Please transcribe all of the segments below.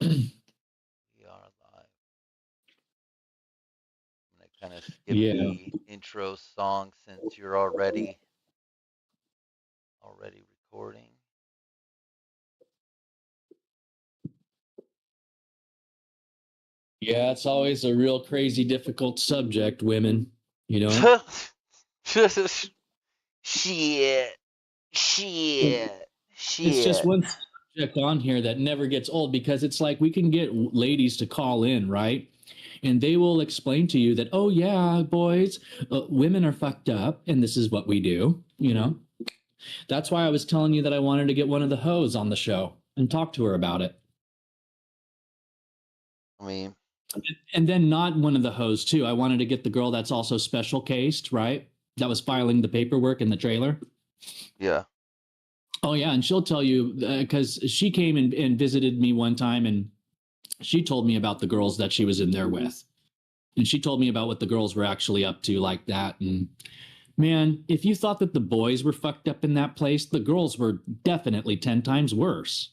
We are live. I'm gonna kind of skip Yeah. the intro song since you're already recording. Yeah, it's always a real crazy, difficult subject, women, you know? Shit, It- shit, It's just shit. one subject on here that never gets old because it's like we can get ladies to call in, right? And they will explain to you that, oh, yeah, boys, women are fucked up and this is what we do, you know? That's why I was telling you that I wanted to get one of the hoes on the show and talk to her about it. I mean, And then not one of the hoes, too. I wanted to get the girl that's also special cased, right? That was filing the paperwork in the trailer. yeah. Oh yeah, and she'll tell you because she came and visited me one time, and she told me about the girls that she was in there with, and she told me about what the girls were actually up to, like that. And man, if you thought that the boys were fucked up in that place, the girls were definitely 10 times worse.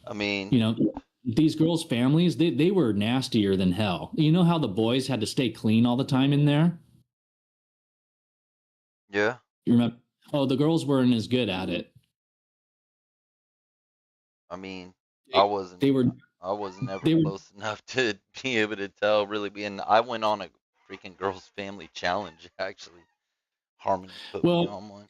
I mean, You know, these girls' families, they were nastier than hell. You know how the boys had to stay clean all the time in there? yeah. You remember? Oh, the girls weren't as good at it. I mean, I They, wasn't. they were I wasn't ever they were close enough to be able to tell. Really, being I went on a freaking girls' family challenge. Actually, Harmony put me well. on one.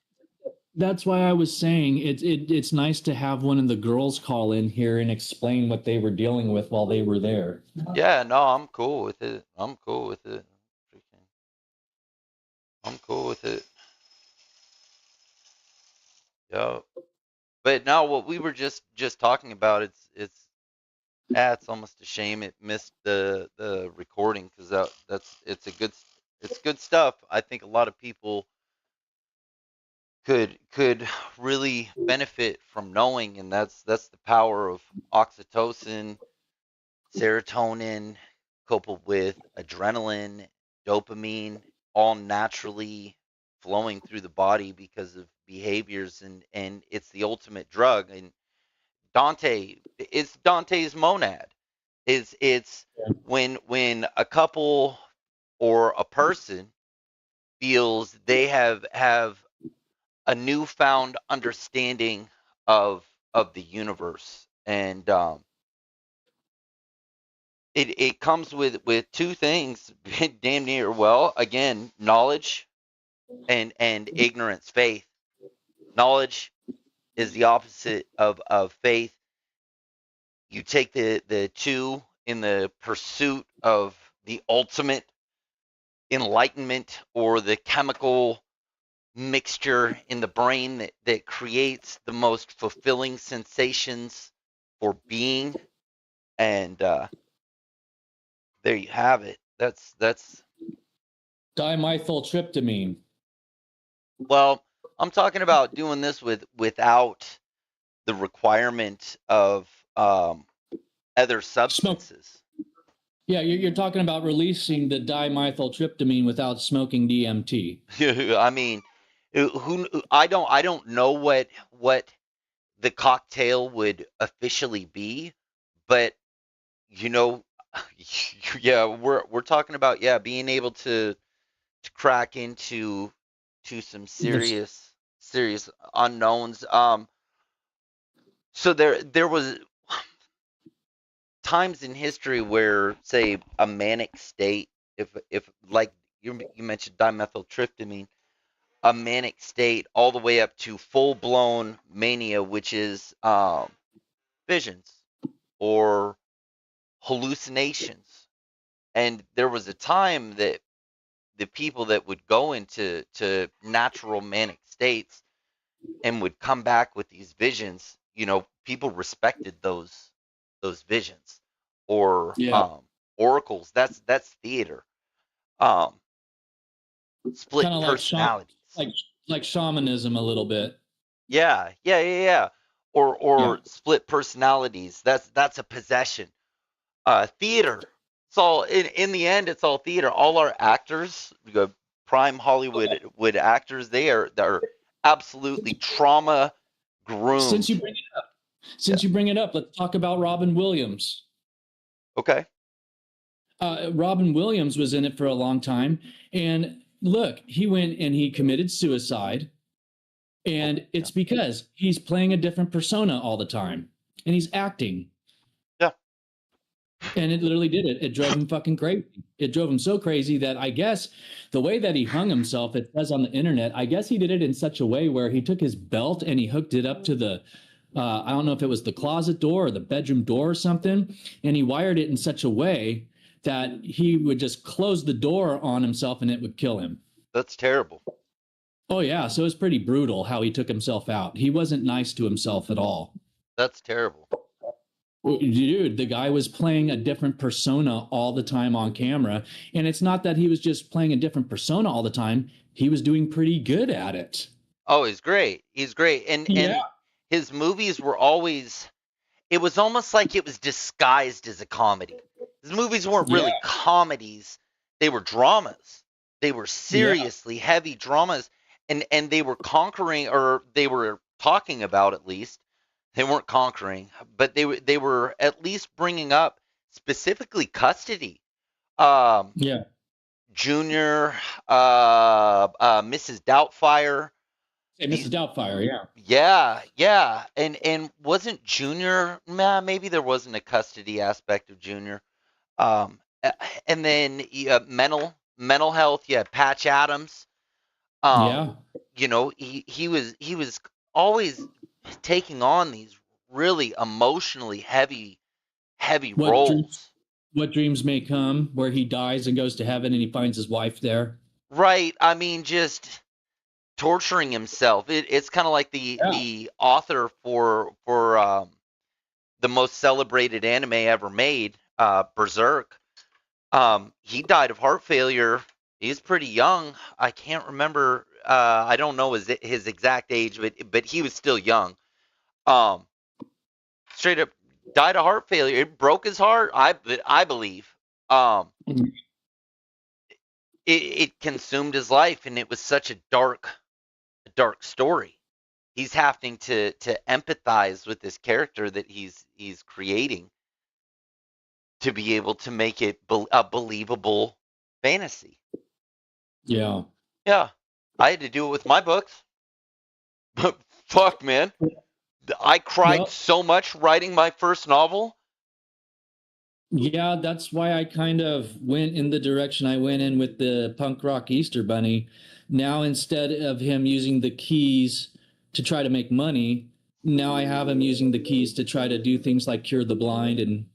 That's why I was saying it's nice to have one of the girls call in here and explain what they were dealing with while they were there. Yeah, no, I'm cool with it. I'm cool with it. Freaking, I'm cool with it. Yeah. But now what we were just talking about, it's almost a shame it missed the recording because it's good stuff. I think a lot of people could really benefit from knowing, and that's the power of oxytocin, serotonin, coupled with adrenaline, dopamine, all naturally flowing through the body because of behaviors, and it's the ultimate drug. And it's Dante's monad. It's when a couple or a person feels they have a newfound understanding of the universe, and it comes with two things damn near. Well, again, knowledge and ignorance. Faith. Knowledge is the opposite of faith. You take the two in the pursuit of the ultimate enlightenment, or the chemical mixture in the brain that creates the most fulfilling sensations for being. And there you have it. That's Dimethyltryptamine. Well, I'm talking about doing this without the requirement of other Smoke. substances. Yeah, you're talking about releasing the dimethyltryptamine without smoking DMT. I mean, who I don't know what the cocktail would officially be, but you know, yeah, we're talking about, yeah, being able to crack to some There's serious unknowns. So there was times in history where, say, a manic state, if like you mentioned dimethyltryptamine, a manic state all the way up to full blown mania, which is visions or hallucinations. And there was a time that the people that would go into natural manic states and would come back with these visions, people respected those visions, or yeah, oracles. That's theater. Um, kind split of personalities. like like shamanism a little bit. Yeah. Yeah. Or split personalities. That's a possession. Theater. It's all in the end. It's all theater. All our actors, prime Hollywood actors, they're absolutely trauma Since groomed. you bring Since you bring it up, let's talk about Robin Williams. Okay. Robin Williams was in it for a long time. And look, he went and he committed suicide. And it's because he's playing a different persona all the time. And he's acting. Yeah. And it literally did it. It drove him fucking crazy. It drove him so crazy that I guess the way that he hung himself, it says on the internet, I guess he did it in such a way where he took his belt and he hooked it up to the, I don't know if it was the closet door or the bedroom door or something. And he wired it in such a way that he would just close the door on himself and it would kill him. That's terrible. Oh, yeah. So it was pretty brutal how he took himself out. He wasn't nice to himself at all. That's terrible. Dude, the guy was playing a different persona all the time on camera. And it's not that he was just playing a different persona all the time. He was doing pretty good at it. Oh, he's great. He's great. And his movies were always, it was almost like it was disguised as a comedy. His movies weren't really comedies. They were dramas. They were seriously heavy dramas. And they were conquering, or they were talking about, at least. They weren't conquering, but they were at least bringing up specifically custody. Junior, Mrs. Doubtfire. Hey, Mrs. Doubtfire, Yeah. And wasn't Junior, maybe there wasn't a custody aspect of Junior. And then mental health, you had Patch Adams. You know, he was always taking on these really emotionally heavy roles. What Dreams May Come, where he dies and goes to heaven and he finds his wife there. Right. I mean, just torturing himself. It's kind of like the author for the most celebrated anime ever made, Berserk. He died of heart failure. He's pretty young. I can't remember. I don't know his exact age, but he was still young. Straight up died of heart failure. It broke his heart. I believe. It consumed his life, and it was such a dark story. He's having to empathize with this character that he's creating to be able to make it a believable fantasy. Yeah. I had to do it with my books. But fuck, man. I cried so much writing my first novel. Yeah, that's why I kind of went in the direction I went in with the punk rock Easter Bunny. Now, instead of him using the keys to try to make money, now I have him using the keys to try to do things like cure the blind and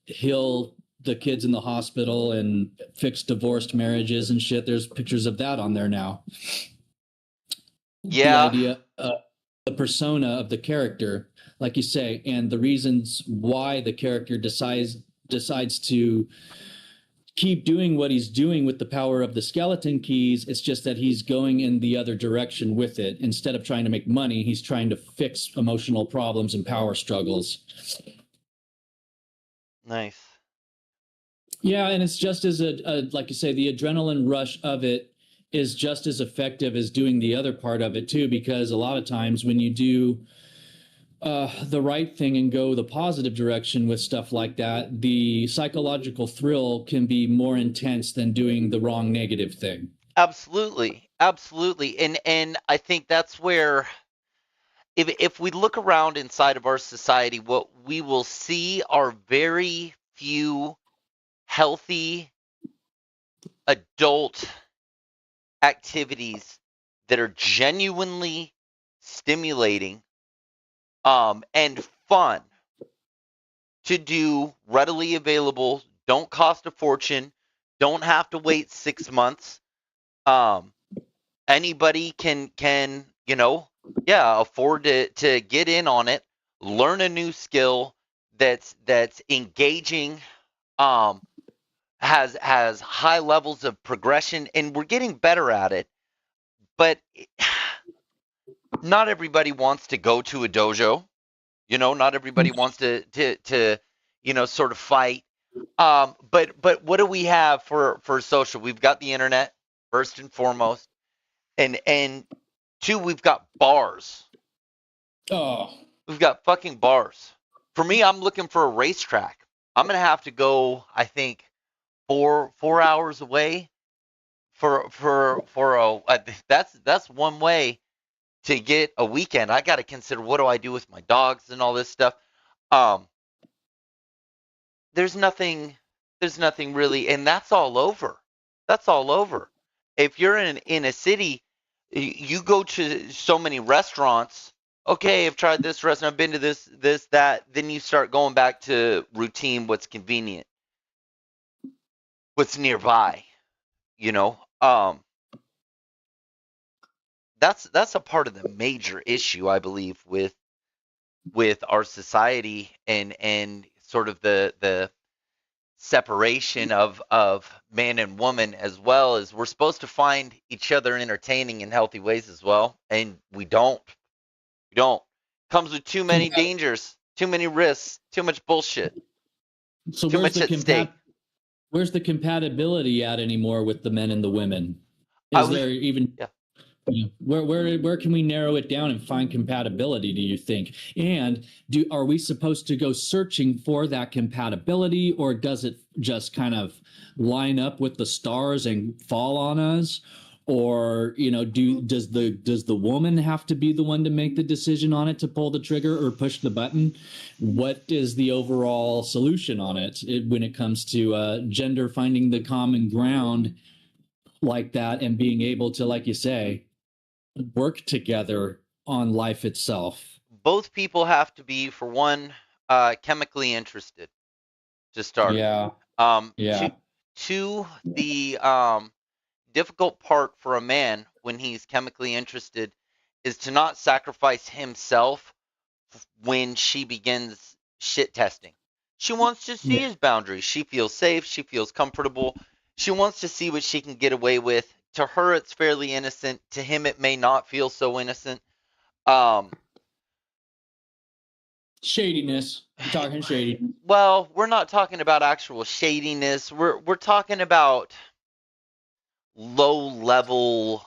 heal the kids in the hospital and fix divorced marriages and shit. There's pictures of that on there now. Yeah. The idea, the persona of the character, like you say, and the reasons why the character decides to keep doing what he's doing with the power of the skeleton keys. It's just that he's going in the other direction with it. Instead of trying to make money, he's trying to fix emotional problems and power struggles. Nice. Yeah, and it's just as like you say, the adrenaline rush of it is just as effective as doing the other part of it too, because a lot of times when you do the right thing and go the positive direction with stuff like that, the psychological thrill can be more intense than doing the wrong negative thing. Absolutely. And I think that's where, if we look around inside of our society, what we will see are very few healthy adult activities that are genuinely stimulating and fun to do, readily available, don't cost a fortune, don't have to wait 6 months. Anybody can afford to get in on it, learn a new skill that's engaging, has high levels of progression, and we're getting better at it. But not everybody wants to go to a dojo. Not everybody wants to sort of fight. But what do we have for social? We've got the internet, first and foremost. And two, we've got bars. Oh. We've got fucking bars. For me, I'm looking for a racetrack. I'm gonna have to go, I think, 4 hours away for that's one way to get a weekend. I got to consider, what do I do with my dogs and all this stuff. Um, there's nothing, really, and that's all over. That's all over. If you're in a city, you go to so many restaurants. Okay, I've tried this restaurant, I've been to this, that. Then you start going back to routine, what's convenient, what's nearby. You know, that's a part of the major issue, I believe, with our society, and sort of the separation of man and woman, as well as we're supposed to find each other entertaining in healthy ways as well, and we don't. Comes with too So, many dangers, too many risks, too much bullshit, so too much at stake. where's the compatibility at anymore with the men and the women? I Is was there even Yeah. where can we narrow it down and find compatibility, do you think? And are we supposed to go searching for that compatibility, or does it just kind of line up with the stars and fall on us? Or, does the woman have to be the one to make the decision on it, to pull the trigger or push the button? What is the overall solution on it, when it comes to gender finding the common ground like that, and being able to, like you say, work together on life itself? Both people have to be, for one, chemically interested to start. Yeah, Two, yeah. the difficult part for a man when he's chemically interested is to not sacrifice himself when she begins shit testing. She wants to see Yeah. his boundaries. She feels safe. She feels comfortable. She wants to see what she can get away with. To her, it's fairly innocent. To him, it may not feel so innocent. Um, Shadiness. We're talking shady. well, we're not talking about actual shadiness. We're talking about low level,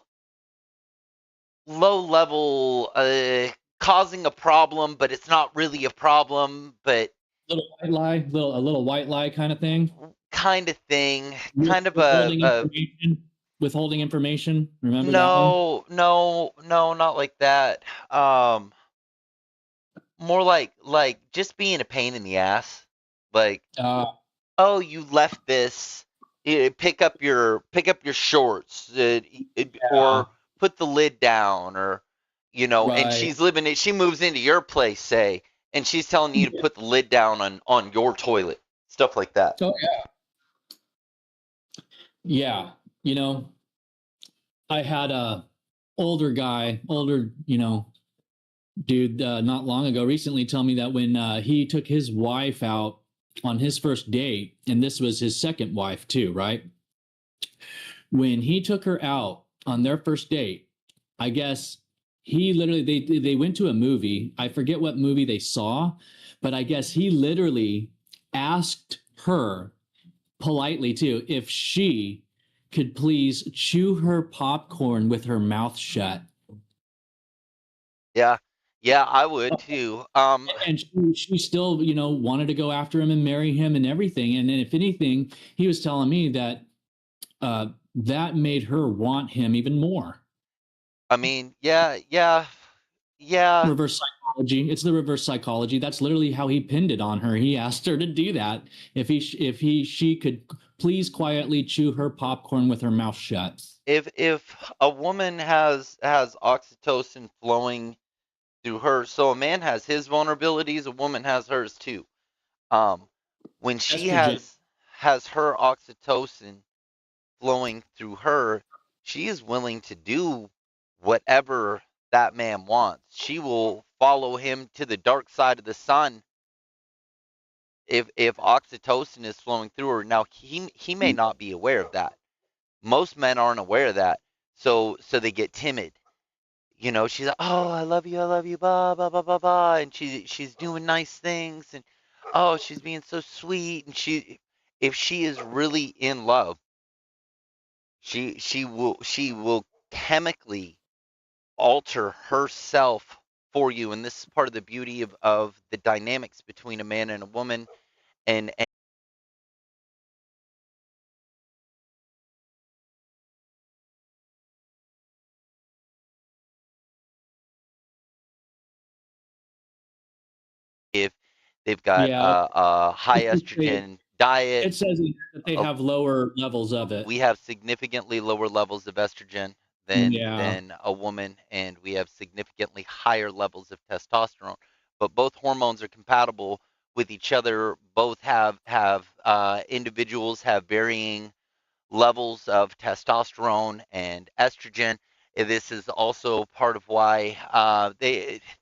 causing a problem, but it's not really a problem, but Little white lie, a little white lie kind of thing. kind of thing, kind of Withholding a information. Withholding information. Remember that one? no, no, no, not like that. More like just being a pain in the ass. Like, Uh, oh, you left this. Pick up your shorts, yeah. or put the lid down, or and Right. she moves into your place, say, and she's telling you to put the lid down on your toilet, stuff like that. So yeah. You know, I had a older, dude, not long ago, recently, tell me that when he took his wife out on his first date, and this was his second wife too, right? When he took her out on their first date, I guess he literally, they went to a movie. I forget what movie they saw, but I guess he literally asked her politely too if she could please chew her popcorn with her mouth shut. Yeah, yeah, I would too. And she still, wanted to go after him and marry him and everything. And then, if anything, he was telling me that that made her want him even more. I mean, yeah, yeah, yeah. Reverse psychology. It's the reverse psychology. That's literally how he pinned it on her. He asked her to do that. She could please quietly chew her popcorn with her mouth shut. If a woman has oxytocin flowing through her, so a man has his vulnerabilities, a woman has hers too. Um, when she Estrogen. has her oxytocin flowing through her, she is willing to do whatever that man wants. She will follow him to the dark side of the sun if oxytocin is flowing through her. Now he may not be aware of that. Most men aren't aware of that. So they get timid. She's like, "Oh, I love you, blah blah blah blah blah," and she's doing nice things, and oh, she's being so sweet, and if she is really in love, she will chemically alter herself for you. And this is part of the beauty of the dynamics between a man and a woman. And if they've got Yeah, a high estrogen diet, it says that they uh, have lower levels of it. we have significantly lower levels of estrogen Yeah, than a woman, and we have significantly higher levels of testosterone. But both hormones are compatible with each other. Both have individuals have varying levels of testosterone and estrogen. This is also part of why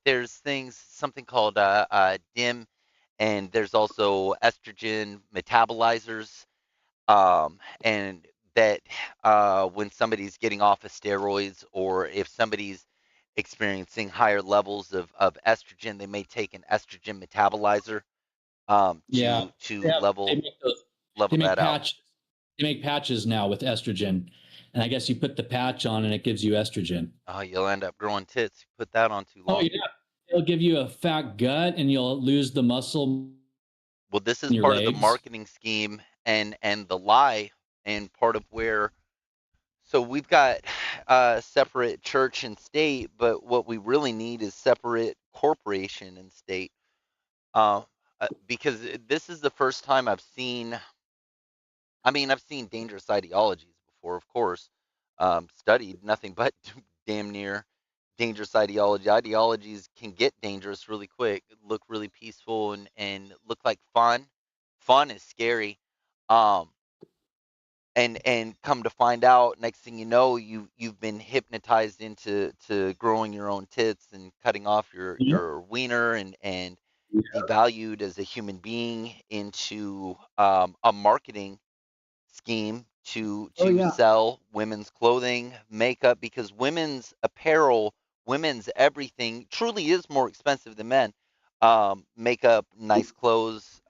there's something called DIM, and there's also estrogen metabolizers, and that when somebody's getting off of steroids, or if somebody's experiencing higher levels of estrogen, they may take an estrogen metabolizer yeah. to Yeah, they make those. They level make that out. patches. They make patches now with estrogen, and I guess you put the patch on, and it gives you estrogen. Oh, you'll end up growing tits. You put that on too Oh long. yeah, it'll give you a fat gut, and you'll lose the muscle Well, this is in your part of the legs. marketing scheme and the lie, and part of where. So we've got separate church and state, but what we really need is separate corporation and state. Uh, because this is the first time I've seen. I mean, I've seen dangerous ideologies before, of course. Studied nothing but damn near dangerous ideology. Ideologies can get dangerous really quick, look really peaceful, and look like fun. Fun is scary. Um, and come to find out, next thing you know, you've been hypnotized into to growing your own tits and cutting off Yeah. your wiener, and devalued as a human being into a marketing scheme Oh to yeah. sell women's clothing, makeup, because women's apparel, women's everything truly is more expensive than men. Makeup, nice clothes.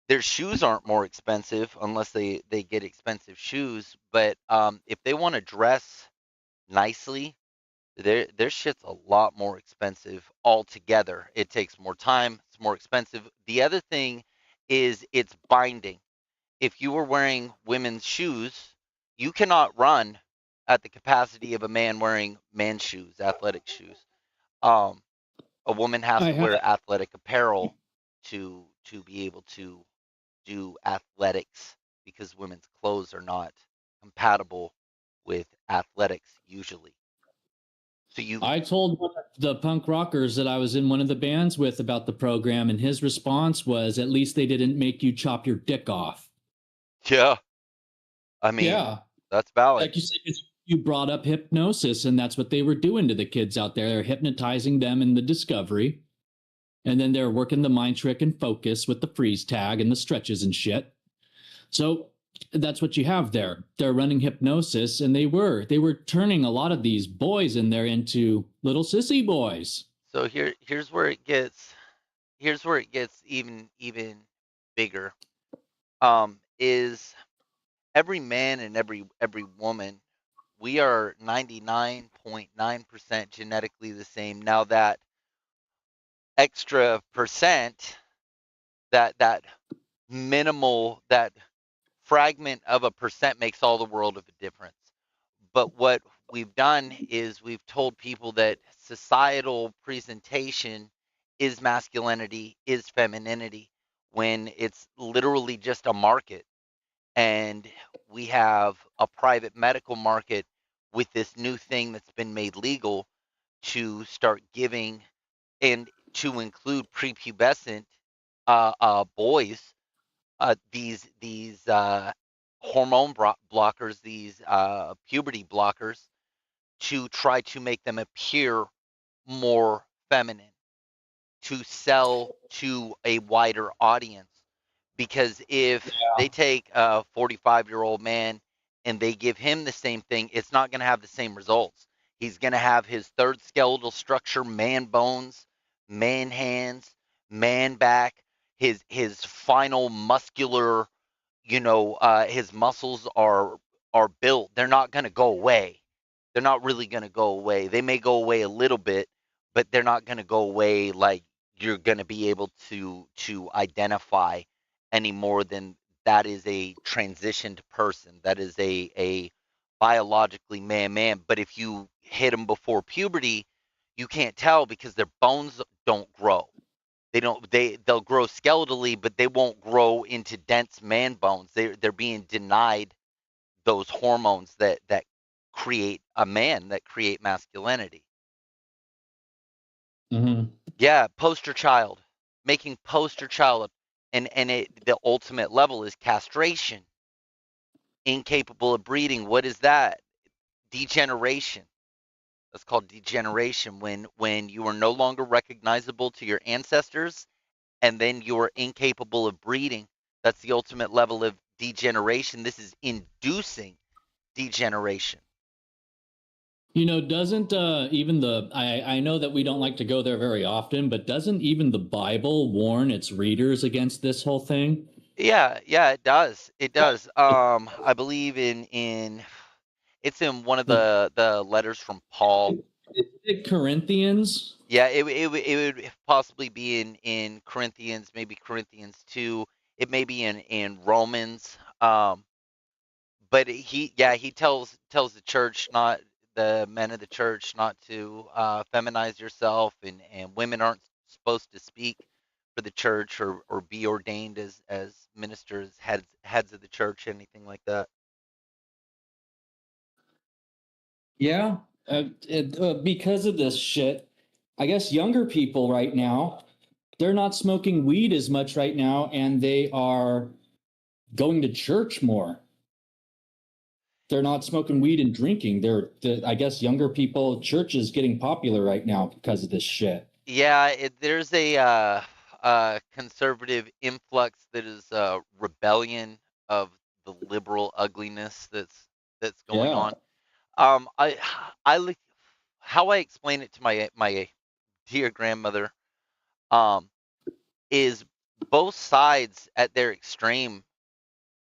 Their shoes aren't more expensive unless they get expensive shoes. But if they want to dress nicely, their shit's a lot more expensive altogether. It takes more time. It's more expensive. The other thing is it's binding. If you were wearing women's shoes, you cannot run at the capacity of a man wearing men's shoes, athletic shoes. Um, a woman has I to had wear athletic apparel to be able to do athletics, because women's clothes are not compatible with athletics usually. So you, I told one of the punk rockers that I was in one of the bands with about the program, and his response was, "At least they didn't make you chop your dick off." yeah, I mean, Yeah, that's valid. like you said, 'cause you brought up hypnosis, and that's what they were doing to the kids out there. They're hypnotizing them in the discovery, and then they're working the mind trick and focus with the freeze tag and the stretches and shit. So that's what you have there. They're running hypnosis, and they were turning a lot of these boys in there into little sissy boys. So here's where it gets even bigger. Is every man and every woman, we are 99.9% genetically the same. Now that extra percent, that minimal, that fragment of a percent makes all the world of a difference. But what we've done is we've told people that societal presentation is masculinity, is femininity, when it's literally just a market. And we have a private medical market with this new thing that's been made legal to start giving, and to include prepubescent boys, these hormone blockers, these puberty blockers, to try to make them appear more feminine, to sell to a wider audience. Because if they take a 45-year-old man and they give him the same thing, it's not going to have the same results. He's going to have his third skeletal structure, man bones, man hands, man back, his final muscular, his muscles are built. They're not going to go away. They're not really going to go away. They may go away a little bit, but they're not going to go away like you're going to be able to identify any more than that is a transitioned person, that is a biologically man. But if you hit them before puberty, you can't tell because their bones don't grow. They'll grow skeletally, but they won't grow into dense man bones. They're being denied those hormones that create a man, that create masculinity. Mm-hmm. Yeah, poster child, making poster child, and the ultimate level is castration, incapable of breeding. What is that? Degeneration. That's called degeneration when you are no longer recognizable to your ancestors, and then you are incapable of breeding. That's the ultimate level of degeneration. This is inducing degeneration. Doesn't even I know that we don't like to go there very often, but doesn't even the Bible warn its readers against this whole thing? Yeah, it does. It does. I believe in it's in one of The the letters from Paul. Is it Corinthians? Yeah, it would possibly be in Corinthians, maybe Corinthians 2. It may be in Romans. But he tells the church, not the men of the church, not to feminize yourself, and women aren't supposed to speak for the church or be ordained as ministers, heads of the church, anything like that. Yeah, because of this shit, I guess younger people right now, they're not smoking weed as much right now, and they are going to church more. They're not smoking weed and drinking. I guess, younger people, church is getting popular right now because of this shit. Yeah, there's a conservative influx that is rebellion of the liberal ugliness that's going Yeah. on. I how I explain it to my dear grandmother um, is both sides at their extreme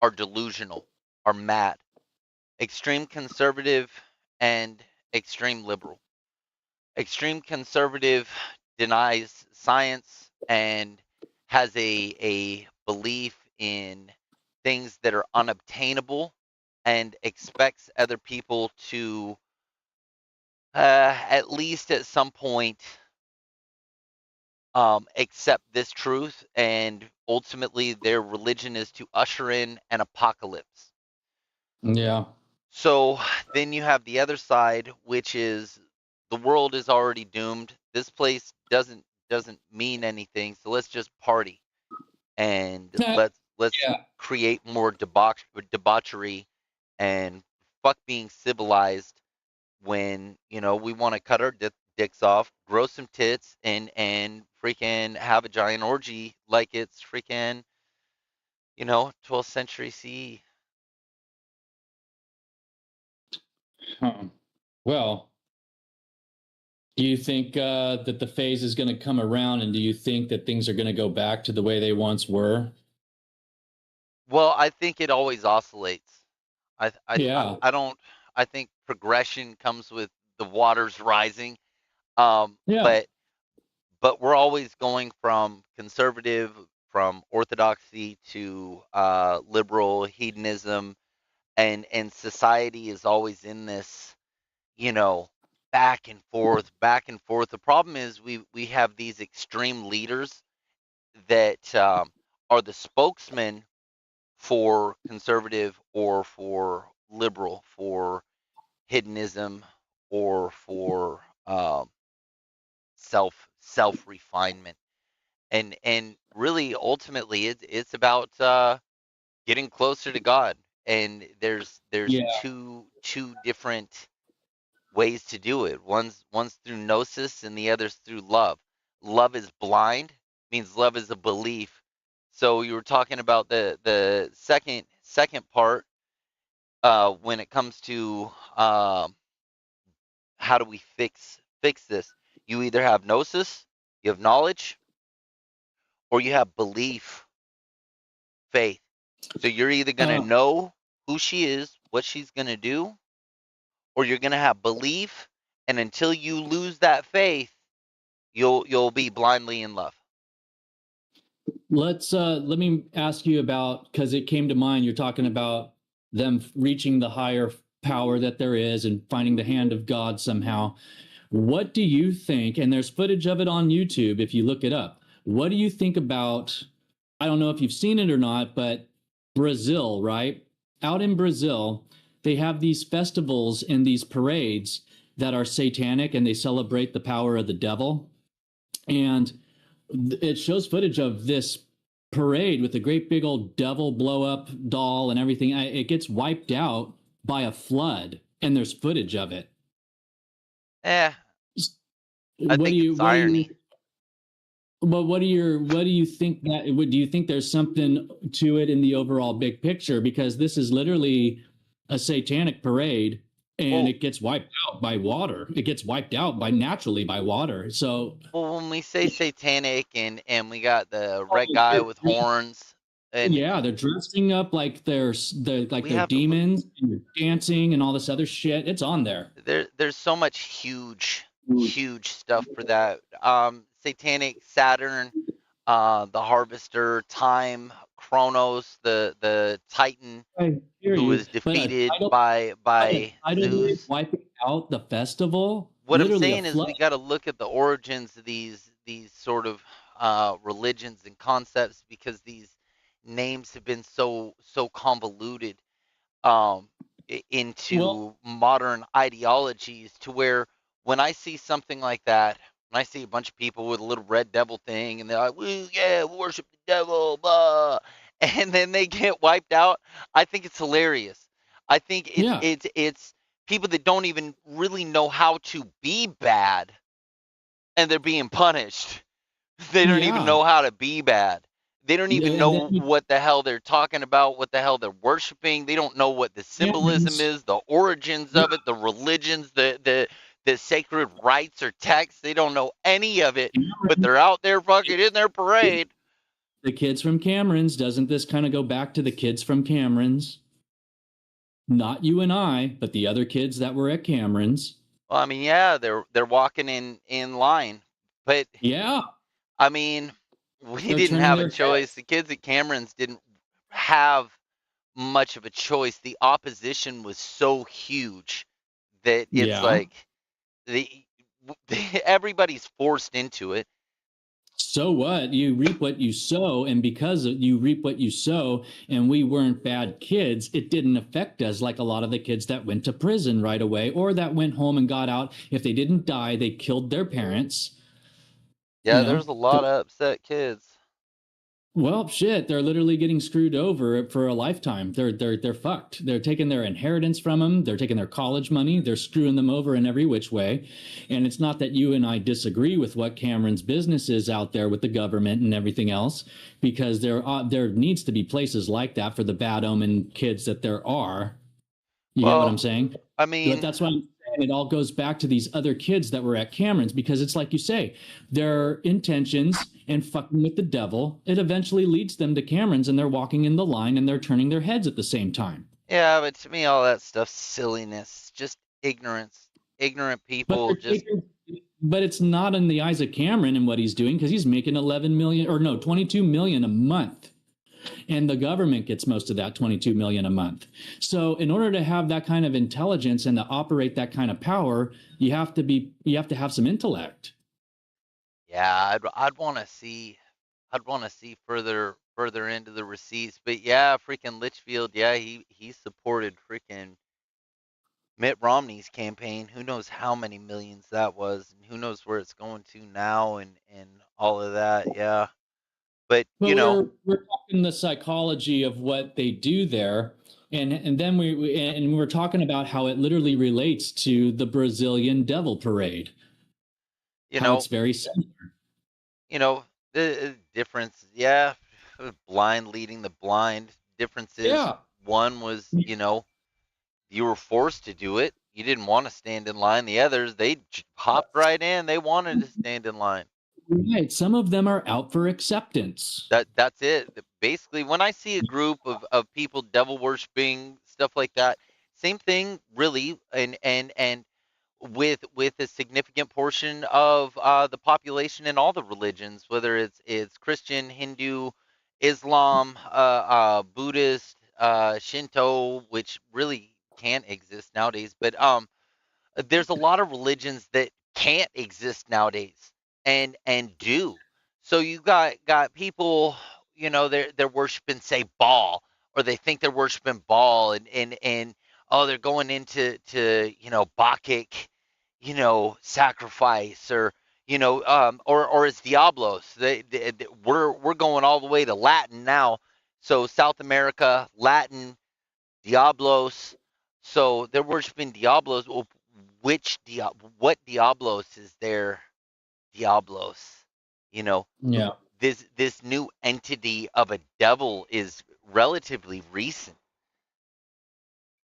are delusional, are mad. Extreme conservative and extreme liberal. Extreme conservative denies science and has a belief in things that are unobtainable and expects other people to at least at some point accept this truth, and ultimately their religion is to usher in an apocalypse. Yeah. So then you have the other side, which is the world is already doomed. This place doesn't mean anything, so let's just party and let's Yeah. create more debauchery and fuck being civilized when we want to cut our dicks off, grow some tits, and freaking have a giant orgy like it's freaking 12th century CE. Huh. Well, do you think that the phase is going to come around, and do you think that things are going to go back to the way they once were? Well, I think it always oscillates. Yeah. I don't. I think progression comes with the waters rising. Yeah. But we're always going from conservative, from orthodoxy to liberal hedonism, and society is always in this, you know, back and forth, back and forth. The problem is we have these extreme leaders that are the spokesman for conservative or for liberal, for hedonism or for self refinement, and really ultimately it's about getting closer to God. And there's Yeah. two different ways to do it. One's through gnosis and the other's through love. Love is blind, means love is a belief. So you were talking about the second part when it comes to how do we fix this? You either have gnosis, you have knowledge, or you have belief, faith. So you're either gonna Uh, know who she is, what she's gonna do, or you're gonna have belief, and until you lose that faith, you'll be blindly in love. Let me ask you about, because it came to mind, you're talking about them reaching the higher power that there is and finding the hand of God somehow. What do you think? And there's footage of it on YouTube if you look it up. What do you think about, I don't know if you've seen it or not, but Brazil, right? Out in Brazil, they have these festivals and these parades that are satanic, and they celebrate the power of the devil. And it shows footage of this parade with a great big old devil blow up doll and everything. It gets wiped out by a flood, and there's footage of it. I What do think you it's irony. but what do you think that do you think there's something to it in the overall big picture? Because this is literally a satanic parade, and Well, it gets wiped out by water. It gets wiped out by naturally by water. So when we say satanic and we got the red guy with horns, and yeah, they're dressing up like we they're have to look. demons, and they're dancing and all this other shit. It's on there. There's so much huge stuff for that. Satanic Saturn, the Harvester, Time, Chronos, the Titan I hear who you, was but defeated a by tidal wave Zeus. wiping out the festival, What I'm literally a saying is flood. we got to look at the origins of these sort of religions and concepts, because these names have been so convoluted um, Well, into modern ideologies, to where when I see something like that, when I see a bunch of people with a little red devil thing, and they're like, "Well, yeah, worship the devil," blah, and then they get wiped out, I think it's hilarious. I think yeah, it's people that don't even really know how to be bad, and they're being punished. They don't even yeah, know how to be bad. They don't even and then know what the hell they're talking about, what the hell they're worshiping. They don't know what the symbolism Camerons, is, the origins yeah, of it, the religions, the sacred rites or texts. They don't know any of it, but Camerons, they're out there fucking in their parade. the kids from Camerons. Doesn't this kind of go back to the kids from Camerons? Not you and I, but the other kids that were at Camerons. Well, I mean, yeah, they're walking in line, but Yeah, I mean, we they're didn't turning have a their choice. heads. The kids at Cameron's didn't have much of a choice. The opposition was so huge that it's Yeah. like the everybody's forced into it. So what? You reap what you sow, and because you reap what you sow, and we weren't bad kids, it didn't affect us like a lot of the kids that went to prison right away or that went home and got out. If they didn't die, they killed their parents, you Yeah, know. there's a lot of upset kids. Well, shit, they're literally getting screwed over for a lifetime. They're fucked. They're taking their inheritance from them. They're taking their college money. They're screwing them over in every which way. And it's not that you and I disagree with what Cameron's business is out there with the government and everything else, because there needs to be places like that for the bad omen kids that there are. You get what I'm Well, saying? I But mean, that's why I'm saying it all goes back to these other kids that were at Cameron's, because it's like you say, their intentions and fucking with the devil, it eventually leads them to Cameron's, and they're walking in the line and they're turning their heads at the same time. yeah, but to me, all that stuff's silliness, just ignorance. Ignorant But people they're just. taking, but it's not in the eyes of Cameron and what he's doing, because he's making 11 million or no 22 million a month, and the government gets most of that 22 million a month. So in order to have that kind of intelligence and to operate that kind of power, you have to have some intellect. Yeah, I'd want to see. I'd want to see further into the receipts. But yeah, freaking Litchfield, yeah, he supported freaking Mitt Romney's campaign. Who knows how many millions that was, and who knows where it's going to now, and all of that. Yeah, but But we're talking the psychology of what they do there, and then we're talking about how it literally relates to the Brazilian Devil Parade, you how know, it's very similar. you know the difference. Yeah, blind leading the blind. Differences. Yeah, One was, you were forced to do it. You didn't want to stand in line. The others, they hopped right in. They wanted to stand in line. right. Some of them are out for acceptance. That's it. Basically, when I see a group of people devil worshiping stuff like that, same thing really. And with a significant portion of the population in all the religions, whether it's Christian, Hindu, Islam, Buddhist, Shinto, which really can't exist nowadays. But there's a lot of religions that can't exist nowadays and do. So you got people, they're worshiping, say, Baal, or they think they're worshiping Baal, and oh, they're going into Bacchic, sacrifice, or or it's Diablos. We're going all the way to Latin now. So South America, Latin, Diablos. So they're worshiping Diablos. Well, what Diablos is their Diablos? You know, Yeah. this new entity of a devil is relatively recent.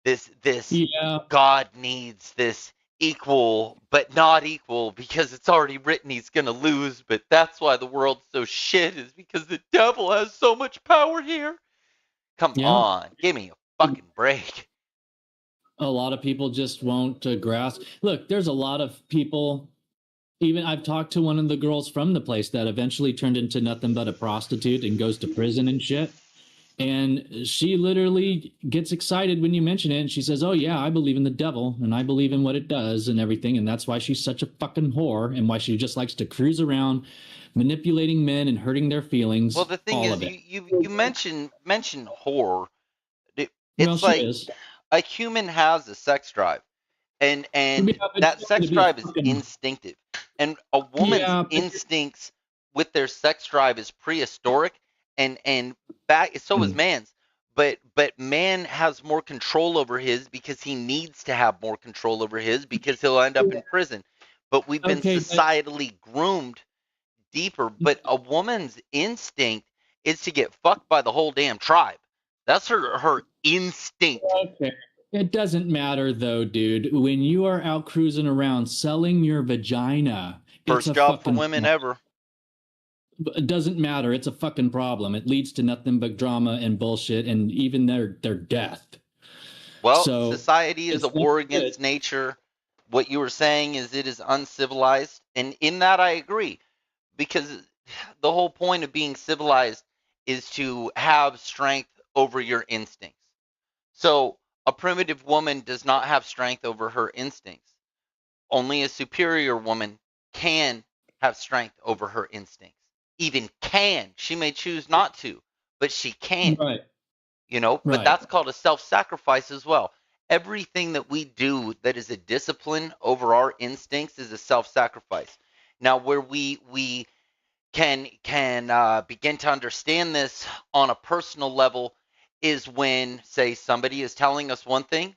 This Yeah. God needs this equal but not equal because it's already written he's gonna lose, but that's why the world's so shit, is because the devil has so much power here. Come Yeah. on, give me a fucking break. A lot of people just won't grasp. Look, there's a lot of people. Even I've talked to one of the girls from the place that eventually turned into nothing but a prostitute and goes to prison and shit. And she literally gets excited when you mention it. And she says, "Oh, yeah, I believe in the devil and I believe in what it does and everything." And that's why she's such a fucking whore and why she just likes to cruise around manipulating men and hurting their Well, feelings. the thing All is, of it. you mention horror. Well, It's she like is. a human has a sex drive, and Yeah, but that you have to sex be a drive is fucking. instinctive, and a woman's Yeah, but instincts with their sex drive is prehistoric, and back so is man's. But man has more control over his because he needs to have more control over his because he'll end up in prison. But we've been okay, but societally groomed deeper. But a woman's instinct is to get fucked by the whole damn tribe. That's her instinct. okay. It doesn't matter though, dude. When you are out cruising around selling your vagina, it's First a job for fucking women ever. it doesn't matter. It's a fucking problem. It leads to nothing but drama and bullshit and even their death. Well, So society is a it's not war good. against nature. What you were saying is it is uncivilized, and in that I agree, because the whole point of being civilized is to have strength over your instincts. So a primitive woman does not have strength over her instincts. Only a superior woman can have strength over her instincts. Even can. She may choose not to, but she can. Right. But Right. that's called a self-sacrifice as well. Everything that we do that is a discipline over our instincts is a self-sacrifice. Now, where we can begin to understand this on a personal level is when, say, somebody is telling us one thing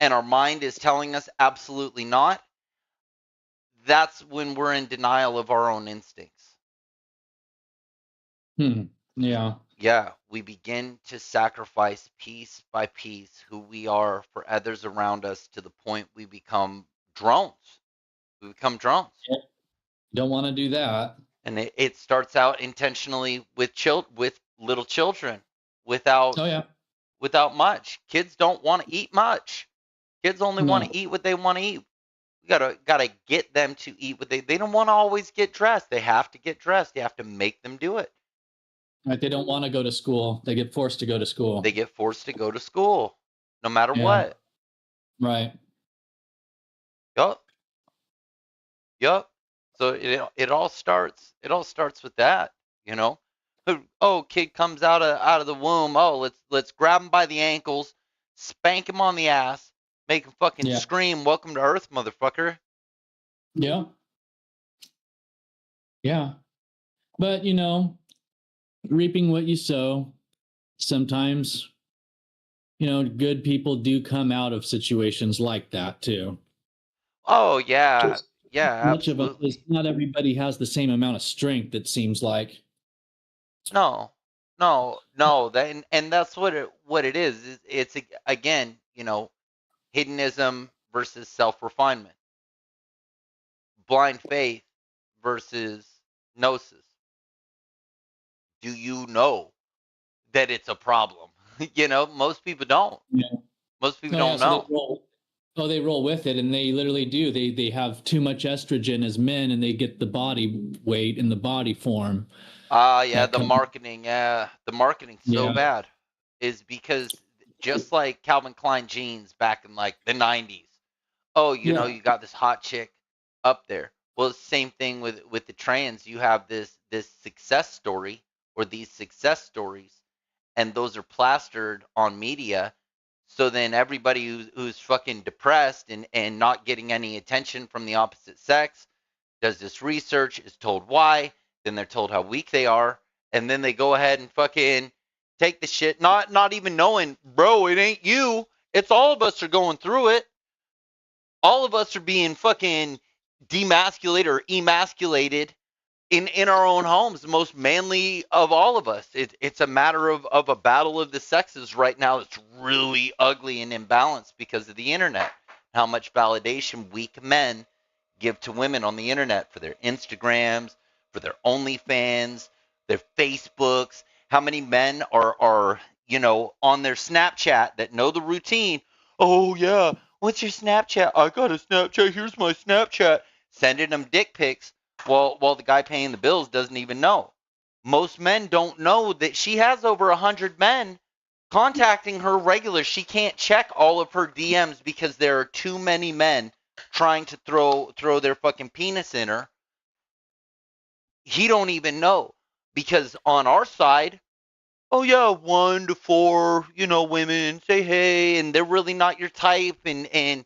and our mind is telling us absolutely not. That's when we're in denial of our own instincts. Yeah. Yeah, we begin to sacrifice piece by piece who we are for others around us to the point we become drones. We become drones. Don't want to do that. And it starts out intentionally with with little children without Oh yeah. without much. Kids don't want to eat much. Kids only want No. to eat what they want to eat. We gotta get them to eat what they don't want to always get dressed. They have to get dressed. You have to make them do it. Right. They don't want to go to school. They get forced to go to They school. get forced to go to school, no matter Yeah. what. Right. Yup, yup. So it all starts with that, you know. Oh, kid comes out of the womb. Oh, let's grab him by the ankles, spank him on the ass, make him fucking Yeah. scream, "Welcome to Earth, motherfucker." Yeah. Yeah. But reaping what you sow, sometimes, good people do come out of situations like that too. Oh yeah, Just yeah, much of us, absolutely. not everybody has the same amount of strength, it seems like. No, no, no. That and that's what it is. It's again, hedonism versus self-refinement, blind faith versus gnosis. Do you know that it's a problem? Most people don't. Yeah. Most people Oh yeah, don't so they know. roll. Oh, they roll with it, and they literally do. They have too much estrogen as men, and they get the body weight and the body form Yeah, that the comes. marketing, the marketing's so Yeah, bad is because just like Calvin Klein jeans back in like the 90s. Oh, yeah, you got this hot chick up there. Well, it's the same thing with the trans. You have this success story or these success stories, and those are plastered on media. So then everybody who's fucking depressed and not getting any attention from the opposite sex does this research, is told why, then they're told how weak they are, and then they go ahead and fucking take the shit, not even knowing, bro, it ain't you. It's all of us are going through it. All of us are being fucking demasculated or emasculated in our own homes, the most manly of all of us. It's a matter of a battle of the sexes right now. It's really ugly and imbalanced because of the internet. How much validation weak men give to women on the internet for their Instagrams, for their OnlyFans, their Facebooks. How many men are on their Snapchat that know the routine? Oh yeah, what's your Snapchat? I got a Snapchat. Here's my Snapchat. Sending them dick pics while the guy paying the bills doesn't even know. Most men don't know that she has over 100 men contacting her regular. She can't check all of her DMs because there are too many men trying to throw their fucking penis in her. He don't even know because on our side, oh yeah, 1 to 4, women say hey, and they're really not your type, and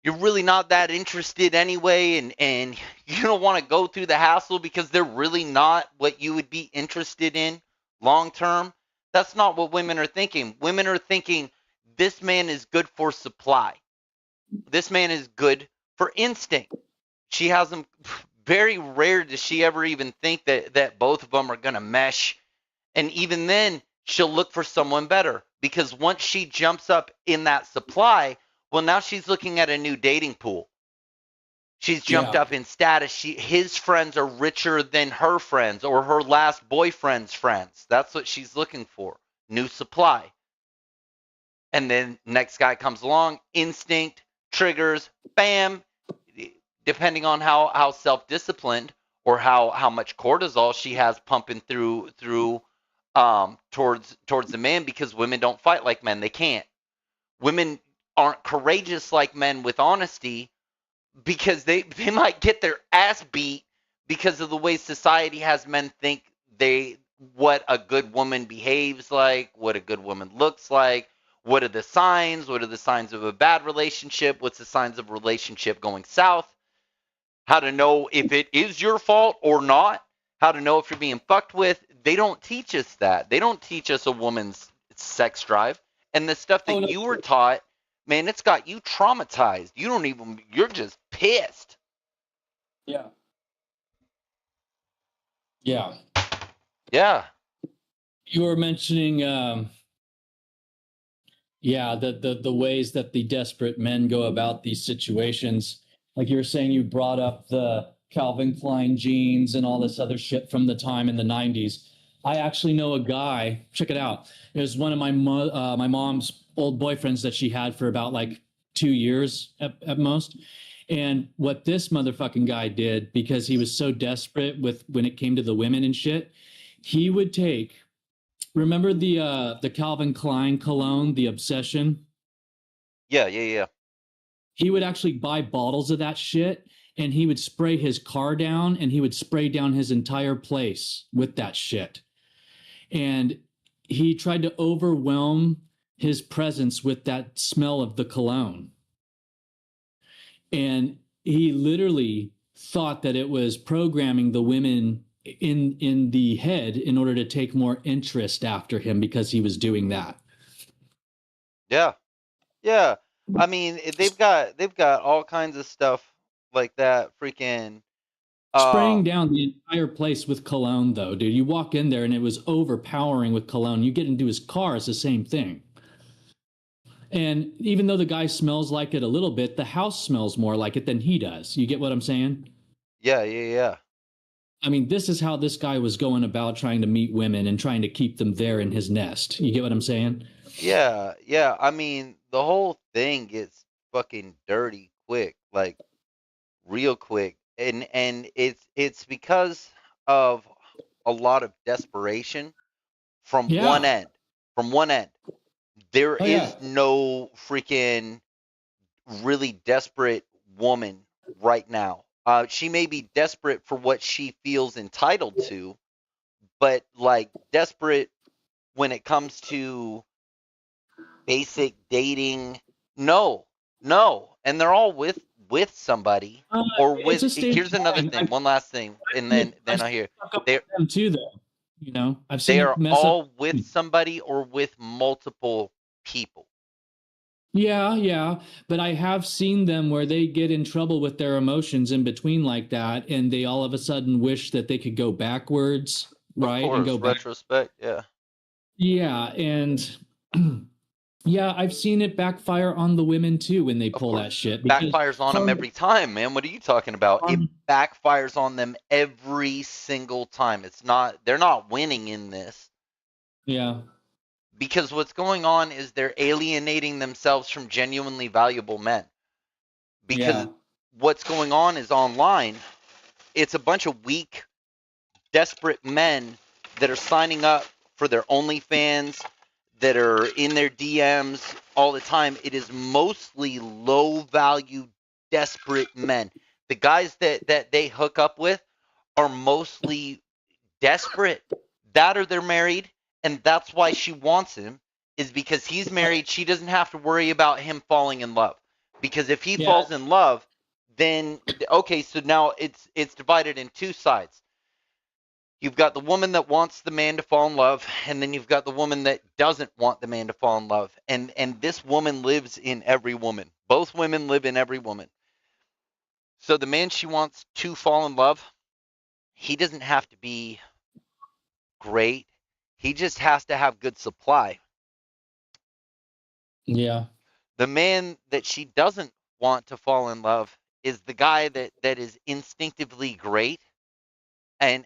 you're really not that interested anyway, and you don't want to go through the hassle because they're really not what you would be interested in long term. That's not what women are thinking. Women are thinking this man is good for supply. This man is good for instinct. She has them. Very rare does she ever even think that both of them are going to mesh. And even then, she'll look for someone better because once she jumps up in that supply, well, now she's looking at a new dating pool. She's jumped yeah. up in status. His friends are richer than her friends or her last boyfriend's friends. That's what she's looking for. New supply. And then next guy comes along, instinct, triggers, bam. Depending on how self-disciplined or how much cortisol she has pumping through towards the man, because women don't fight like men. They can't. Women aren't courageous like men with honesty because they might get their ass beat because of the way society has men think they what a good woman behaves like, what a good woman looks like, what are the signs, what are the signs of a bad relationship, what's the signs of a relationship going south, how to know if it is your fault or not, how to know if you're being fucked with. They don't teach us that. They don't teach us a woman's sex drive. And the stuff Oh that no. you were taught, man, it's got you traumatized. You're just pissed. Yeah, yeah. Yeah. You were mentioning, yeah, the ways that the desperate men go about these situations. Like you were saying, you brought up the Calvin Klein jeans and all this other shit from the time in the 90s. I actually know a guy, check it out. It was one of my mom's old boyfriends that she had for about like 2 years at most. And what this motherfucking guy did, because he was so desperate with when it came to the women and shit, he would take, remember the Calvin Klein cologne, the Obsession? Yeah, yeah, yeah. He would actually buy bottles of that shit and he would spray his car down and he would spray down his entire place with that shit. And he tried to overwhelm his presence with that smell of the cologne. And he literally thought that it was programming the women in the head in order to take more interest after him because he was doing that. Yeah. Yeah. I mean, they've got all kinds of stuff like that freaking Spraying um down the entire place with cologne, though, dude. You walk in there and it was overpowering with cologne. You get into his car, it's the same thing. And even though the guy smells like it a little bit, the house smells more like it than he does. You get what I'm saying? yeah, yeah, yeah. I mean, this is how this guy was going about trying to meet women and trying to keep them there in his nest. You get what I'm saying? Yeah, yeah. I mean, the whole thing gets fucking dirty quick, like real quick. And it's because of a lot of desperation from one Yeah. end. From one end. There Oh yeah. is no freaking really desperate woman right now. She may be desperate for what she feels entitled to, but like desperate when it comes to basic dating, no, no. And they're all with somebody Uh, or it's with. a state Here's of another mind. thing, one last thing, and then I've I seen hear it fuck up they them too, though. You know, I've seen they it are mess up. all with somebody or with multiple people. Yeah, yeah, but I have seen them where they get in trouble with their emotions in between like that, and they all of a sudden wish that they could go backwards, Of right, and go course, back. retrospect, yeah. Yeah, and yeah, I've seen it backfire on the women too when they Of pull that course. shit because Backfires on them part every time, man. What are you talking about? It um, backfires on them every single time. They're not winning in this yeah, because what's going on is they're alienating themselves from genuinely valuable men. Because yeah, what's going on is online, it's a bunch of weak, desperate men that are signing up for their OnlyFans, that are in their DMs all the time. It is mostly low value, desperate men. The guys that they hook up with are mostly desperate. That or they're married, and that's why she wants him, is because he's married. She doesn't have to worry about him falling in love. Because if he yeah, falls in love, then okay, so now it's divided in two sides. You've got the woman that wants the man to fall in love, and then you've got the woman that doesn't want the man to fall in love. And this woman lives in every woman. Both women live in every woman. So the man she wants to fall in love, he doesn't have to be great. He just has to have good supply. yeah, The man that she doesn't want to fall in love is the guy that is instinctively great, and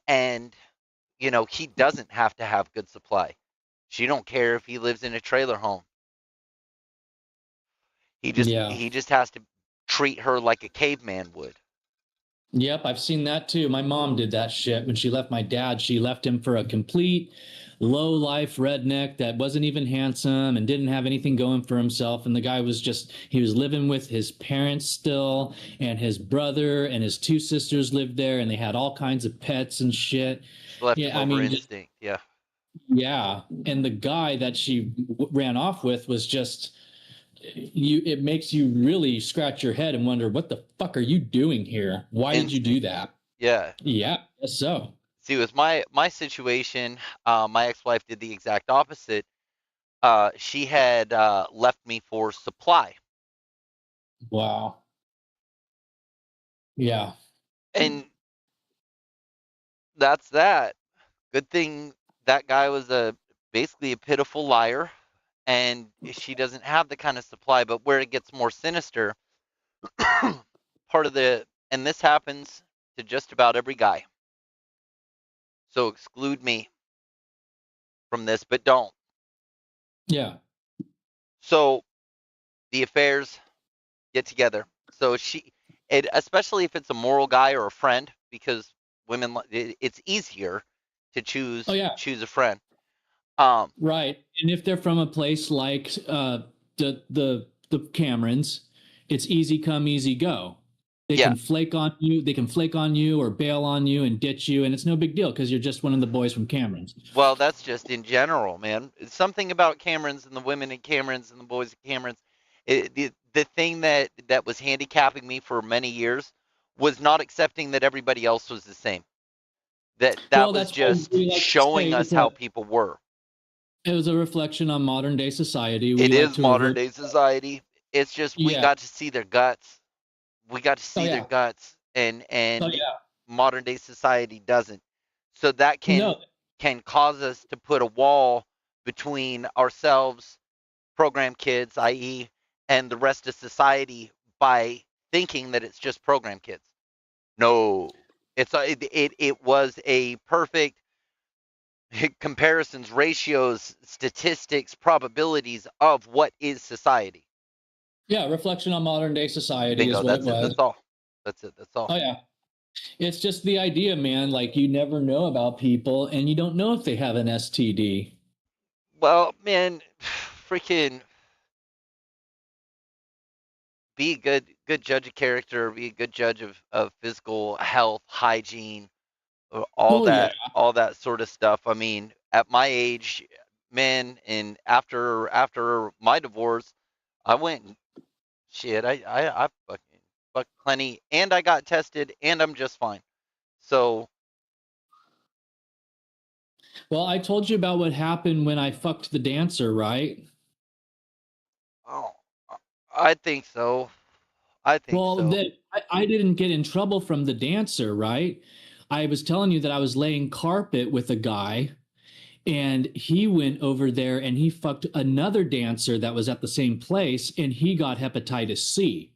he doesn't have to have good supply. She don't care if he lives in a trailer home. He just yeah. he just has to treat her like a caveman would. Yep, I've seen that too. My mom did that shit when she left my dad. She left him for a complete low life redneck that wasn't even handsome and didn't have anything going for himself. And the guy was just, he was living with his parents still, and his brother and his two sisters lived there, and they had all kinds of pets and shit. She left him Yeah, I over mean, instinct. Yeah. yeah. And the guy that she ran off with was just, it makes you really scratch your head and wonder, what the fuck are you doing here? Why did you do Instinct. that? Yeah. Yeah, guess so. See, with my situation, my ex-wife did the exact opposite. She had left me for supply, Wow. Yeah. and that's that. Good thing that guy was a basically a pitiful liar, and she doesn't have the kind of supply. But where it gets more sinister, part of the and this happens to just about every guy. So exclude me from this, but don't. Yeah. So the affairs get together. So especially if it's a moral guy or a friend, because women, it's easier to Oh yeah. choose a friend. Um, Right. And if they're from a place like the Camerons, it's easy come, easy go. They yeah. can flake on you, they can flake on you or bail on you and ditch you, and it's no big deal because you're just one of the boys from Camerons. Well, that's just in general, man. It's something about Camerons and the women in Camerons and the boys in Camerons. The thing that was handicapping me for many years was not accepting that everybody else was the same. That Well, was that's why just we like to say showing us how people were. it was a reflection on modern day society. We It like is to modern revert. day society. It's just we Yeah. got to see their guts. We got to Oh see their yeah. guts, Oh and yeah. modern day society doesn't. So that No. can cause us to put a wall between ourselves, program kids, i.e., and the rest of society by thinking that it's just program kids. No, it was a perfect comparisons, ratios, statistics, probabilities of what is society. Yeah, reflection on modern day society Bingo. is what it That's it. was. That's all. That's it. That's all. Oh yeah. It's just the idea, man. Like you never know about people and you don't know if they have an STD. Well, man, freaking be a good judge of character, be a good judge of physical health, hygiene, Oh yeah. all that sort of stuff. I mean, at my age, man, and after my divorce, I went and shit. I fucking fucked plenty, and I got tested, and I'm just fine. So, Well, I told you about what happened when I fucked the dancer, right? oh, I think so. I think Well, so. I didn't get in trouble from the dancer, right? I was telling you that I was laying carpet with a guy, and he went over there and he fucked another dancer that was at the same place, and he got hepatitis C.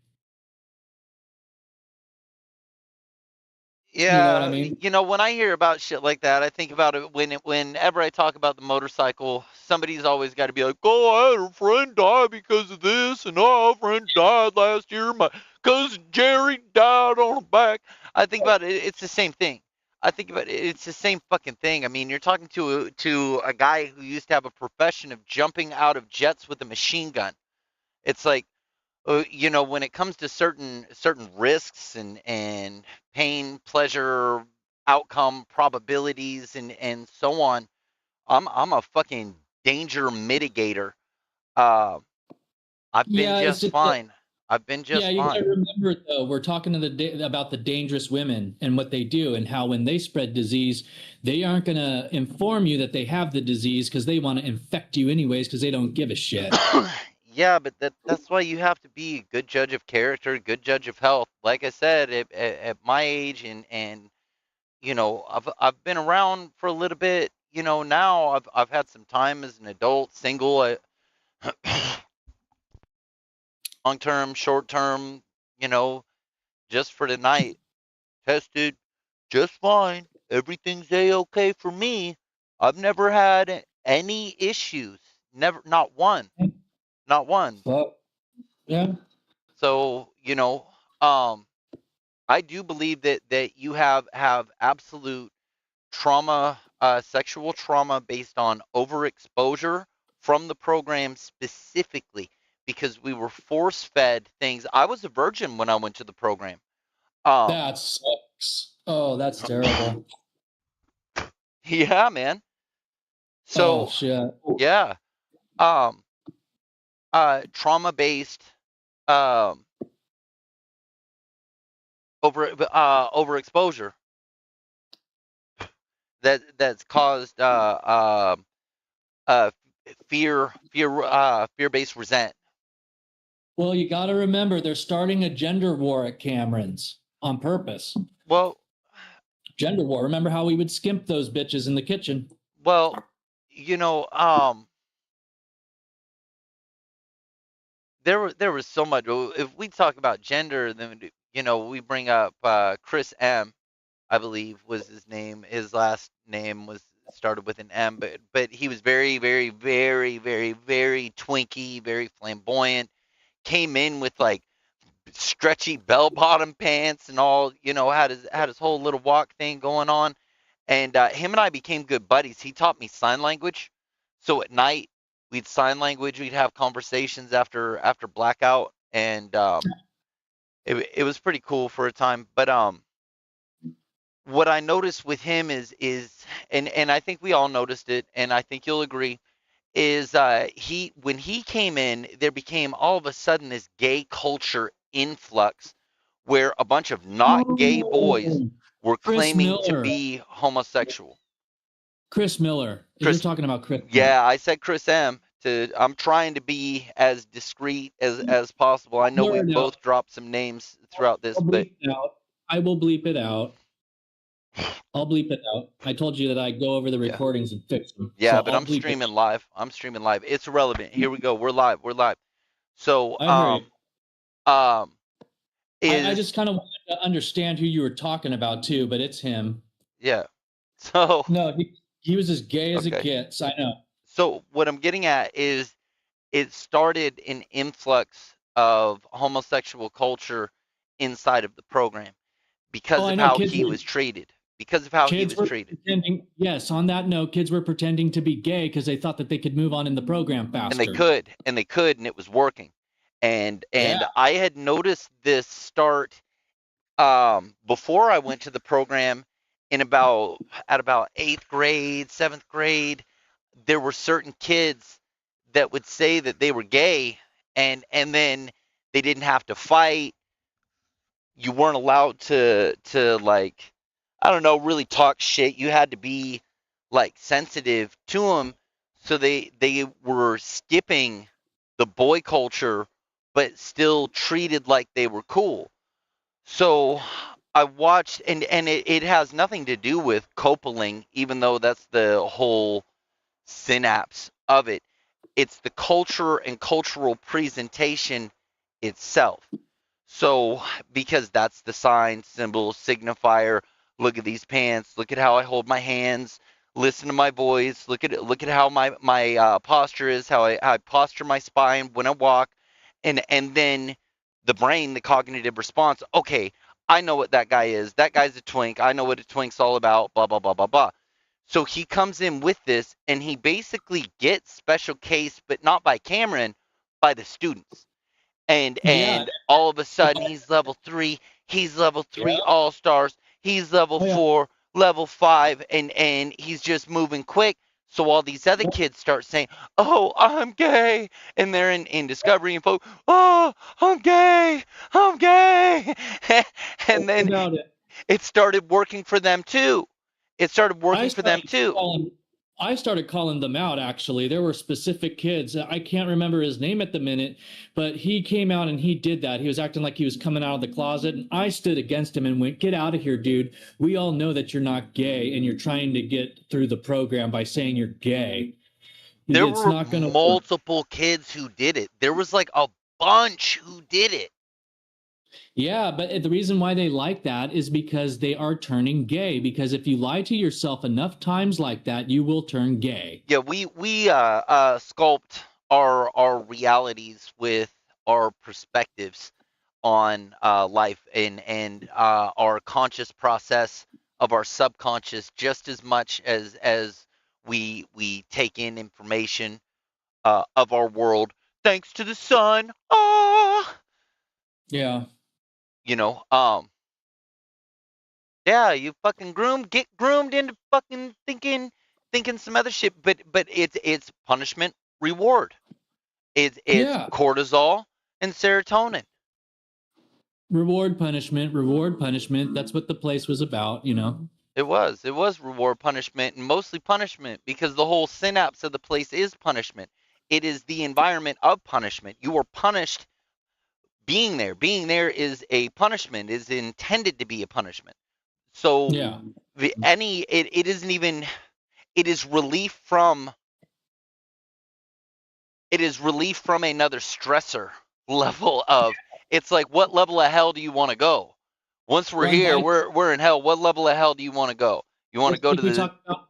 You know what I Yeah, mean? when I hear about shit like that, I think about it whenever I talk about the motorcycle. Somebody's always got to be like, "Oh, I had a friend die because of this, and oh, a friend died last year. My cousin Jerry died on a back." I think about it. It's the same thing. I think about it. It's the same fucking thing. I mean, you're talking to a guy who used to have a profession of jumping out of jets with a machine gun. It's like, when it comes to certain risks and pain, pleasure, outcome, probabilities, and so on, I'm a fucking danger mitigator. Uh, I've been Yeah, it's just just that, fine. I've been yeah, just you got fine. to remember though, we're talking to about the dangerous women and what they do and how when they spread disease, they aren't going to inform you that they have the disease because they want to infect you anyways because they don't give a shit. Yeah, but that's why you have to be a good judge of character, good judge of health. Like I said, at my age and I've been around for a little bit. Now I've had some time as an adult, single, long term, short term, you know, just for the night. Tested just fine. Everything's a okay for me. I've never had any issues. Never, not one, not one. Well, yeah. So, um, I do believe that you have absolute trauma, sexual trauma based on overexposure from the program specifically because we were force fed things. I was a virgin when I went to the program. Um, That sucks. Oh, that's terrible. yeah, man. Oh So shit. yeah, um, trauma based, um, overexposure that's caused uh, fear based resent. Well, you got to remember they're starting a gender war at Cameron's on purpose. Well, Gender war. Remember how we would skimp those bitches in the kitchen? well, you know, um, there was so much. If we talk about gender, then we bring up Chris M. I believe was his name. His last name was started with an M, but he was very, very, very, very, very twinky, very flamboyant. Came in with like stretchy bell bottom pants and all. Had his whole little walk thing going on. And him and I became good buddies. He taught me sign language. So at night we'd sign language. We'd have conversations after blackout, and it was pretty cool for a time. But what I noticed with him is and I think we all noticed it, and I think you'll agree is he when he came in, there became all of a sudden this gay culture influx where a bunch of not gay boys Oh, were Chris claiming to Miller. be homosexual. Chris Miller. You're Chris, talking about Chris Miller. yeah, I said Chris M. I'm trying to be as discreet as possible. I know Blur we've it out. both dropped some names throughout this, I'll but bleep it out. I will bleep it out. I'll bleep it out. I told you that I go over the yeah, recordings and fix them. So yeah, but I'll I'm bleep it streaming live. I'm streaming live. It's irrelevant. Here we go. We're live. We're live. So, out. I hear you. um, I is just kind of wanted to understand who you were talking about too, but it's him. yeah. So, No, he was as gay as it okay. gets. I know. So what I'm getting at is it started an influx of homosexual culture inside of the program Oh, because I of know how he was treated. Because of how he kids was were treated. pretending. Yes, on that note, kids were pretending to be gay because they thought that they could move on in the program And they faster. could, and they could, and it was working. Yeah. And I had noticed this start before I went to the program in about 8th grade, 7th grade. There were certain kids that would say that they were gay, and then they didn't have to fight. You weren't allowed to like, I don't know, really talk shit. You had to be like sensitive to them. So they were skipping the boy culture, but still treated like they were cool. So I watched, and it has nothing to do with coupling, even though that's the whole synapse of it. It's the culture and cultural presentation itself. So, because that's the sign, symbol, signifier. Look at these pants. Look at how I hold my hands. Listen to my voice. Look at how my posture is. How I posture my spine when I walk, and then the brain, the cognitive response. Okay, I know what that guy is. That guy's a twink. I know what a twink's all about. Blah blah blah blah blah. So he comes in with this, and he basically gets special case, but not by Cameron, by the students. and Yeah. and all of a sudden he's level Yeah. 3 all stars, he's level Oh, yeah. 4, level 5, and he's just moving quick. So all these other kids start saying, oh, I'm gay, and they're in discovery info, oh, I'm gay. And then About it. it started working for them too. It started I working for them started too. calling I started calling them out actually. There were specific kids. I can't remember his name at the minute, but he came out and he did that. He was acting like he was coming out of the closet, and I stood against him and went, "Get out of here, dude. We all know that you're not gay and you're trying to get through the program by saying you're gay. There It's were not going to work." multiple kids who did it. There was like a bunch who did it. Yeah, but the reason why they like that is because they are turning gay. Because if you lie to yourself enough times like that, you will turn gay. Yeah, we sculpt our realities with our perspectives on life, and our conscious process of our subconscious, just as much as we take in information of our world thanks to the sun. Ah, Yeah. you know, yeah, you fucking get groomed into fucking thinking some other shit, but it's punishment reward. It's Yeah. cortisol and serotonin. Reward, punishment, reward, punishment. That's what the place was about, you know? It was reward, punishment, and mostly punishment, because the whole synapse of the place is punishment. It is the environment of punishment. You are punished being there. Being there is a punishment, is intended to be a punishment. So Yeah. it isn't even, it is relief from, another stressor level of, it's like, what level of hell do you want to go? Once we're Well, and here, vice, we're in hell. What level of hell do you want to go? You want to just go like to we the, talked about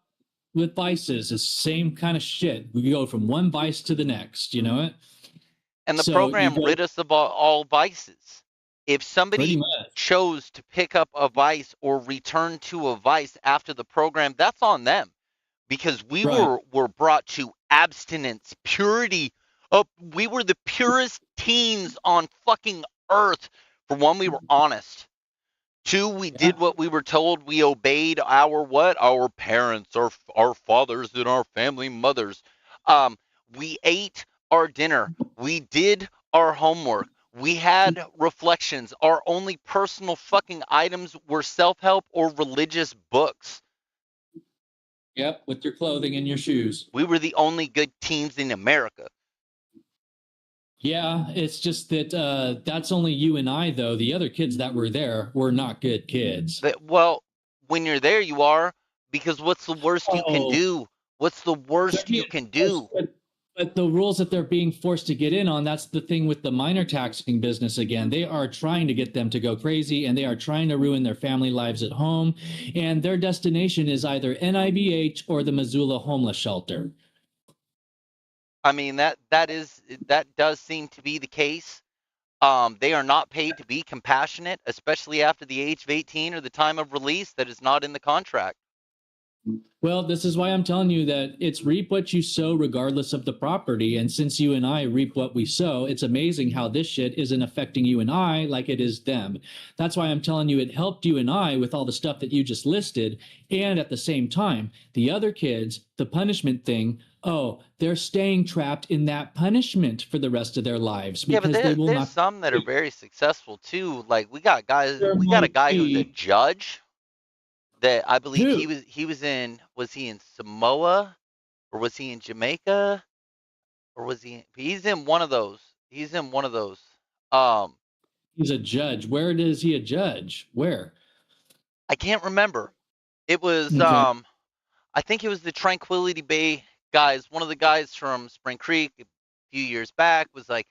with vices, it's the same kind of shit. We go from one vice to the next, you know it? and the So you program go rid us of all vices. If pretty somebody much. chose to pick up a vice or return to a vice after the program, that's on them, because we Right. were brought to abstinence, purity. Oh, we were the purest teens on fucking earth. For one, we were honest. Two, we Yeah. did what we were told. We obeyed our what? Our parents, our fathers, and our family mothers. Um, we ate our dinner. We did our homework. We had reflections. Our only personal fucking items were self-help or religious books. Yep. With your clothing and your shoes. We were the only good teens in America. Yeah. It's just that that's only you and I, though. The other kids that were there were not good kids. Well, when you're there, you are, because what's the worst you can Oh, do? What's the they're worst you being can forced, do? but the rules that they're being forced to get in on, that's the thing with the minor taxing business again. They are trying to get them to go crazy and they are trying to ruin their family lives at home. And their destination is either NIBH or the Missoula homeless shelter. I mean, that does seem to be the case. They are not paid to be compassionate, especially after the age of 18 or the time of release. That is not in the contract. Well, this is why I'm telling you that it's reap what you sow regardless of the property. And since you and I reap what we sow, it's amazing how this shit isn't affecting you and I like it is them. That's why I'm telling you it helped you and I with all the stuff that you just listed. And at the same time, the other kids, the punishment thing, oh, they're staying trapped in that punishment for the rest of their lives Yeah, but because they will there's not. some that are very successful too. Like we got There a might guy who's a be judge that I believe two. was he in Samoa or was he in Jamaica or he's in one of those. He's in one of those. Um He's a judge. Where is he a judge? Where? I can't remember. It was Okay. I think it was the Tranquility Bay guys. One of the guys from Spring Creek a few years back was like,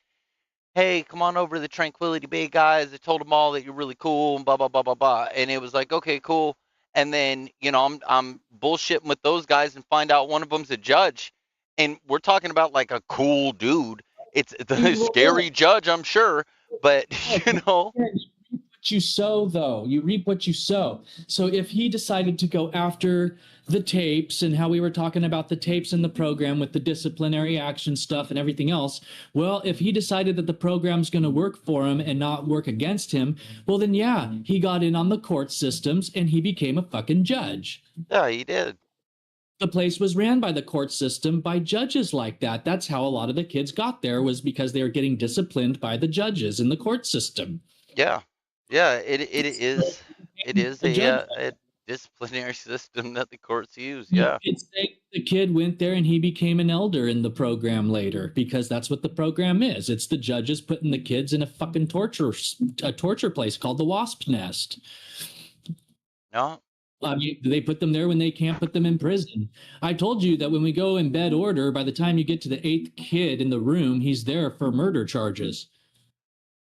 "Hey, come on over to the Tranquility Bay guys." I told them all that you're really cool and blah blah blah blah blah. And it was like, "Okay, cool." And then, I'm bullshitting with those guys and find out one of them's a judge. And we're talking about like a cool dude. It's the Well, yeah. scary judge, I'm sure, but you know, Yeah, you reap what you sow, though. You reap what you sow. So if he decided to go after the tapes and how we were talking about the tapes in the program with the disciplinary action stuff and everything else, well, if he decided that the program's going to work for him and not work against him, well, then yeah, he got in on the court systems and he became a fucking judge. yeah, he did. The place was ran by the court system by judges like that. That's how a lot of the kids got there, was because they were getting disciplined by the judges in the court system. Yeah, yeah, it is A judge. a disciplinary system that the courts use. Yeah, It's like the kid went there and he became an elder in the program later, because that's what the program is. It's the judges putting the kids in a fucking torture place called the Wasp Nest. no, They put them there when they can't put them in prison. I told you that when we go in bed order, by the time you get to the 8th kid in the room, he's there for murder charges.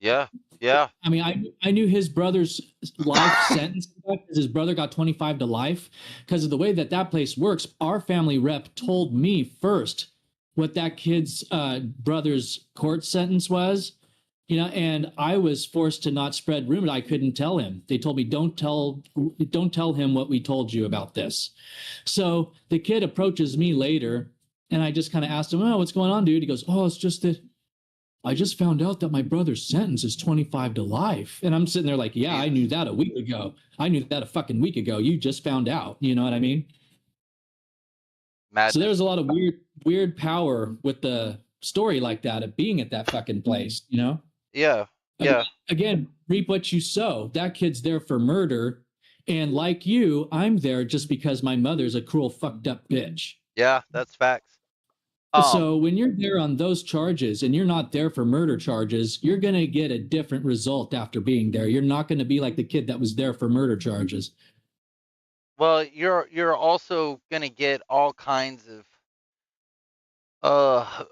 yeah, yeah, I mean, I knew his brother's life sentence because his brother got 25 to life. Because of the way that that place works, our family rep told me first what that kid's brother's court sentence was. And I was forced to not spread rumors. I couldn't tell him. They told me, don't tell him what we told you about this. So the kid approaches me later, and I just kind of asked him, "Oh, what's going on, dude?" He goes, "Oh, it's just that I just found out that my brother's sentence is 25 to life." And I'm sitting there like, yeah, I knew that a week ago. I knew that a fucking week ago. You just found out. You know what I mean? madness. So there's a lot of weird power with the story like that of being at that fucking place, Yeah, yeah, Again, reap what you sow. That kid's there for murder. And like you, I'm there just because my mother's a cruel, fucked up bitch. yeah. That's facts. So when you're there on those charges and you're not there for murder charges, you're going to get a different result after being there. You're not going to be like the kid that was there for murder charges. Well, you're also gonna get all kinds of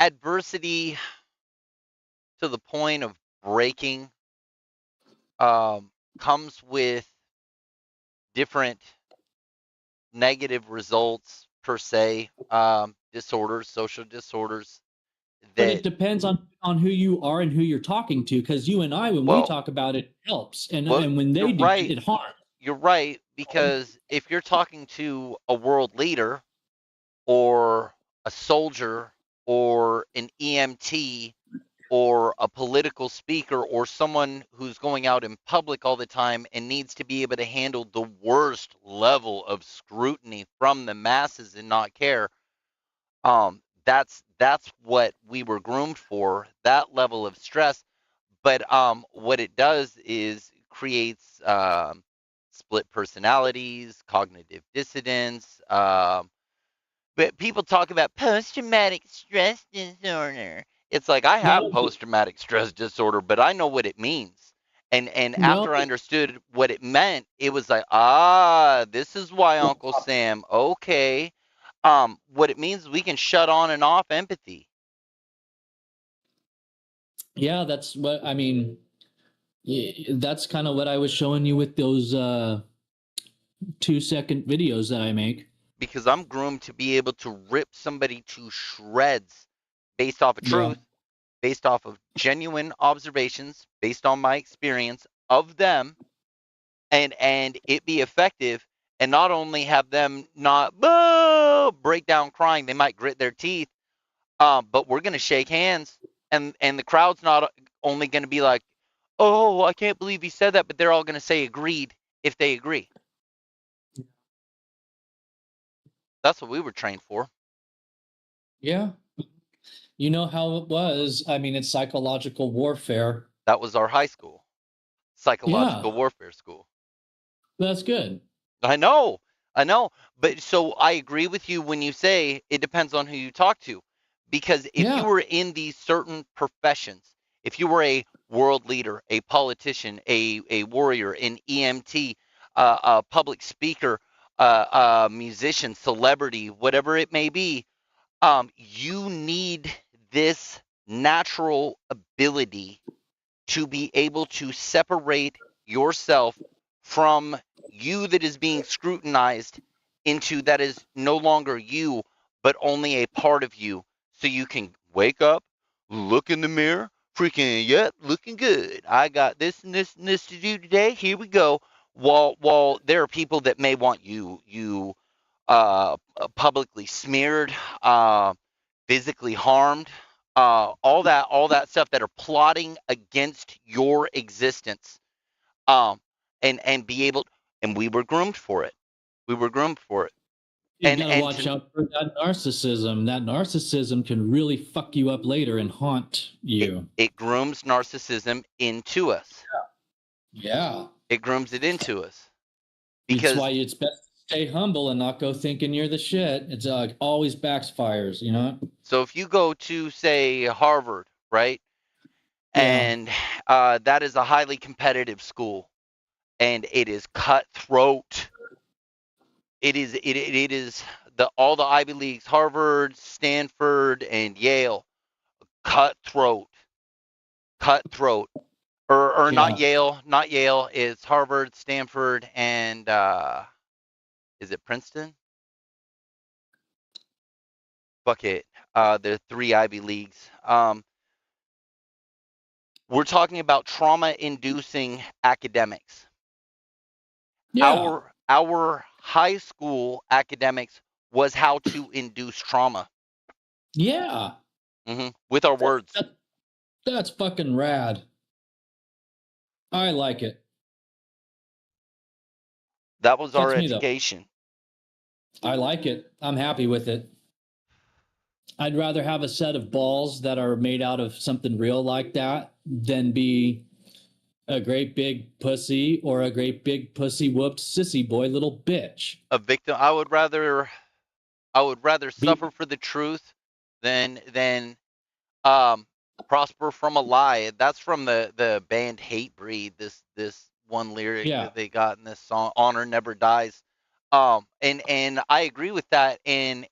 adversity to the point of breaking comes with different negative results per se, disorders, social disorders But it that, depends on who you are and who you're talking to. Because you and I, when we well, talk about it, helps, and well, when you're they do it, right. it harms. You're right, because if you're talking to a world leader or a soldier or an EMT or a political speaker or someone who's going out in public all the time and needs to be able to handle the worst level of scrutiny from the masses and not care, that's what we were groomed for, that level of stress. But what it does is creates split personalities, cognitive dissonance. But people talk about post-traumatic stress disorder. It's like I have Well, post-traumatic stress disorder, but I know what it means. And well, after I understood what it meant, it was like, this is why, Uncle Sam. Okay. What it means is we can shut on and off empathy. yeah, that's what I mean. That's kind of what I was showing you with those 2-second videos that I make. Because I'm groomed to be able to rip somebody to shreds based off of Yeah. truth, based off of genuine observations, based on my experience of them, and it be effective, and not only have them not break down crying, they might grit their teeth, but we're going to shake hands, and the crowd's not only going to be like, oh, I can't believe he said that, but they're all going to say agreed if they agree. That's what we were trained for. Yeah. You know how it was. I mean, it's psychological warfare. That was our high school, Yeah, psychological warfare school. that's good. I know, but so I agree with you when you say it depends on who you talk to, because if you Yeah. were in these certain professions, if you were a world leader, a politician, a warrior, an EMT, a public speaker, a musician, celebrity, whatever it may be, you need this natural ability to be able to separate yourself from you that is being scrutinized into that is no longer you, but only a part of you. So you can wake up, look in the mirror, freaking, yep, looking good. I got this and this and this to do today. Here we go. While there are people that may want publicly smeared, physically harmed, all that stuff that are plotting against your existence, um, and be able, and we were groomed for it. We were groomed for it, You and got to watch out for that narcissism. That narcissism can really fuck you up later and haunt you. it grooms narcissism into us. Yeah. It grooms it into us It's because why it's best to stay humble and not go thinking you're the shit. It's always backfires, you know? so if you go to say Harvard, right, Yeah. and that is a highly competitive school, and it is cutthroat. It is the all the Ivy Leagues, Harvard, Stanford, and Yale, cutthroat, cutthroat, or not Yeah. Yale, not Yale. It's Harvard, Stanford, and is it Princeton? Fuck it. The three Ivy Leagues. We're talking about trauma-inducing academics. Yeah. Our high school academics was how to induce trauma, Yeah. with our That, words. that, that's fucking rad. I like it. That was our Fits me though. education. I like it. I'm happy with it. I'd rather have a set of balls that are made out of something real like that than be a great big pussy or a great big pussy whooped sissy boy little bitch. A victim. I would rather Be suffer for the truth than um prosper from a lie. That's from the band Hatebreed. This one lyric yeah. that they got in this song, "Honor Never Dies." And I agree with that, and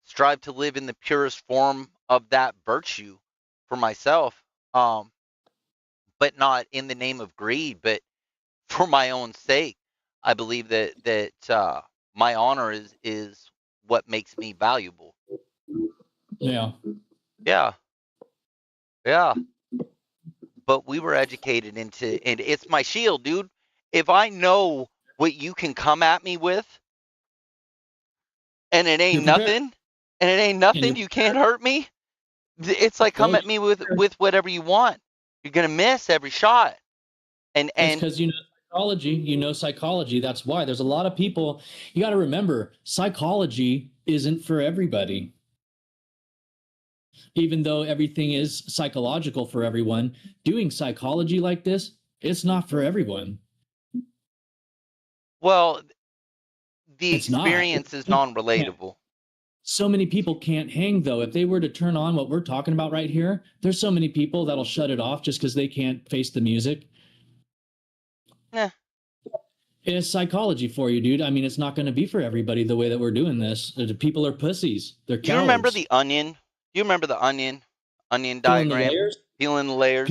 strive to live in the purest form of that virtue for myself. Um, but not in the name of greed, but for my own sake. I believe that my honor is what makes me valuable. Yeah. Yeah, yeah. But we were educated into, and it's my shield, dude. If I know what you can come at me with, and it You're ain't prepared. nothing, and it ain't And nothing, you're you can't hurt me. It's like come well, at me with whatever you want. You're gonna miss every shot, it's and because you know psychology. You know psychology. That's why there's a lot of people. You got to remember, psychology isn't for everybody. Even though everything is psychological for everyone, doing psychology like this, it's not for everyone. well, the It's not. experience is People can't. non-relatable. So many people can't hang though. If they were to turn on what we're talking about right here, there's so many people that'll shut it off just because they can't face the music. Eh. It's psychology for you, dude. I mean, it's not going to be for everybody the way that we're doing this. People are pussies. They're Do you remember cowards. the onion? Do you remember the onion Peeling the diagram? layers. Peeling the layers.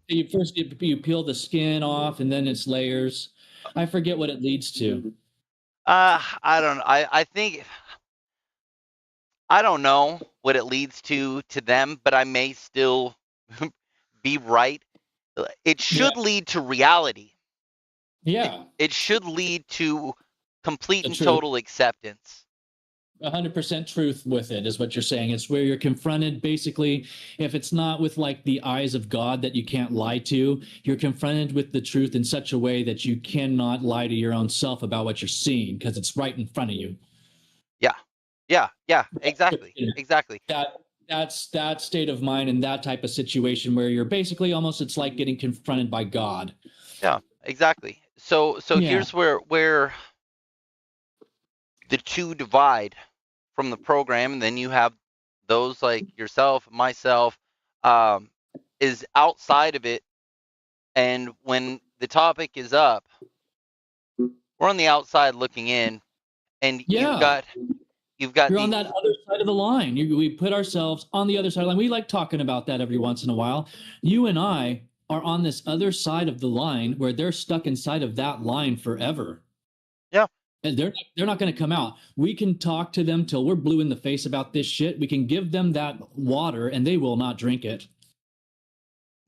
You first you peel the skin off, and then it's layers. I forget what it leads to. I don't know. I think I don't know what it leads to them, but I may still be right. It Yeah. should lead to reality. Yeah. It should lead to complete The and truth. total acceptance. 100% truth with it is what you're saying. It's where you're confronted, basically, if it's not with like the eyes of God that you can't lie to, you're confronted with the truth in such a way that you cannot lie to your own self about what you're seeing because it's right in front of you. Yeah, exactly. That's that state of mind and that type of situation where you're basically almost, it's like getting confronted by God. Yeah, exactly. So Yeah. here's where the two divide from the program, and then you have those like yourself, myself, is outside of it. And when the topic is up, we're on the outside looking in, and you've Yeah. got You're on these. that other side of the line. We put ourselves on the other side of the line. We like talking about that every once in a while. You and I are on this other side of the line where they're stuck inside of that line forever. Yeah. And they're not going to come out. We can talk to them till we're blue in the face about this shit. We can give them that water and they will not drink it.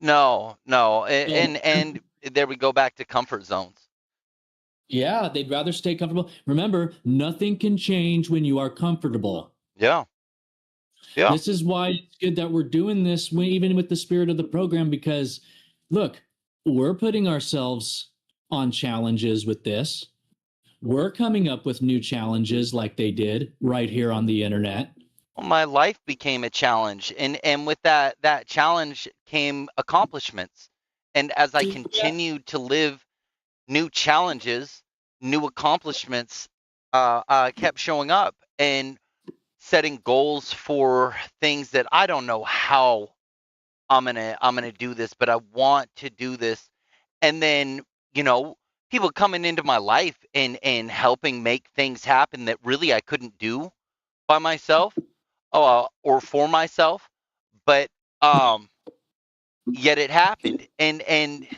No, and there we go back to comfort zones. Yeah, they'd rather stay comfortable. Remember, nothing can change when you are comfortable. Yeah. This is why it's good that we're doing this, even with the spirit of the program, because look, we're putting ourselves on challenges with this. We're coming up with new challenges like they did right here on the internet. Well, my life became a challenge, and with that challenge came accomplishments. And as I continued to live new challenges, new accomplishments kept showing up, and setting goals for things that I don't know how I'm gonna do this, but I want to do this. And then, people coming into my life and helping make things happen that really I couldn't do by myself, or for myself, but yet it happened. And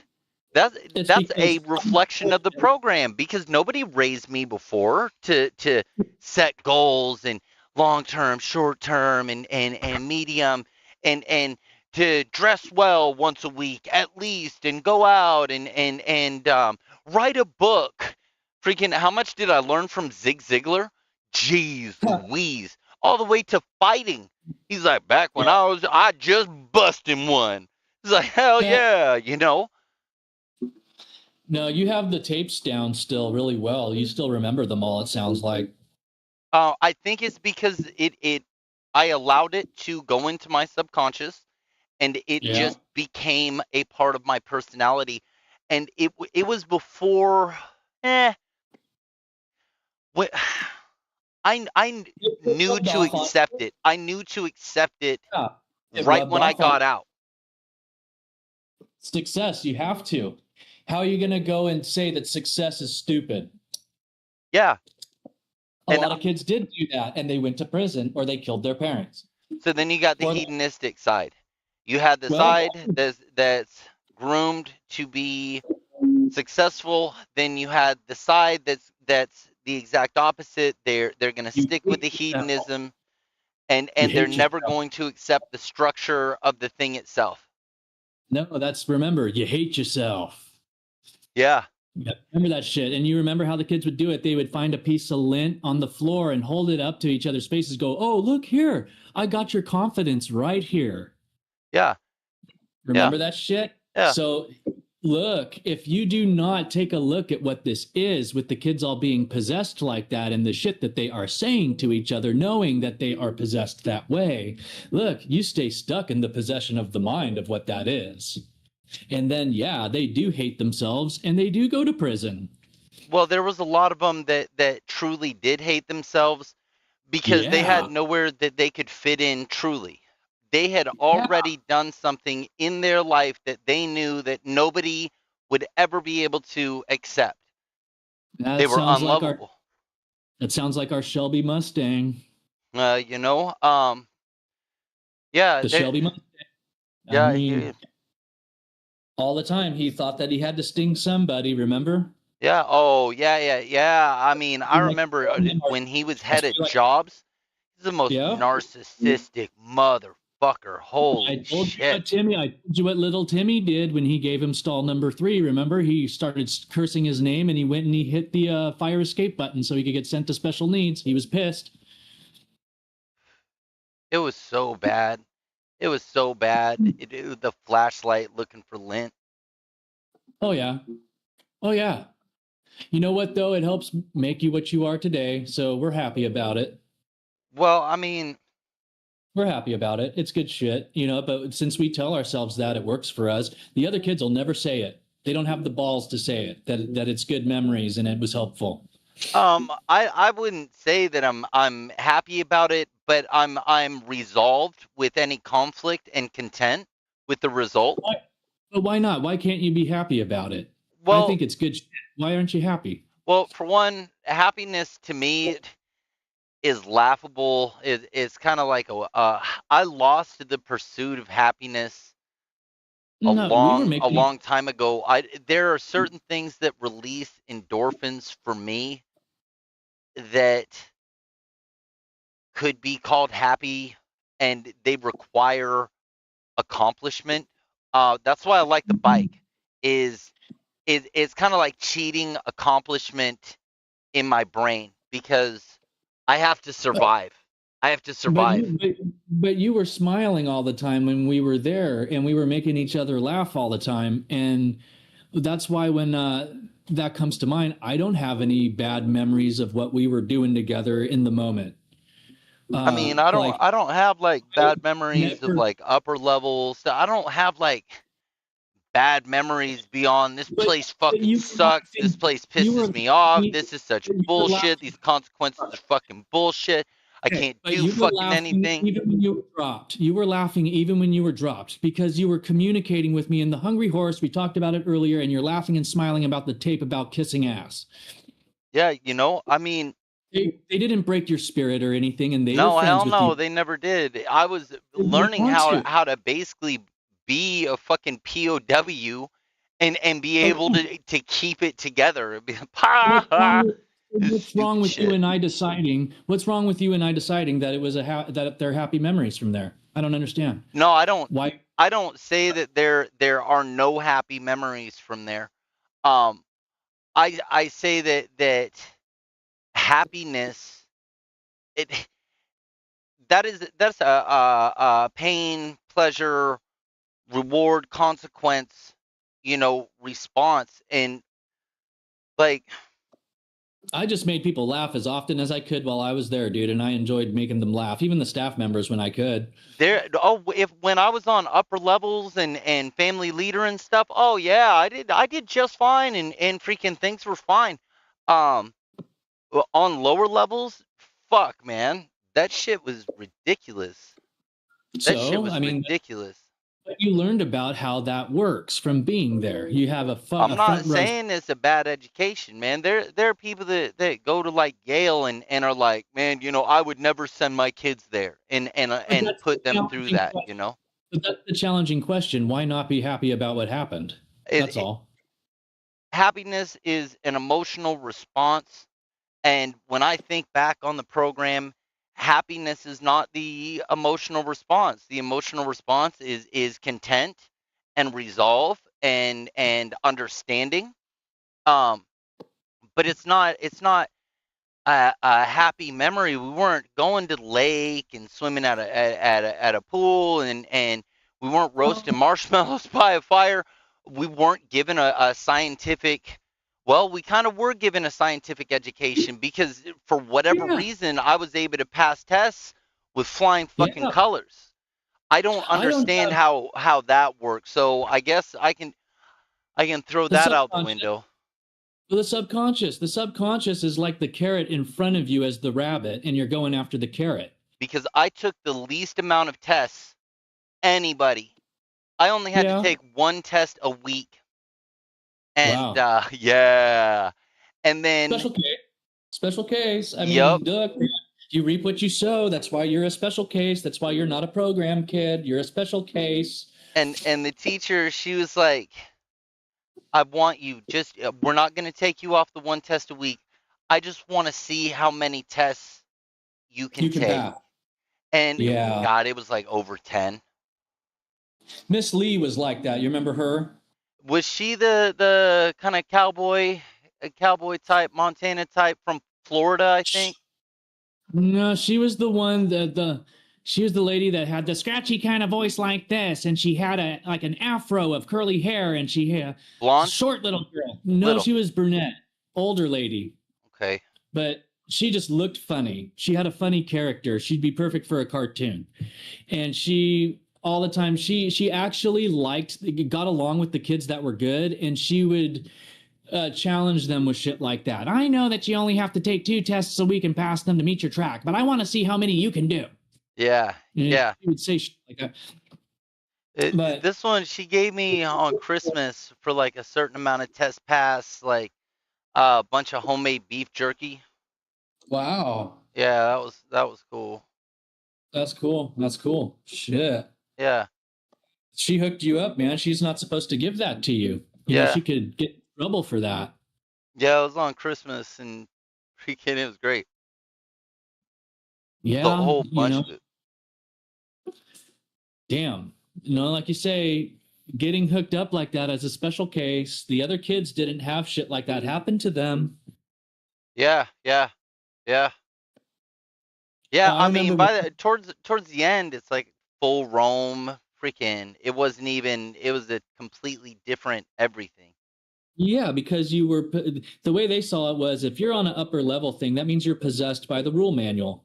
that's a reflection of the program, because nobody raised me before to set goals and long term, short term, and medium, and to dress well once a week at least, and go out and write a book. Freaking, how much did I learn from Zig Ziglar? Jeez Louise. All the way to fighting. He's like, back when I just busted one. He's like, hell yeah. No, you have the tapes down still really well. You still remember them all, it sounds like. I think it's because I allowed it to go into my subconscious, and it just became a part of my personality. And it was before, what I knew to accept it. I knew to accept it right when I got out. Success, you have to. How are you going to go and say that success is stupid? Yeah. A lot of kids did do that, and they went to prison or they killed their parents. So then you got the hedonistic side. You had the side that's groomed to be successful. Then you had the side that's the exact opposite. They're going to stick with the hedonism, and they're never going to accept the structure of the thing itself. No, remember, you hate yourself. Yeah. Remember that shit. And you remember how the kids would do it? They would find a piece of lint on the floor and hold it up to each other's faces, go, oh, look here. I got your confidence right here. Yeah. Remember that shit? Yeah. So look, if you do not take a look at what this is, with the kids all being possessed like that and the shit that they are saying to each other, knowing that they are possessed that way, look, you stay stuck in the possession of the mind of what that is. And then, they do hate themselves and they do go to prison. Well, there was a lot of them that truly did hate themselves, because they had nowhere that they could fit in truly. They had already done something in their life that they knew that nobody would ever be able to accept. They were unlovable. That sounds like our Shelby Mustang. The Shelby Mustang. Yeah. I mean, all the time he thought that he had to sting somebody, remember? Yeah. Oh, yeah. I mean, I remember when he was head of jobs, He's the most Yeah. narcissistic motherfucker. I Holy told you shit. what Timmy. I told you what little Timmy did when he gave him stall number 3. Remember, he started cursing his name, and he went and he hit the fire escape button so he could get sent to special needs. He was pissed. It was so bad. It was so bad. The flashlight looking for lint. Oh yeah. Oh yeah. You know what though? It helps make you what you are today. So we're happy about it. Well, I mean, We're happy about it. It's good shit, but since we tell ourselves that it works for us, the other kids will never say it. They don't have the balls to say it, that it's good memories and it was helpful. I wouldn't say that I'm happy about it, but I'm resolved with any conflict and content with the result. But why not? Why can't you be happy about it? I Well, think it's good shit. Why aren't you happy? well, for one, happiness to me is laughable. It's kind of like I lost the pursuit of happiness No, we were a making long time ago. There are certain things that release endorphins for me that could be called happy, and they require accomplishment. That's why I like the bike. Is it's kind of like cheating accomplishment in my brain because I have to survive. I have to but survive. but you were smiling all the time when we were there, and we were making each other laugh all the time, and that's why when that comes to mind, I don't have any bad memories of what we were doing together in the moment. I mean, Like I don't have like I bad memories of never, like upper levels. I don't have like bad memories beyond this but, place but fucking you were sucks. This laughing. place You pisses were me off. laughing. This is such You were bullshit. laughing. These consequences are fucking bullshit. I Okay, can't but do you were fucking laughing anything. even when you were dropped. You were laughing even when you were dropped because you were communicating with me in the Hungry Horse. We talked about it earlier, and you're laughing and smiling about the tape about kissing ass. Yeah, I mean, They didn't break your spirit or anything, and they were no, friends hell with you. no, they never did. I was They didn't learning want to. how to basically be a fucking POW and be able Okay. to keep it together. What's wrong with This what's wrong stupid with you shit. and I deciding? What's wrong with you and I deciding that it was that they're happy memories from there? I don't understand. No, Why? I don't say that there are no happy memories from there. Um, I say that happiness it that's a pain, pleasure, reward, consequence, response, and like I just made people laugh as often as I could while I was there, dude, and I enjoyed making them laugh, even the staff members when I could. if when I was on upper levels and family leader and stuff, oh yeah, I did just fine and freaking things were fine. Um, on lower levels, fuck man, that shit was ridiculous. That shit So, I was mean, ridiculous. you learned about how that works from being there. You have I'm a not front row. saying it's a bad education, man. There are people that go to like Yale and are like, man, I would never send my kids there But and that's the put them through challenging that, question. But that's the challenging question. Why not be happy about what happened? It, That's it, all. happiness is an emotional response. And when I think back on the program, happiness is not the emotional response. The emotional response is content and resolve and understanding. Um, but it's not a happy memory. We weren't going to the lake and swimming at a pool and we weren't roasting marshmallows by a fire. We weren't given a scientific. Well, we kind of were given a scientific education because for whatever Yeah, reason, I was able to pass tests with flying fucking yeah. colors. I don't I don't understand have how that works. So I guess I can throw the that out the subconscious. window The subconscious. The subconscious is like the carrot in front of you as the rabbit, and you're going after the carrot. because I took the least amount of tests anybody. I only had to Yeah. take one test a week. And Wow. yeah. And then Special case. Special case. I yep. mean, look, you reap what you sow. That's why you're a special case. That's why you're not a program kid. You're a special case. And the teacher, she was like, I want you just we're not going to take you off the one test a week. I just want to see how many tests you can You can take. pass. And Yeah. God, it was like over 10. Miss Lee was like that. You remember her? Was she the kind of cowboy type, Montana type from Florida, I think? No, she was the one that she was the lady that had the scratchy kind of voice like this, and she had a like an afro of curly hair, and she had a Blonde? short little girl. No, Little. she was brunette, older lady, Okay. but she just looked funny. She had a funny character. She'd be perfect for a cartoon, and she all the time she actually got along with the kids that were good, and she would challenge them with shit like that. I know that you only have to take 2 tests a week and pass them to meet your track, but I want to see how many you can do. Yeah. And Yeah. she would say shit like that. But This one she gave me on Christmas for like a certain amount of test pass, like a bunch of homemade beef jerky. wow, Yeah, that was cool. that's cool. That's cool. Shit. Yeah. She hooked you up, man. She's not supposed to give that to you. You know, Yeah. she could get in trouble for that. Yeah, it was on Christmas and freaking it was great. The Yeah, whole you bunch know, of it. damn. You know, like you say, getting hooked up like that as a special case. The other kids didn't have shit like that happen to them. Yeah, yeah, yeah. Yeah, I I mean remember when, by the towards the end it's like full Rome freaking it wasn't even it was a completely different everything. yeah, because you were the way they saw it was if you're on an upper level thing, that means you're possessed by the rule manual,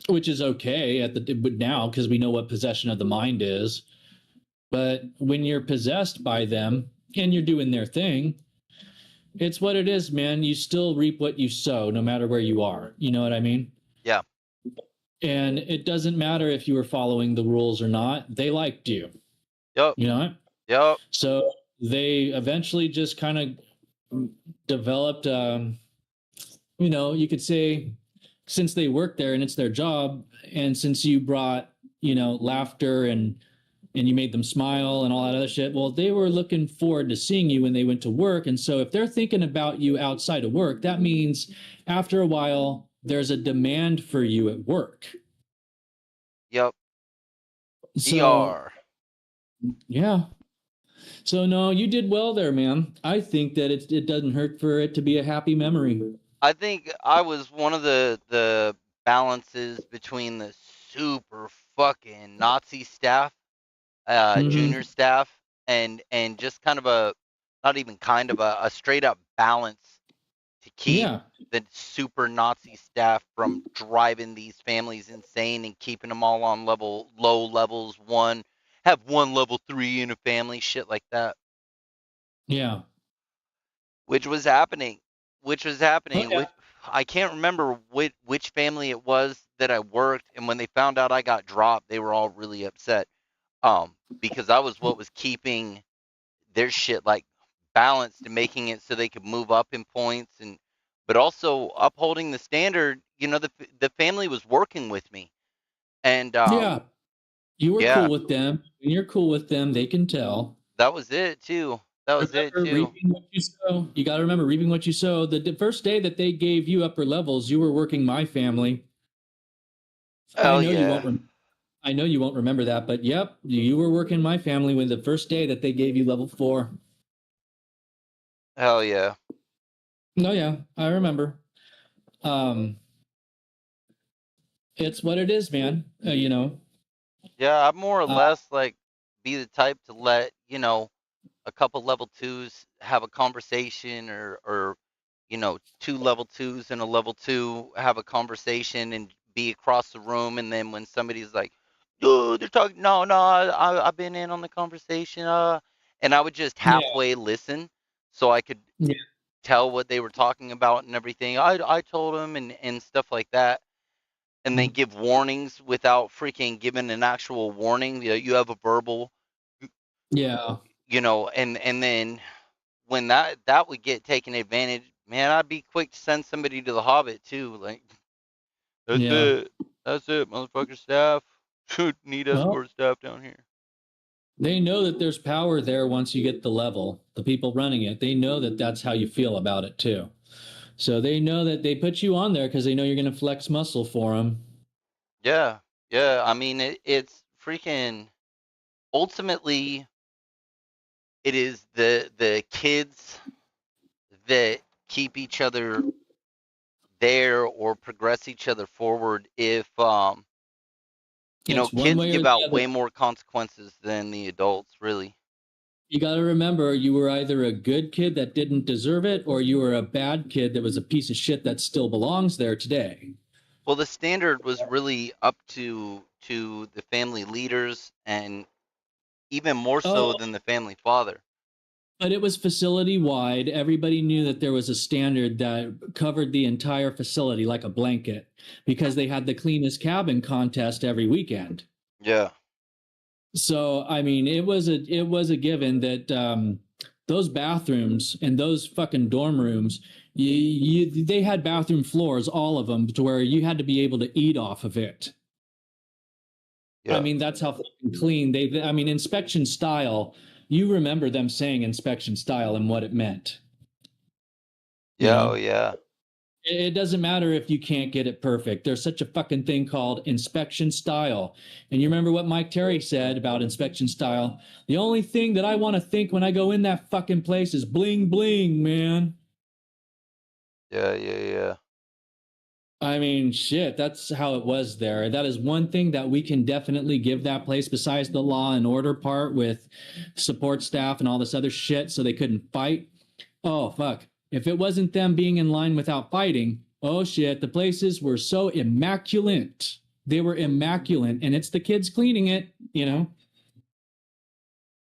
which is okay at the but now because we know what possession of the mind is. But when you're possessed by them and you're doing their thing, it's what it is, man. You still reap what you sow, no matter where you are. You know what I mean? Yeah. And it doesn't matter if you were following the rules or not. They liked you. Yep. You know? Yep. So they eventually just kind of developed, you know, you could say since they work there and it's their job, and since you brought, you know, laughter and you made them smile and all that other shit, well, they were looking forward to seeing you when they went to work. And so if they're thinking about you outside of work, that means after a while there's a demand for you at work. Yep. So ER. yeah. So no, you did well there, man. I think that it doesn't hurt for it to be a happy memory. I think I was one of the balances between the super fucking Nazi staff, junior Mm-hmm. staff, and just kind of a not even kind of a straight up balance to keep Yeah. the super Nazi staff from driving these families insane and keeping them all on low levels one, have one level 3 in a family, shit like that, Yeah. which was happening, which was Oh happening. yeah. Which I can't remember which family it was that I worked, and when they found out I got dropped, they were all really upset. Because I was what was keeping their shit like balanced and making it so they could move up in points and but also upholding the standard. You know, the family was working with me, and Yeah. You were yeah, cool with them. When you're cool with them, they can tell. that was it too. That was it Remember too. reaping what you sow. You got to remember reaping what you sow. The first day that they gave you upper levels, you were working my family. I Hell know you yeah. won't. I know you won't remember that, but yep, you were working my family when the first day that they gave you level 4. Hell yeah. No, yeah, I remember. Um, it's what it is, man. You know. Yeah, I more or Uh, less like be the type to let, a couple level 2s have a conversation or two level 2s and a level 2 have a conversation and be across the room, and then when somebody's like, "Dude, they're talking no, no, I've been in on the conversation," and I would just yeah, halfway listen so I could yeah, tell what they were talking about and everything. I told them and stuff like that, and then give warnings without freaking giving an actual warning. You have a verbal, yeah, and then when that would get taken advantage, man, I'd be quick to send somebody to the Hobbit too. Like, that's yeah. it, that's it, motherfucker. Staff should need Well, escort staff down here. they know that there's power there once you get the level. The people running it, they know that that's how you feel about it, too. So they know that they put you on there because they know you're going to flex muscle for them. Yeah, yeah. I mean, it's freaking. Ultimately, it is the kids that keep each other there or progress each other forward. If It's one kids way or give the out other. way more consequences than the adults, really. You got to remember, you were either a good kid that didn't deserve it, or you were a bad kid that was a piece of shit that still belongs there today. Well, the standard was really up to the family leaders, and even more so Oh, than the family father. but it was facility wide. Everybody knew that there was a standard that covered the entire facility like a blanket because they had the cleanest cabin contest every weekend. Yeah, So, I mean, it was a given that those bathrooms and those fucking dorm rooms, they had bathroom floors, all of them, to where you had to be able to eat off of it. I yeah, mean, that's how fucking clean I mean, inspection style. You remember them saying inspection style and what it meant. You yeah, oh know, yeah, it doesn't matter if you can't get it perfect. There's such a fucking thing called inspection style. And you remember what Mike Terry said about inspection style? The only thing that I want to think when I go in that fucking place is bling bling, man. yeah, yeah, yeah. I mean, shit, that's how it was there. That is one thing that we can definitely give that place, besides the law and order part with support staff and all this other shit, so they couldn't fight. Oh, fuck. If it wasn't them being in line without fighting, oh shit, the places were so immaculate. They were immaculate, and it's the kids cleaning it.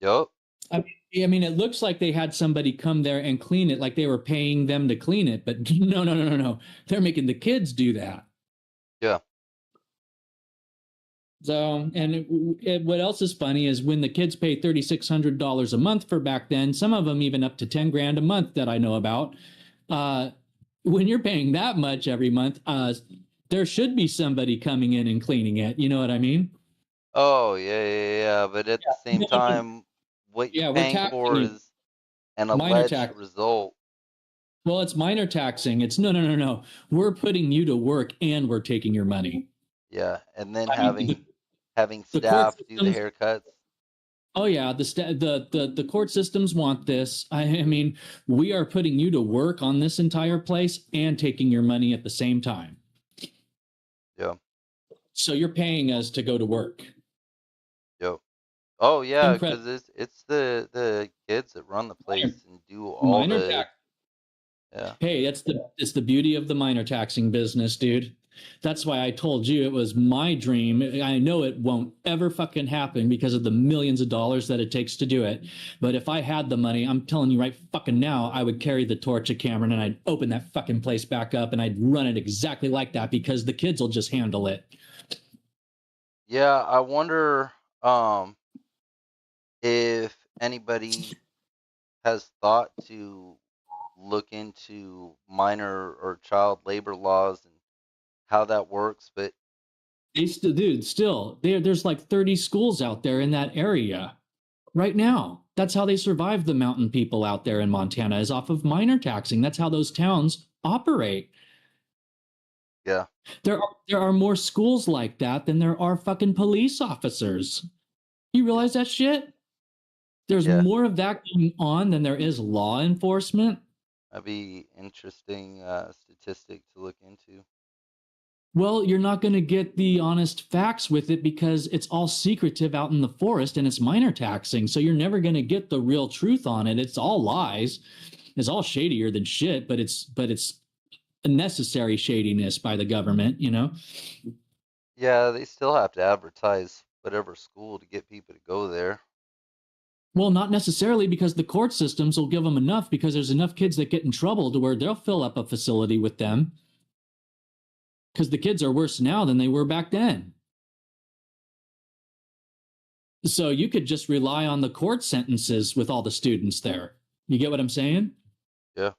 Yup. I mean, it looks like they had somebody come there and clean it, like they were paying them to clean it, but no, no, no, no, no. They're making the kids do that. Yeah. So, and what else is funny is when the kids pay $3,600 a month for back then, some of them even up to 10 grand a month that I know about. Uh, when you're paying that much every month, there should be somebody coming in and cleaning it. You know what I mean? Oh yeah, yeah, yeah. But at the same No, no, no. time, what you're Yeah, we're paying taxing for you. is an Minor alleged tax. result. Well, it's minor taxing. It's no, no, no, no. We're putting you to work and we're taking your money. Yeah, and then I mean, having the court staff do the systems. haircuts. Oh yeah, the court systems want this. I mean, we are putting you to work on this entire place and taking your money at the same time. Yeah, So you're paying us to go to work. yeah. Oh yeah, Incredible. because it's the kids that run the place Minor, and do all minor the tax. yeah. Hey, it's the beauty of the minor taxing business, dude. That's why I told you it was my dream. I know it won't ever fucking happen because of the millions of dollars that it takes to do it. But if I had the money, I'm telling you right fucking now, I would carry the torch at Cameron and I'd open that fucking place back up and I'd run it exactly like that because the kids will just handle it. Yeah, I wonder um if anybody has thought to look into minor or child labor laws and how that works, but Dude, still, there's like 30 schools out there in that area right now. That's how they survive, the mountain people out there in Montana, is off of minor taxing. That's how those towns operate. yeah, There are more schools like that than there are fucking police officers. You yeah, realize that shit? There's yeah. more of that going on than there is law enforcement. That'd be interesting statistic to look into. Well, you're not going to get the honest facts with it because it's all secretive out in the forest and it's minor taxing. So you're never going to get the real truth on it. It's all lies. It's all shadier than shit, but it's a necessary shadiness by the government. Yeah, they still have to advertise whatever school to get people to go there. Well, not necessarily because the court systems will give them enough because there's enough kids that get in trouble to where they'll fill up a facility with them because the kids are worse now than they were back then. So you could just rely on the court sentences with all the students there. You get what I'm saying? Yeah,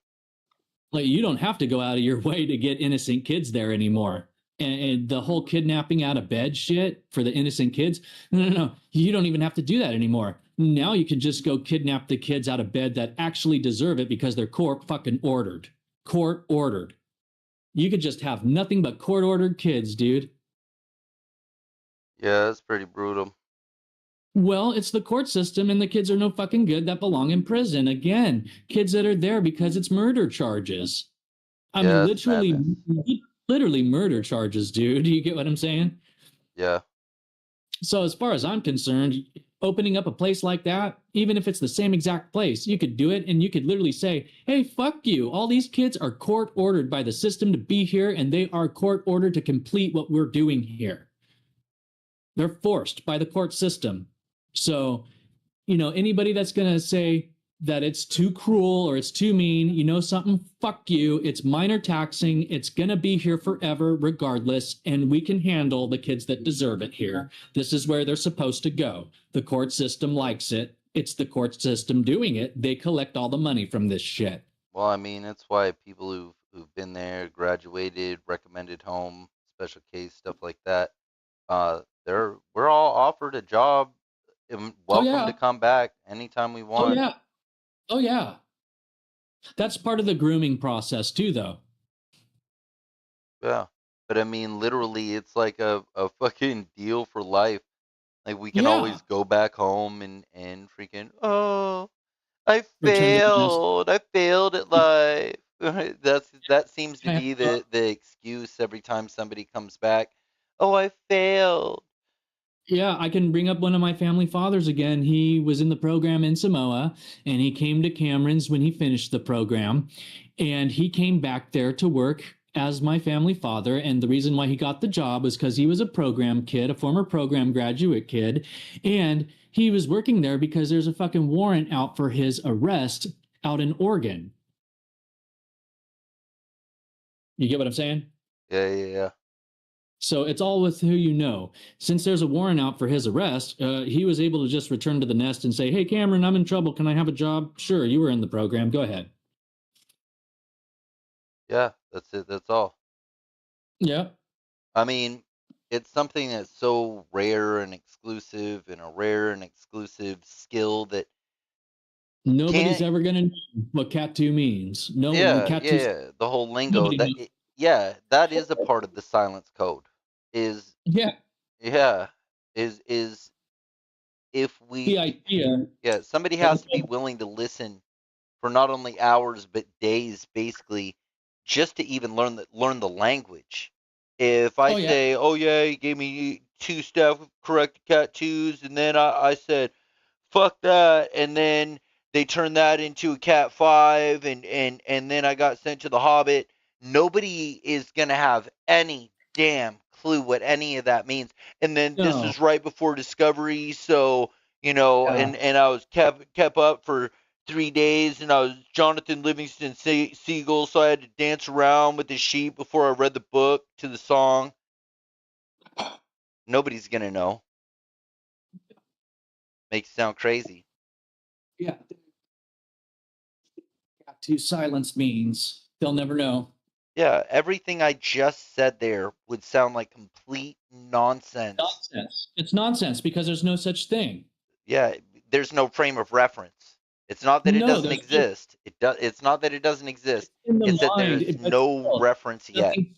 Like you don't have to go out of your way to get innocent kids there anymore. And the whole kidnapping out of bed shit for the innocent kids, no, no, no. You don't even have to do that anymore. Now you can just go kidnap the kids out of bed that actually deserve it because they're court fucking ordered. Court ordered. You could just have nothing but court ordered kids, dude. Yeah, it's pretty brutal. Well, it's the court system, and the kids are no fucking good that belong in prison. Again, kids that are there because it's murder charges. I mean, Yeah, it's madness. literally murder charges, dude. Do you get what I'm saying? Yeah. So, as far as I'm concerned, opening up a place like that, even if it's the same exact place, you could do it and you could literally say, hey, fuck you. All these kids are court ordered by the system to be here, and they are court ordered to complete what we're doing here. They're forced by the court system. So, anybody that's going to say that it's too cruel or it's too mean, something, fuck you. It's minor taxing. It's going to be here forever, regardless. And we can handle the kids that deserve it here. This is where they're supposed to go. The court system likes it. It's the court system doing it. They collect all the money from this shit. Well, I mean, it's why people who've been there, graduated, recommended home, special case, stuff like that, we're all offered a job and Oh, welcome to yeah. come back anytime we Oh, want. yeah. Oh, yeah. That's part of the grooming process, too, though. Yeah. But I mean, literally, it's like a fucking deal for life. Like, we can Yeah. always go back home and freaking, oh, I Return to the nest. I failed at life. That seems to be Uh, the excuse every time somebody comes back. Oh, I failed. Yeah, I can bring up one of my family fathers again. He was in the program in Samoa, and he came to Cameron's when he finished the program, and he came back there to work as my family father. And the reason why he got the job was because he was a program kid, a former program graduate kid, and he was working there because there's a fucking warrant out for his arrest out in Oregon. You get what I'm saying? Yeah. So it's all with who you know. Since there's a warrant out for his arrest, he was able to just return to the nest and say, hey, Cameron, I'm in trouble. Can I have a job? Sure, you were in the program. Go ahead. Yeah, that's it. That's all. Yeah. I mean, it's something that's so rare and exclusive and a rare and exclusive skill that Nobody's can't. ever going to know what Cat 2 means. No one, Yeah, Cat 2, yeah. The whole lingo nobody knows. yeah, that is a part of the silence code. Is Yeah. yeah, is if The we idea yeah, somebody that has it's, to be willing to listen for not only hours but days, basically, just to even learn the language. If I oh, yeah. say, "Oh yeah, he gave me two staff corrected cat twos," and then I said, "Fuck that," and then they turned that into a cat 5, and then I got sent to the Hobbit. Nobody is gonna have any damn clue what any of that means. And then this No. is right before Discovery, so Yeah. and I was kept up for 3 days, and I was Jonathan Livingston Seagull, so I had to dance around with the sheep before I read the book to the song. Nobody's gonna know. Makes it sound crazy. Yeah. Cat 2 silence means they'll never know. Yeah, everything I just said there would sound like complete nonsense. Nonsense. It's nonsense because there's no such thing. Yeah, there's no frame of reference. It's not that it No, doesn't there's no, exist. It's not that it doesn't exist. in the It's that mind, there's but no still, reference yet. nothing.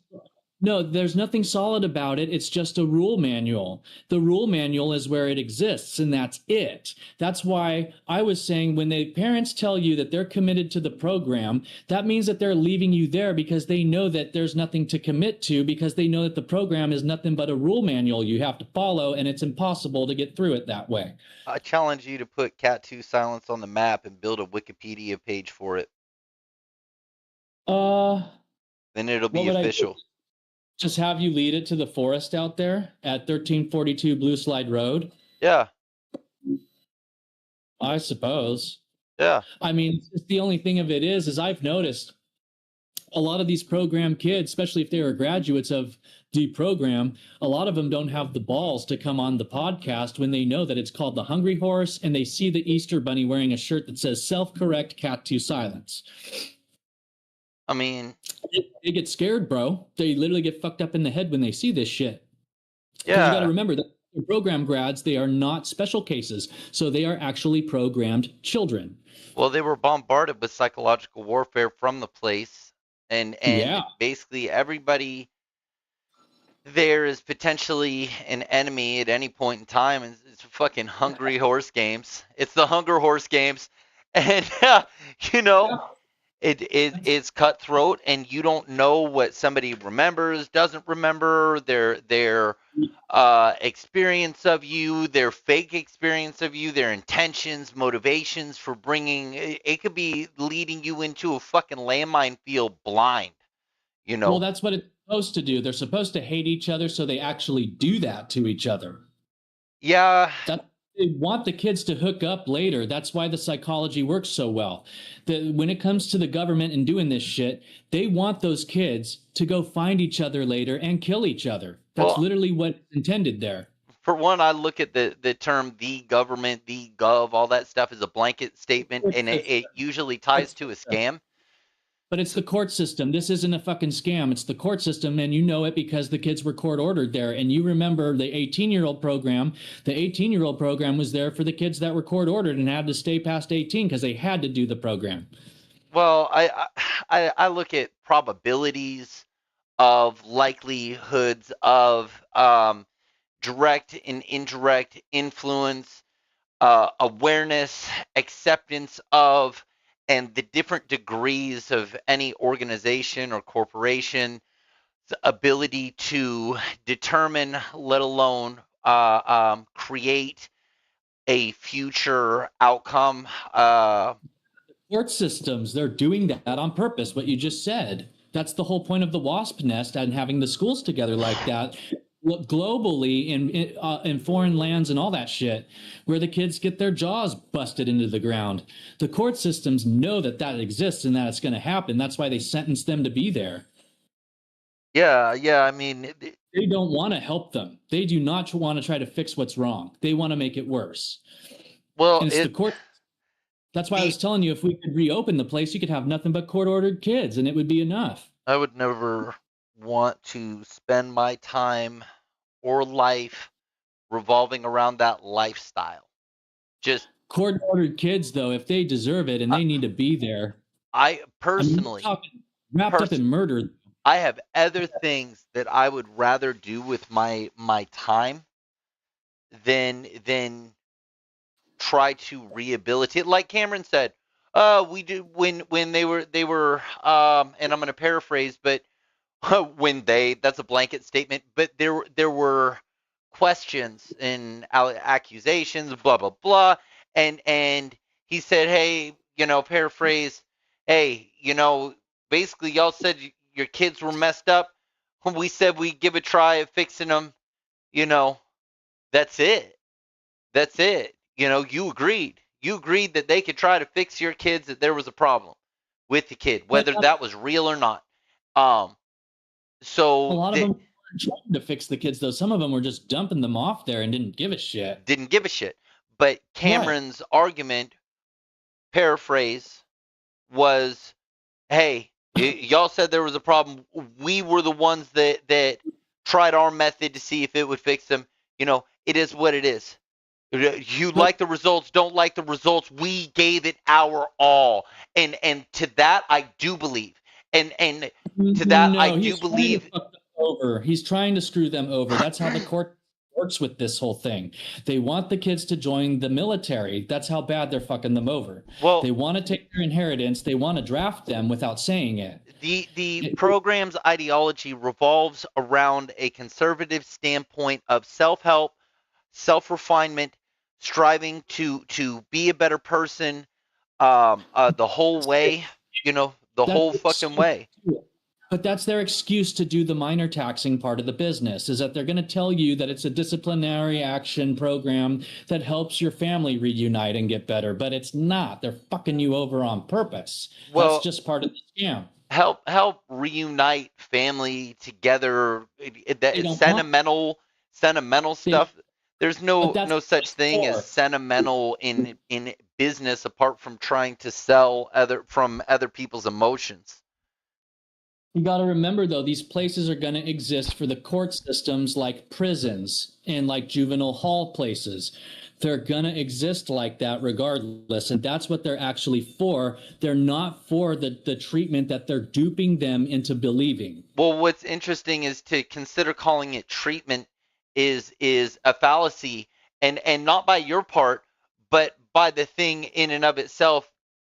No, there's nothing solid about it. It's just a rule manual. The rule manual is where it exists, and that's it. That's why I was saying when the parents tell you that they're committed to the program, that means that they're leaving you there because they know that there's nothing to commit to, because they know that the program is nothing but a rule manual you have to follow, and it's impossible to get through it that way. I challenge you to put Cat 2 Silence on the map and build a Wikipedia page for it. Uh, Then it'll what be would I do? official. Just have you lead it to the forest out there at 1342 Blue Slide Road? Yeah, I suppose. yeah. I mean, the only thing of it is I've noticed a lot of these program kids, especially if they are graduates of the program, a lot of them don't have the balls to come on the podcast when they know that it's called the Hungry Horse and they see the Easter Bunny wearing a shirt that says self-correct cat to silence. I mean, They get scared, bro. They literally get fucked up in the head when they see this shit. Because you got to yeah. remember that program grads, they are not special cases. So they are actually programmed children. Well, they were bombarded with psychological warfare from the place, and Yeah. basically everybody there is potentially an enemy at any point in time, and it's fucking Hungry Horse Games. It's the Hunger Horse Games, and you know, Yeah. it's cutthroat, and you don't know what somebody remembers, doesn't remember, their experience of you, their fake experience of you, their intentions, motivations for bringing. It could be leading you into a fucking landmine field blind. You Well, know. that's what it's supposed to do. They're supposed to hate each other, so they actually do that to each other. Yeah. That they want the kids to hook up later. That's why the psychology works so well. When it comes to the government and doing this shit, they want those kids to go find each other later and kill each other. That's Well, literally what's intended there. for one, I look at the term the government, the gov, all that stuff is a blanket statement, Court and it, system. it usually Court ties to a system. scam. But it's the court system. This isn't a fucking scam. It's the court system, and you know it because the kids were court ordered there. And you remember the 18-year-old program. The 18-year-old program was there for the kids that were court ordered and had to stay past 18 because they had to do the program. Well, I look at probabilities of likelihoods of direct and indirect influence, awareness, acceptance of, and the different degrees of any organization or corporation ability to determine, let alone create a future outcome. Court systems, they're doing that on purpose, what you just said. That's the whole point of the WASP nest and having the schools together like that. Look, globally in foreign lands and all that shit, where the kids get their jaws busted into the ground. The court systems know that that exists and that it's going to happen. That's why they sentence them to be there. Yeah. I mean, They don't want to help them. They do not want to try to fix what's wrong. They want to make it worse. well, And it's the court. That's why I was telling you, if we could reopen the place, you could have nothing but court-ordered kids, and it would be enough. I would never want to spend my time or life revolving around that lifestyle. Just Court-ordered kids, though, if they deserve it and they need to be there. I personally, wrapped up in murder. I have other things that I would rather do with my time than try to rehabilitate. Like Cameron said, we do when they were and I'm going to paraphrase, but when that's a blanket statement, but there were questions and accusations, blah blah blah, and he said, hey, paraphrase, hey, basically y'all said your kids were messed up. When we said we give a try at fixing them, you know, that's it. That's it. You agreed. You agreed that they could try to fix your kids, that there was a problem with the kid, whether that was real or not. So a lot of them weren't trying to fix the kids, though. Some of them were just dumping them off there and didn't give a shit. But Cameron's argument, paraphrase, was, hey, y'all said there was a problem. We were the ones that tried our method to see if it would fix them. It is what it is. You like the results, don't like the results. We gave it our all. And to that, I do believe. And to that, no, I do believe. Over. He's trying to screw them over. That's how the court works with this whole thing. They want the kids to join the military. That's how bad they're fucking them over. Well, they want to take their inheritance. They want to draft them without saying it. The program's ideology revolves around a conservative standpoint of self-help, self-refinement, striving to be a better person, the whole way, the whole fucking way. But that's their excuse to do the minor taxing part of the business, is that they're going to tell you that it's a disciplinary action program that helps your family reunite and get better, but it's not. They're fucking you over on purpose. Well, that's just part of the scam. Help reunite family together. That sentimental stuff. There's no such thing as sentimental in business apart from trying to sell other people's emotions. You got to remember, though, these places are going to exist for the court systems like prisons and like juvenile hall places. They're going to exist like that regardless. And that's what they're actually for. They're not for the treatment that they're duping them into believing. Well, what's interesting is to consider calling it treatment is a fallacy, and not by your part, but by the thing in and of itself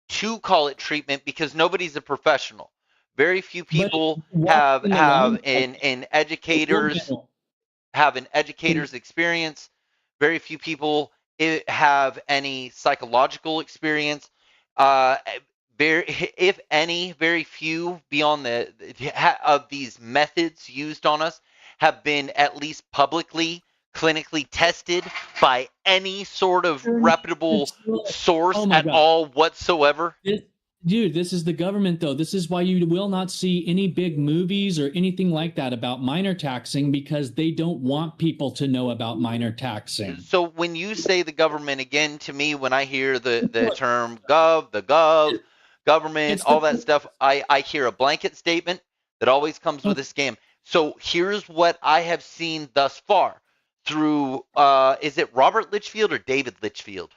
to call it treatment, because nobody's a professional. Very few But people have walking have alongside an educator's experience. Very few people have any psychological experience. Uh, very, if any, very few beyond of these methods used on us have been at least publicly, clinically tested by any sort of reputable source oh my at God. all whatsoever. Dude, this is the government, though. This is why you will not see any big movies or anything like that about minor taxing, because they don't want people to know about minor taxing. So when you say the government, again, to me, when I hear the term government, all that stuff, I hear a blanket statement that always comes with a scam. So here's what I have seen thus far through, is it Robert Litchfield or David Litchfield?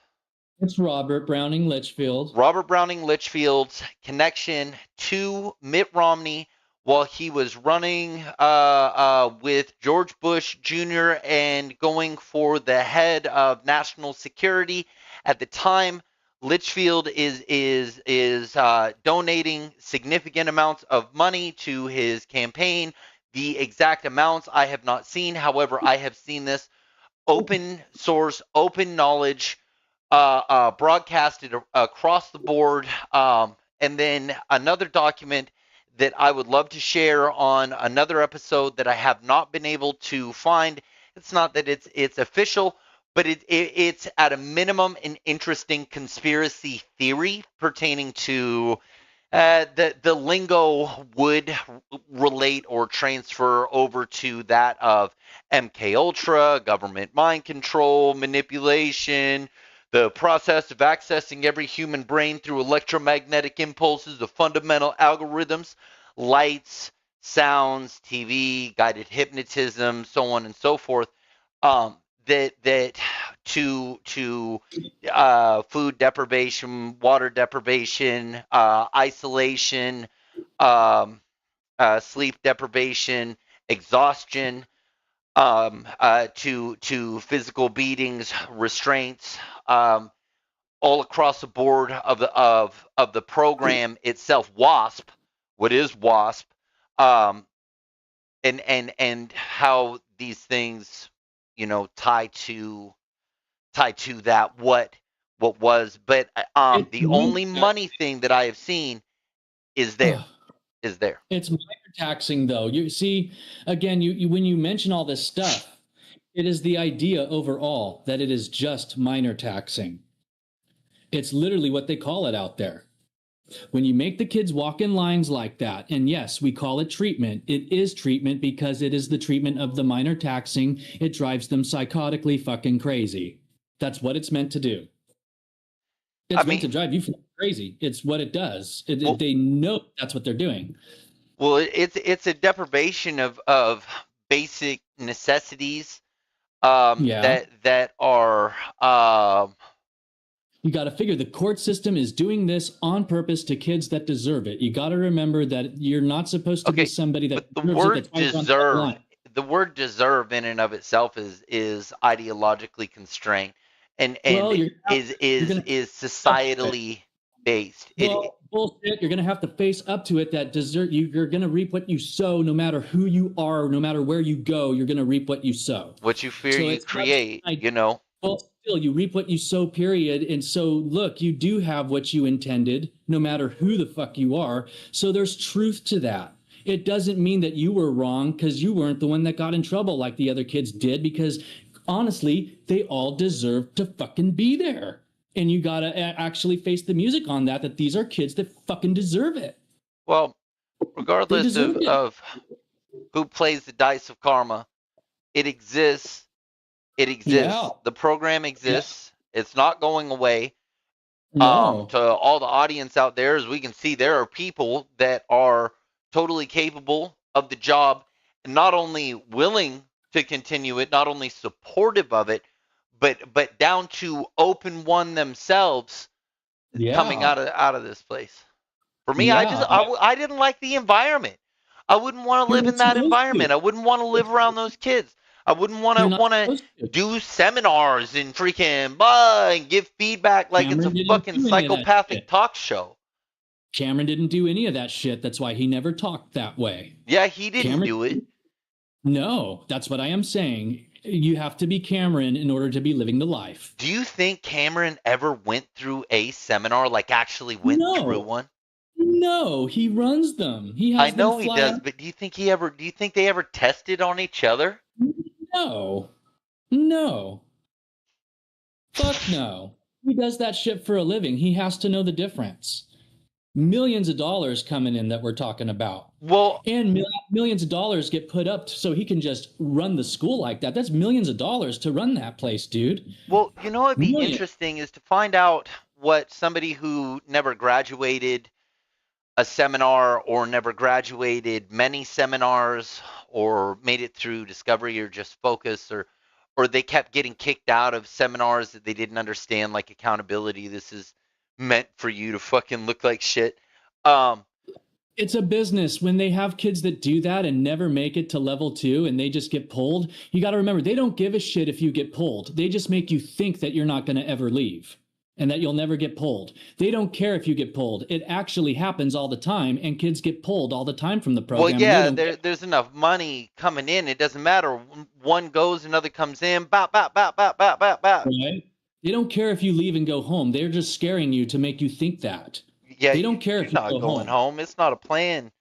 It's Robert Browning Litchfield. Robert Browning Litchfield's connection to Mitt Romney while he was running with George Bush Jr. and going for the head of national security at the time. Litchfield is donating significant amounts of money to his campaign. The exact amounts I have not seen. However, I have seen this open source, open knowledge, broadcasted across the board. And then another document that I would love to share on another episode that I have not been able to find. It's not that it's official, but it's at a minimum an interesting conspiracy theory pertaining to the lingo would relate or transfer over to that of MK Ultra, government mind control, manipulation, the process of accessing every human brain through electromagnetic impulses of fundamental algorithms, lights, sounds, TV, guided hypnotism, so on and so forth. That to food deprivation, water deprivation, isolation, sleep deprivation, exhaustion, to physical beatings, restraints, all across the board of the program itself. Wasp, what is Wasp, and how these things, tie to that what was, but the only money thing that I have seen is there. It's minor taxing, though. You see, again, you when you mention all this stuff, it is the idea overall that it is just minor taxing. It's literally what they call it out there. When you make the kids walk in lines like that, and yes, we call it treatment. It is treatment because it is the treatment of the minor taxing. It drives them psychotically fucking crazy. That's what it's meant to do. It's meant to drive you crazy. It's what it does. They know that's what they're doing. Well, it's a deprivation of basic necessities that are. You got to figure the court system is doing this on purpose to kids that deserve it. You got to remember that you're not supposed to be somebody that the word deserve in and of itself is ideologically constrained and is societally based. Well, bullshit. You're going to have to face up to it. That you're going to reap what you sow, no matter who you are, no matter where you go. You're going to reap what you sow. What you fear, you create. Well, still, you reap what you sow, period. And so, look, you do have what you intended, no matter who the fuck you are. So there's truth to that. It doesn't mean that you were wrong because you weren't the one that got in trouble like the other kids did, because honestly, they all deserve to fucking be there. And you got to actually face the music on that these are kids that fucking deserve it. Well, regardless of who plays the dice of karma, it exists. It exists. Yeah. The program exists. Yeah. It's not going away. No. To all the audience out there, as we can see, there are people that are totally capable of the job and not only willing to continue it, not only supportive of it, but down to open one themselves coming Yeah. out of this place. For me, Yeah. I didn't like the environment. I wouldn't want to You're live not in that supposed to. environment. I wouldn't want to live around those kids. I wouldn't You're not want to supposed to. do seminars and freaking blah and give feedback like it's Cameron a didn't fucking do any of that psychopathic shit. talk show. Cameron didn't do any of that shit. That's why he never talked that way. Yeah, he didn't Cameron, do it. no, that's what I am saying. You have to be Cameron in order to be living the life. Do you think Cameron ever went through a seminar, like actually went through No, one? no, he runs them. He I has them know he fly does, out. but do you think they ever tested on each other? No, no, fuck no. He does that shit for a living. He has to know the difference. Millions of dollars coming in that we're talking about. Well, And millions of dollars get put up so he can just run the school like that. That's millions of dollars to run that place, dude. well, you know what'd be Millions. interesting is to find out what somebody who never graduated a seminar or never graduated many seminars or made it through discovery or just focus or they kept getting kicked out of seminars that they didn't understand, like accountability. This is meant for you to fucking look like shit. Um, It's a business. When they have kids that do that and never make it to level 2 and they just get pulled, you got to remember they don't give a shit if you get pulled. They just make you think that you're not going to ever leave and that you'll never get pulled. They don't care if you get pulled. It actually happens all the time, and kids get pulled all the time from the well, program. yeah, there's enough money coming in. It doesn't matter. One goes, another comes in. Bop, bop, bop, bop, bop, bop, bop. Right? They don't care if you leave and go home. They're just scaring you to make you think that. Yeah, They don't care you're if you not go going home. home. It's not a plan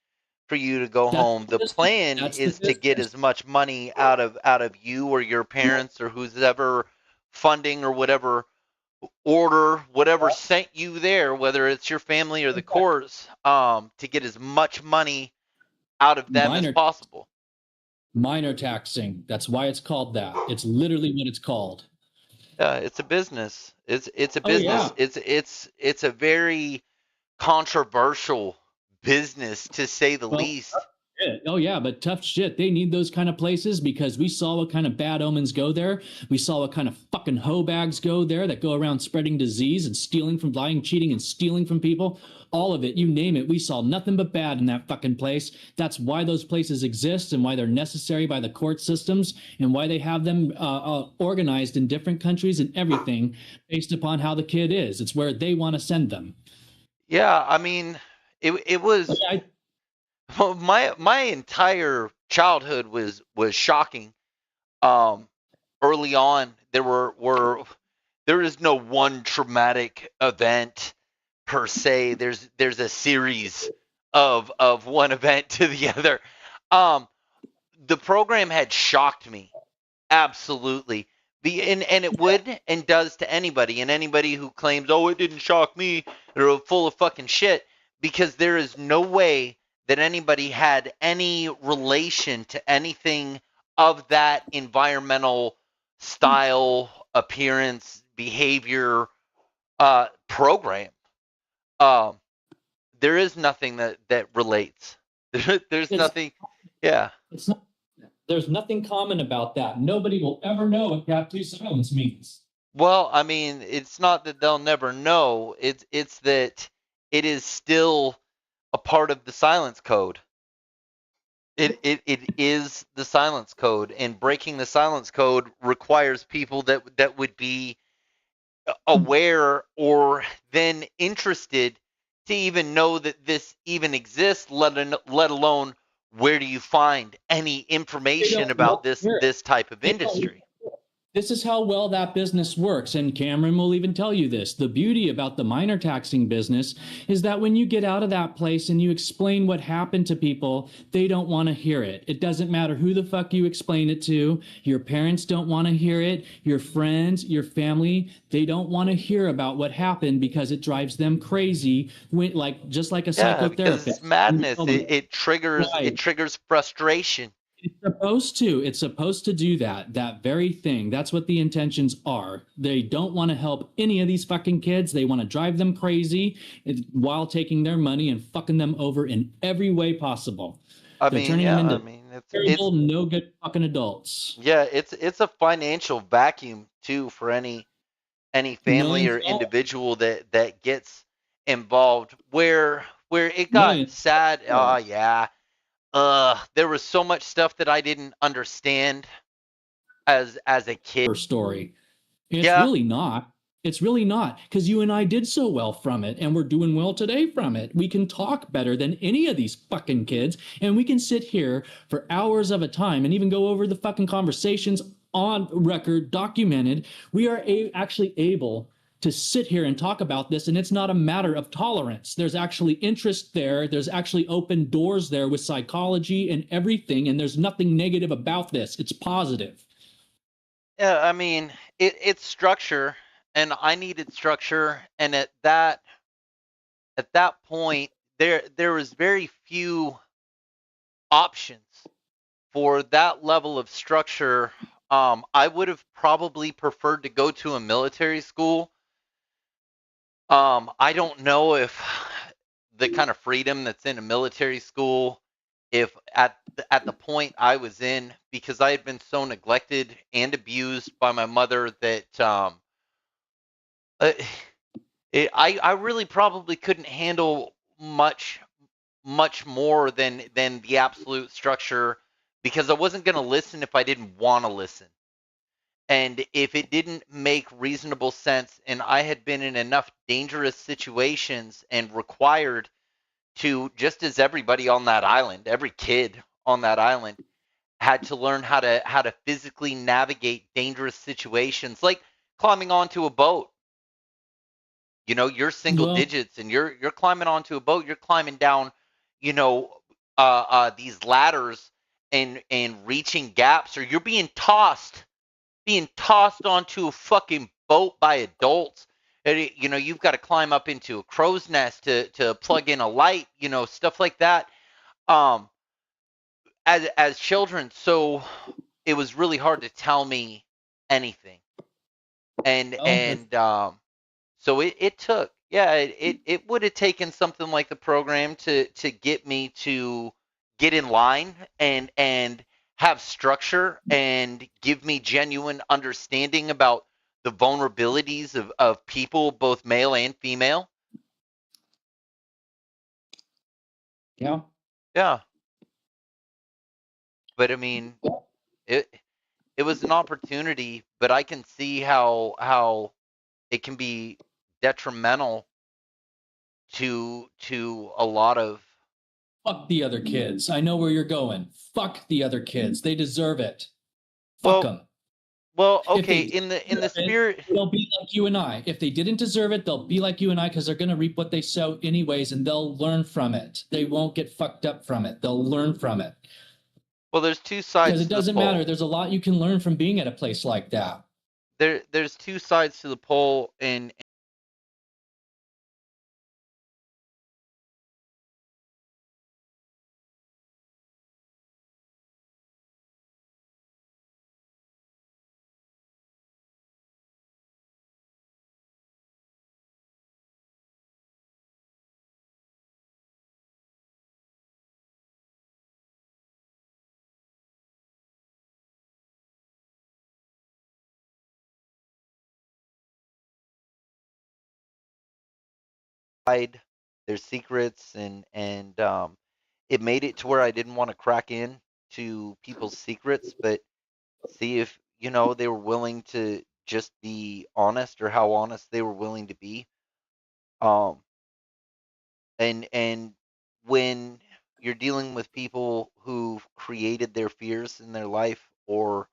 for you to go That's home. the The business. plan That's the is to get business. as much money out of you or your parents or who's ever funding or whatever order, whatever sent you there, whether it's your family or the courts, to get as much money out of them as Minor possible. minor taxing. That's why it's called that. It's literally what it's called. Yeah, it's a business. It's a Oh yeah. business. It's a very controversial business to say the Well, least. shit. Oh yeah, but tough shit. They need those kind of places because we saw what kind of bad omens go there. We saw what kind of fucking hoe bags go there that go around spreading disease and stealing from lying, cheating, and stealing from people. All of it, you name it. We saw nothing but bad in that fucking place. That's why those places exist and why they're necessary by the court systems and why they have them organized in different countries and everything based upon how the kid is. It's where they want to send them. Yeah, I mean, it was Yeah, my entire childhood was shocking. Um, Early on, there is no one traumatic event per se. There's a series of one event to the other. Um, the program had shocked me absolutely. And it would and does to anybody, and anybody who claims, oh, it didn't shock me, they're full of fucking shit, because there is no way that anybody had any relation to anything of that environmental style, appearance, behavior program. Um, there is nothing that relates. There's it's nothing. Yeah. it's not. There's nothing common about that. Nobody will ever know what Cat 2 silence means. Well, I mean, it's not that they'll never know. It's that it is still a part of the silence code. It is the silence code, and breaking the silence code requires people that would be aware or then interested to even know that this even exists, let alone where do you find any They information don't about want to hear it. this type of They don't industry. This is how well that business works. And Cameron will even tell you this. The beauty about the minor taxing business is that when you get out of that place and you explain what happened to people, they don't want to hear it. It doesn't matter who the fuck you explain it to. Your parents don't want to hear it. Your friends, your family, they don't want to hear about what happened because it drives them crazy. When, just like a Yeah, because psychotherapist. it's madness. Oh, It triggers right. it triggers frustration. It's supposed to. It's supposed to do that very thing. That's what the intentions are. They don't want to help any of these fucking kids. They want to drive them crazy while taking their money and fucking them over in every way possible. I They're mean, turning them yeah, I into mean, it's terrible, no good fucking adults. yeah, it's a financial vacuum too for any family Millions or of dollars. individual that gets involved where it got Millions sad. of dollars. Yeah. There was so much stuff that I didn't understand as a kid. Story. It's Yeah. really not. It's really not, because you and I did so well from it, and we're doing well today from it. We can talk better than any of these fucking kids, and we can sit here for hours of a time and even go over the fucking conversations on record, documented. We are actually able to sit here and talk about this, and it's not a matter of tolerance. There's actually interest there. There's actually open doors there with psychology and everything, and there's nothing negative about this. It's positive. Yeah, I mean, it's structure, and I needed structure, and at that point there was very few options for that level of structure. I would have probably preferred to go to a military school. I don't know if the kind of freedom that's in a military school, if at the point I was in, because I had been so neglected and abused by my mother that uh, I really probably couldn't handle much more than the absolute structure, because I wasn't going to listen if I didn't want to listen. And if it didn't make reasonable sense, and I had been in enough dangerous situations and required to, just as everybody on that island, every kid on that island had to learn how to physically navigate dangerous situations, like climbing onto a boat. You're single Well, digits and you're climbing onto a boat, you're climbing down, you know, these ladders and reaching gaps, or you're being tossed onto a fucking boat by adults. And you've got to climb up into a crow's nest to plug in a light, stuff like that. Um, as children, so it was really hard to tell me anything. And well, and so it took, yeah, it would have taken something like the program to get me to get in line and have structure and give me genuine understanding about the vulnerabilities of people, both male and female. yeah. Yeah. But I mean, it it was an opportunity, but I can see how it can be detrimental to a lot of. Fuck the other kids. I know where you're going. Fuck the other kids. They deserve it. Fuck Well, them. well, If okay, they in the deserve it, spirit. they'll be like you and I. If they didn't deserve it, they'll be like you and I, because they're going to reap what they sow anyways, and they'll learn from it. They won't get fucked up from it. They'll learn from it. Well, there's two Because sides it to the doesn't matter. pole. There's a lot you can learn from being at a place like that. There's two sides to the pole, and hide their secrets, and it made it to where I didn't want to crack in to people's secrets, but see if they were willing to just be honest, or how honest they were willing to be. Um, and when you're dealing with people who've created their fears in their life, or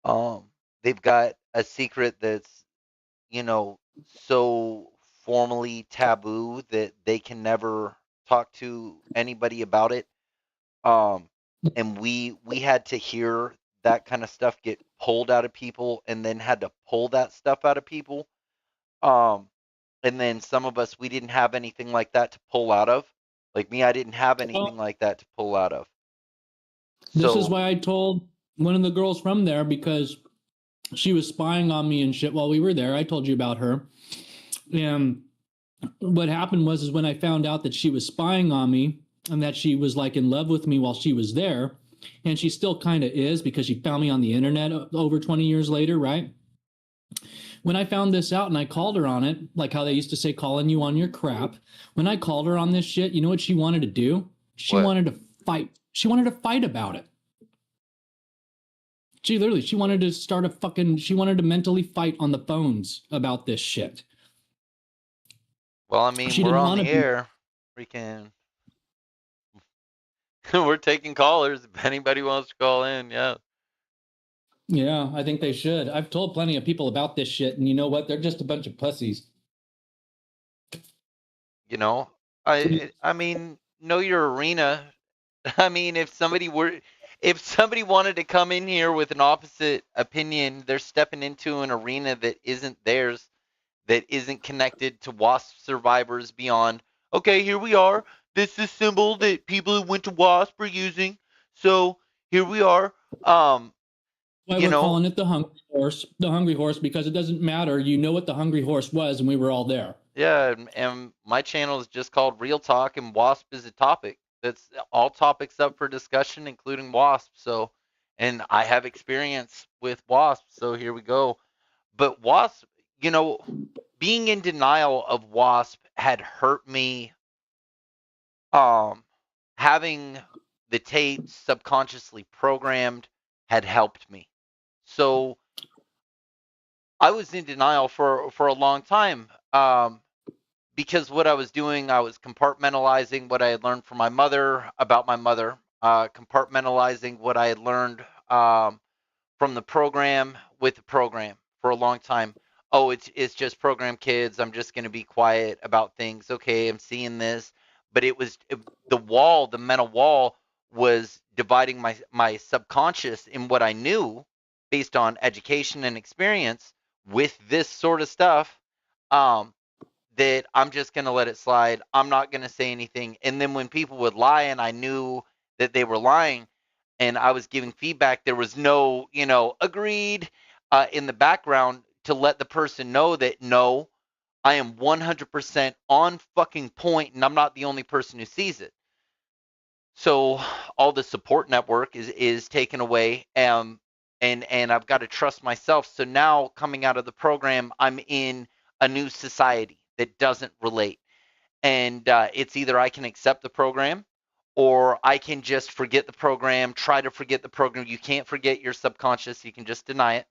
um they've got a secret that's you know so formally taboo that they can never talk to anybody about it, um and we had to hear that kind of stuff get pulled out of people, and then had to pull that stuff out of people. um and then some of us, we didn't have anything like that to pull out of. Like me, I didn't have anything Well, like that to pull out of. this is So, why I told one of the girls from there, because she was spying on me and shit while we were there. I told you about her. And what happened was, is when I found out that she was spying on me, and that she was like in love with me while she was there. And she still kind of is, because she found me on the internet over 20 years later, right? When I found this out and I called her on it, like how they used to say, calling you on your crap. When I called her on this shit, you know what she wanted to do? She What? wanted to fight. She wanted to fight about it. She wanted to start she wanted to mentally fight on the phones about this shit. Well, I mean, She we're didn't on want the to be. air. Freaking, we're taking callers. If anybody wants to call in, yeah. Yeah, I think they should. I've told plenty of people about this shit, and you know what? They're just a bunch of pussies. You know, I mean, know your arena. I mean, if somebody wanted to come in here with an opposite opinion, they're stepping into an arena that isn't theirs, that isn't connected to WASP survivors beyond. Okay, here we are. This is symbol that people who went to WASP are using. So here we are. Um, Why you we're know, calling it the hungry horse, because it doesn't matter. You know what the hungry horse was, and we were all there. yeah, and my channel is just called Real Talk, and WASP is a topic. That's all topics up for discussion, including WASP. So, and I have experience with WASP, so here we go. But WASP, you know, being in denial of WASP had hurt me. Um, Having the tapes subconsciously programmed had helped me. So I was in denial for a long time. Because what I was doing, I was compartmentalizing what I had learned from my mother about my mother, compartmentalizing what I had learned from the program with the program for a long time. Oh, it's just program kids. I'm just going to be quiet about things. Okay, I'm seeing this, but the wall, the mental wall, was dividing my subconscious in what I knew based on education and experience with this sort of stuff. Um, that I'm just going to let it slide. I'm not going to say anything. And then when people would lie and I knew that they were lying and I was giving feedback, there was no, agreed in the background to let the person know that no, I am 100% on fucking point and I'm not the only person who sees it. So all the support network is taken away, and I've got to trust myself. So now coming out of the program, I'm in a new society that doesn't relate, and it's either I can accept the program or I can just forget the program, try to forget the program. You can't forget your subconscious, you can just deny it,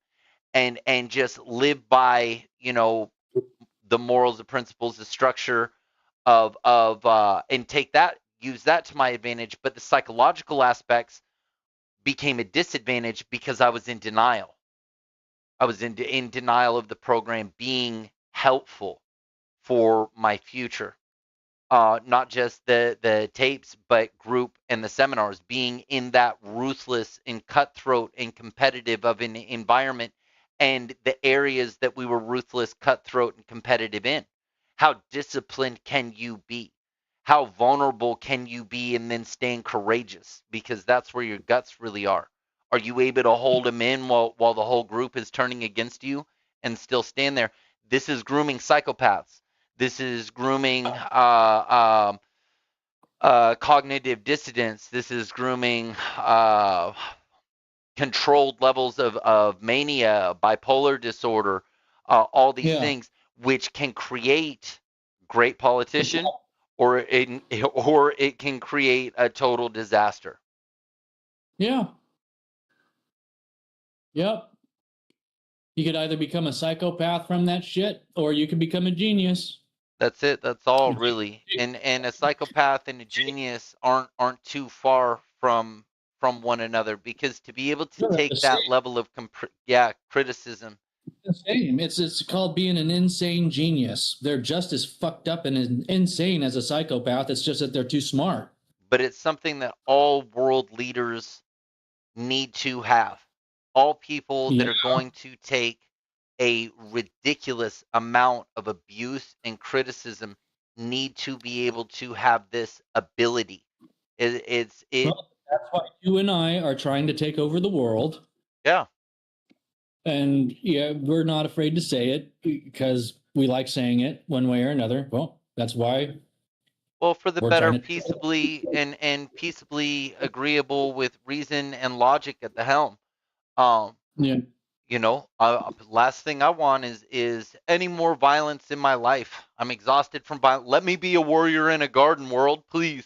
and just live by the morals, the principles, the structure of and take that, use that to my advantage. But the psychological aspects became a disadvantage because I was in denial. I was in denial of the program being helpful for my future. Not just the tapes, but group and the seminars, being in that ruthless and cutthroat and competitive of an environment, and the areas that we were ruthless, cutthroat, and competitive in. How disciplined can you be? How vulnerable can you be and then staying courageous? Because that's where your guts really are. Are you able to hold them in while the whole group is turning against you and still stand there? This is grooming psychopaths. This is grooming cognitive dissidence. This is grooming controlled levels of mania, bipolar disorder, all these Yeah. things, which can create great politician, or it can create a total disaster. Yeah. Yep. You could either become a psychopath from that shit, or you could become a genius. That's it. That's all really. And a psychopath and a genius aren't too far from one another, because to be able to They're the take same. that level of criticism. The same. It's called being an insane genius. They're just as fucked up and insane as a psychopath. It's just that they're too smart. But it's something that all world leaders need to have. All people that Yeah. are going to take a ridiculous amount of abuse and criticism need to be able to have this ability. It Well, that's why you and I are trying to take over the world. Yeah. And yeah, we're not afraid to say it because we like saying it one way or another. Well, that's why Well, for the We're better, trying to. peaceably and peaceably agreeable with reason and logic at the helm. Um, Yeah. Last thing I want is any more violence in my life. I'm exhausted from violence. Let me be a warrior in a garden world, please.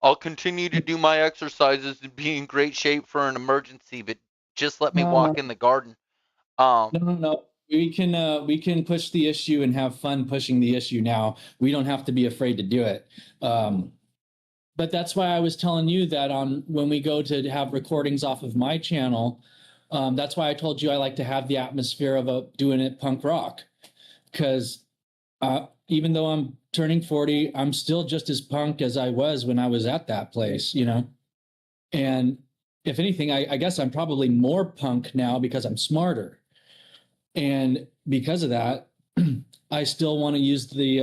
I'll continue to do my exercises and be in great shape for an emergency, but just let me No, no, walk in the garden. Um, no. We can push the issue and have fun pushing the issue now. We don't have to be afraid to do it. But that's why I was telling you that on when we go to have recordings off of my channel, that's why I told you I like to have the atmosphere of doing it punk rock, because even though I'm turning 40, I'm still just as punk as I was when I was at that place, you know. And if anything, I guess I'm probably more punk now because I'm smarter, and because of that, I still want to use the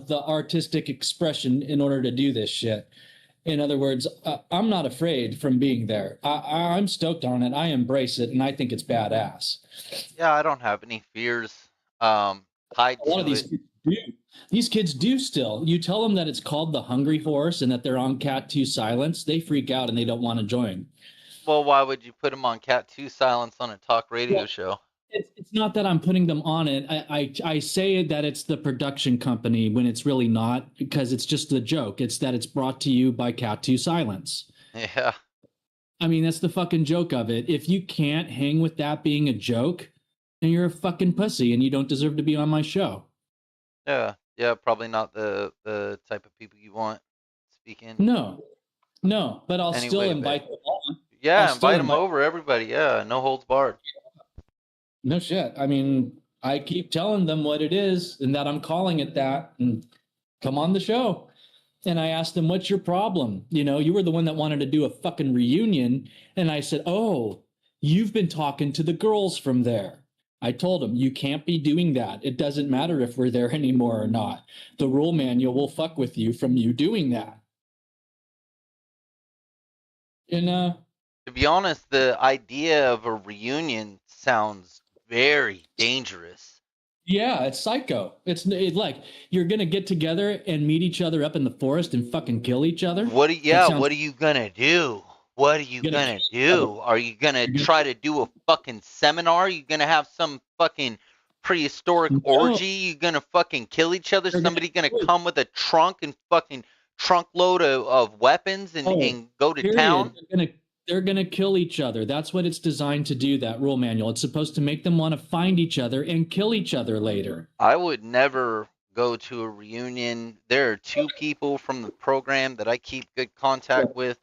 the artistic expression in order to do this shit. In other words, I'm not afraid from being there. I'm stoked on it. I embrace it, and I think it's badass. yeah, I don't have any fears tied A lot of to these it. kids do. These kids do still. You tell them that it's called the Hungry Horse and that they're on Cat 2 Silence, they freak out and they don't want to join. Well, why would you put them on Cat 2 silence on a talk radio Well, show? it's not that I'm putting them on it. I say that it's the production company when it's really not, because it's just a joke. It's that it's brought to you by Cat 2 Silence. Yeah, I mean, that's the fucking joke of it. If you can't hang with that being a joke, then you're a fucking pussy and you don't deserve to be on my show. yeah. Probably not the type of people you want speaking. No, no, but I'll still Anyway, but invite them on. I'll yeah, still invite them invite. over, everybody. Yeah, no holds barred. No shit. I mean, I keep telling them what it is and that I'm calling it that, and come on the show. And I asked them, what's your problem? You know, you were the one that wanted to do a fucking reunion. And I said, oh, you've been talking to the girls from there. I told them, you can't be doing that. It doesn't matter if we're there anymore or not. The rule manual will fuck with you from you doing that. And To be honest, the idea of a reunion sounds very dangerous. yeah, it's psycho. Like you're gonna get together and meet each other up in the forest and fucking kill each other. That sounds. What are you gonna do? What are you You're gonna kill gonna each other. do? Are you gonna You're try to do a fucking seminar? Are you gonna have some fucking prehistoric gonna, no, orgy? You gonna fucking kill each other? they're gonna Somebody gonna do it. come with a trunk and fucking trunk load of weapons Oh, and go to period. town? They're gonna kill each other. That's what it's designed to do, that rule manual. It's supposed to make them want to find each other and kill each other later. I would never go to a reunion. There are two people from the program that I keep good contact with.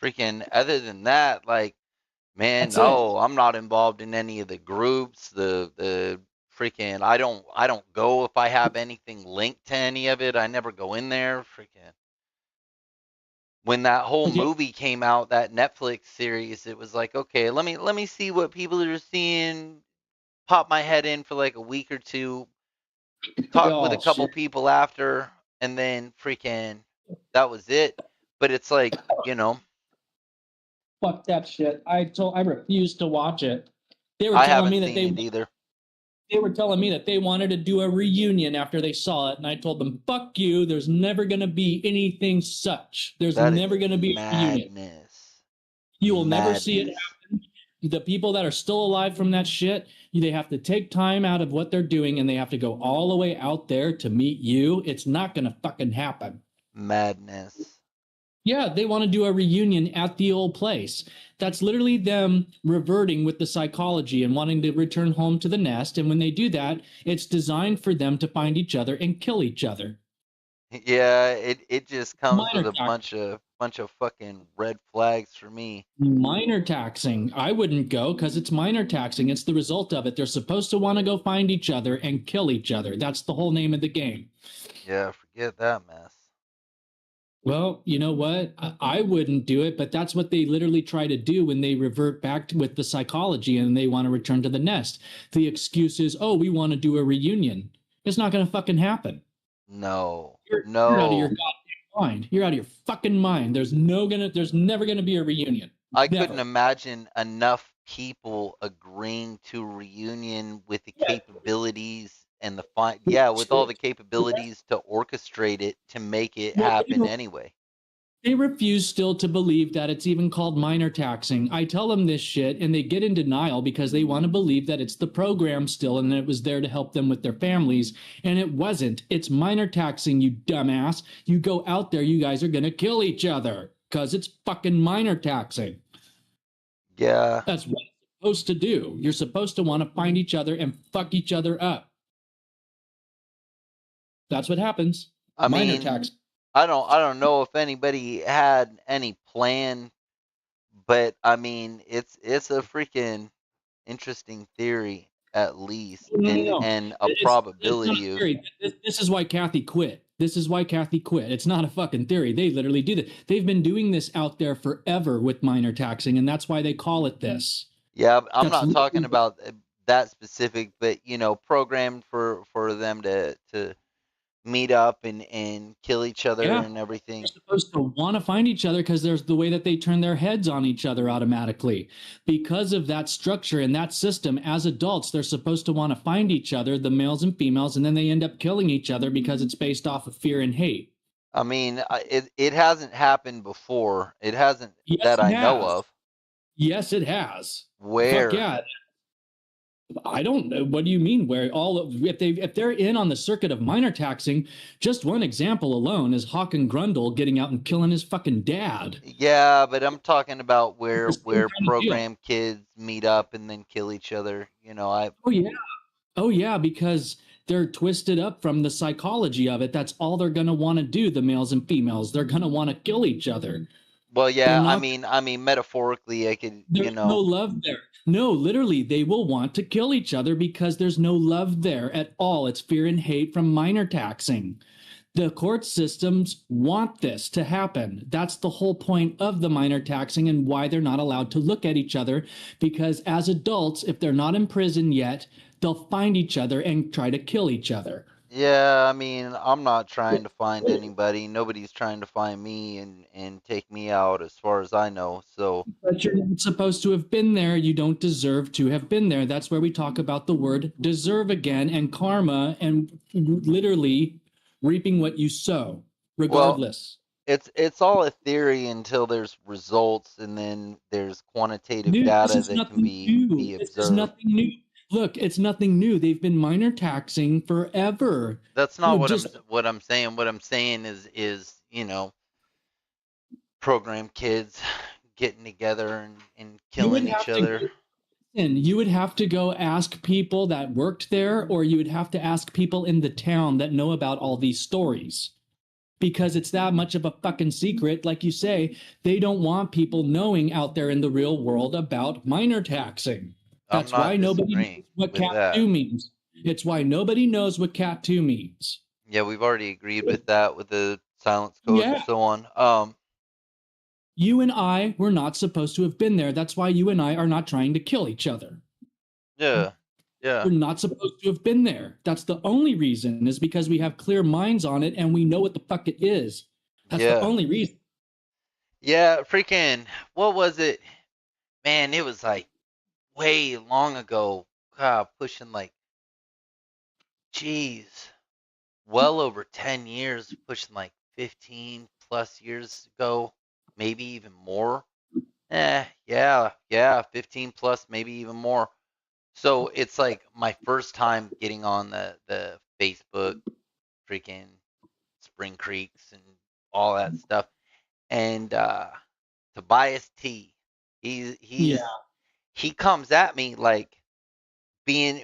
Freaking other than that, like, man, That's it. no, I'm not involved in any of the groups. The freaking I don't go if I have anything linked to any of it. I never go in there. Freaking when that whole Yeah. movie came out, that Netflix series, it was like, okay, let me see what people are seeing. Pop my head in for like a week or two, talk with a Oh couple shit. people after, and then freaking that was it. But it's like, Fuck that shit. I refused to watch it. They were I telling me haven't that seen it either. they were telling me that they wanted to do a reunion after they saw it, and I told them, "Fuck you. There's never going to be anything such. There's That is never going to be a reunion. madness. You will never see it Madness. happen. The people that are still alive from that shit, they have to take time out of what they're doing, and they have to go all the way out there to meet you. It's not going to fucking happen." Madness. Yeah, they want to do a reunion at the old place. That's literally them reverting with the psychology and wanting to return home to the nest. And when they do that, it's designed for them to find each other and kill each other. Yeah, it just comes with Minor a tax, bunch of fucking red flags for me. minor taxing. I wouldn't go because it's minor taxing. It's the result of it. They're supposed to want to go find each other and kill each other. That's the whole name of the game. Yeah, forget that mess. Well, you know what? I wouldn't do it, but that's what they literally try to do when they revert back with the psychology and they want to return to the nest. The excuse is, oh, we want to do a reunion. It's not going to fucking happen. No. You're out of your No. goddamn mind. You're out of your fucking mind. There's never gonna be a reunion. I couldn't Never. imagine enough people agreeing to a reunion with the Yeah, capabilities and with all the capabilities to orchestrate it to make it Well, happen anyway. they refuse still to believe that it's even called minor taxing. I tell them this shit and they get in denial because they want to believe that it's the program still and that it was there to help them with their families. And it wasn't. It's minor taxing, you dumbass. You go out there, you guys are going to kill each other because it's fucking minor taxing. Yeah. That's what it's supposed to do. You're supposed to want to find each other and fuck each other up. That's what happens. Minor tax. I don't know if anybody had any plan, but I mean, it's a freaking interesting theory at least, No. and a probability it's not a of. theory. This is why Kathy quit. This is why Kathy quit. It's not a fucking theory. They literally do that. They've been doing this out there forever with minor taxing, and that's why they call it this. Yeah, I'm That's not talking about that specific, but programmed for them to meet up and kill each other and They're everything. supposed to want to find each other because there's the way that they turn their heads on each other automatically. Because of that structure and that system, as adults, they're supposed to want to find each other, the males and females, and then they end up killing each other because it's based off of fear and hate. I mean, it hasn't happened before. It hasn't Yes, that it I has. know of. Yes, it has. Where? Fuck yeah. I don't know. What do you mean? Where if they're in on the circuit of minor taxing, just one example alone is Hawk and Grundle getting out and killing his fucking dad. Yeah, but I'm talking about where Kind of program kids meet up and then kill each other. Oh yeah, because they're twisted up from the psychology of it. That's all they're gonna want to do. The males and females, they're gonna want to kill each other. Well, yeah, I mean, metaphorically, I could, There's no love there. No, literally, they will want to kill each other because there's no love there at all. It's fear and hate from minor taxing. The court systems want this to happen. That's the whole point of the minor taxing and why they're not allowed to look at each other. Because as adults, if they're not in prison yet, they'll find each other and try to kill each other. Yeah, I mean, I'm not trying to find anybody. Nobody's trying to find me and take me out, as far as I know. So. But you're not supposed to have been there. You don't deserve to have been there. That's where we talk about the word deserve again and karma and literally reaping what you sow, regardless. Well, it's all a theory until there's results, and then there's quantitative data that can be observed. This is nothing new. Look, it's nothing new. They've been minor taxing forever. That's not what I'm saying. What I'm saying is program kids getting together and killing each other. You would have to go ask people that worked there, or you would have to ask people in the town that know about all these stories. Because it's that much of a fucking secret. Like you say, they don't want people knowing out there in the real world about minor taxing. That's why nobody knows what Cat 2 means. It's why nobody knows what Cat 2 means. Yeah, we've already agreed with that, with the silence code and so on. You and I were not supposed to have been there. That's why you and I are not trying to kill each other. Yeah. We're not supposed to have been there. That's the only reason, is because we have clear minds on it and we know what the fuck it is. That's the only reason. Yeah, freaking, what was it? Man, it was like way long ago. God, pushing like, well over 10 years, pushing like 15 plus years ago, maybe even more. 15 plus, maybe even more. So it's like my first time getting on the Facebook, freaking Spring Creeks and all that stuff. And Tobias T, he comes at me like being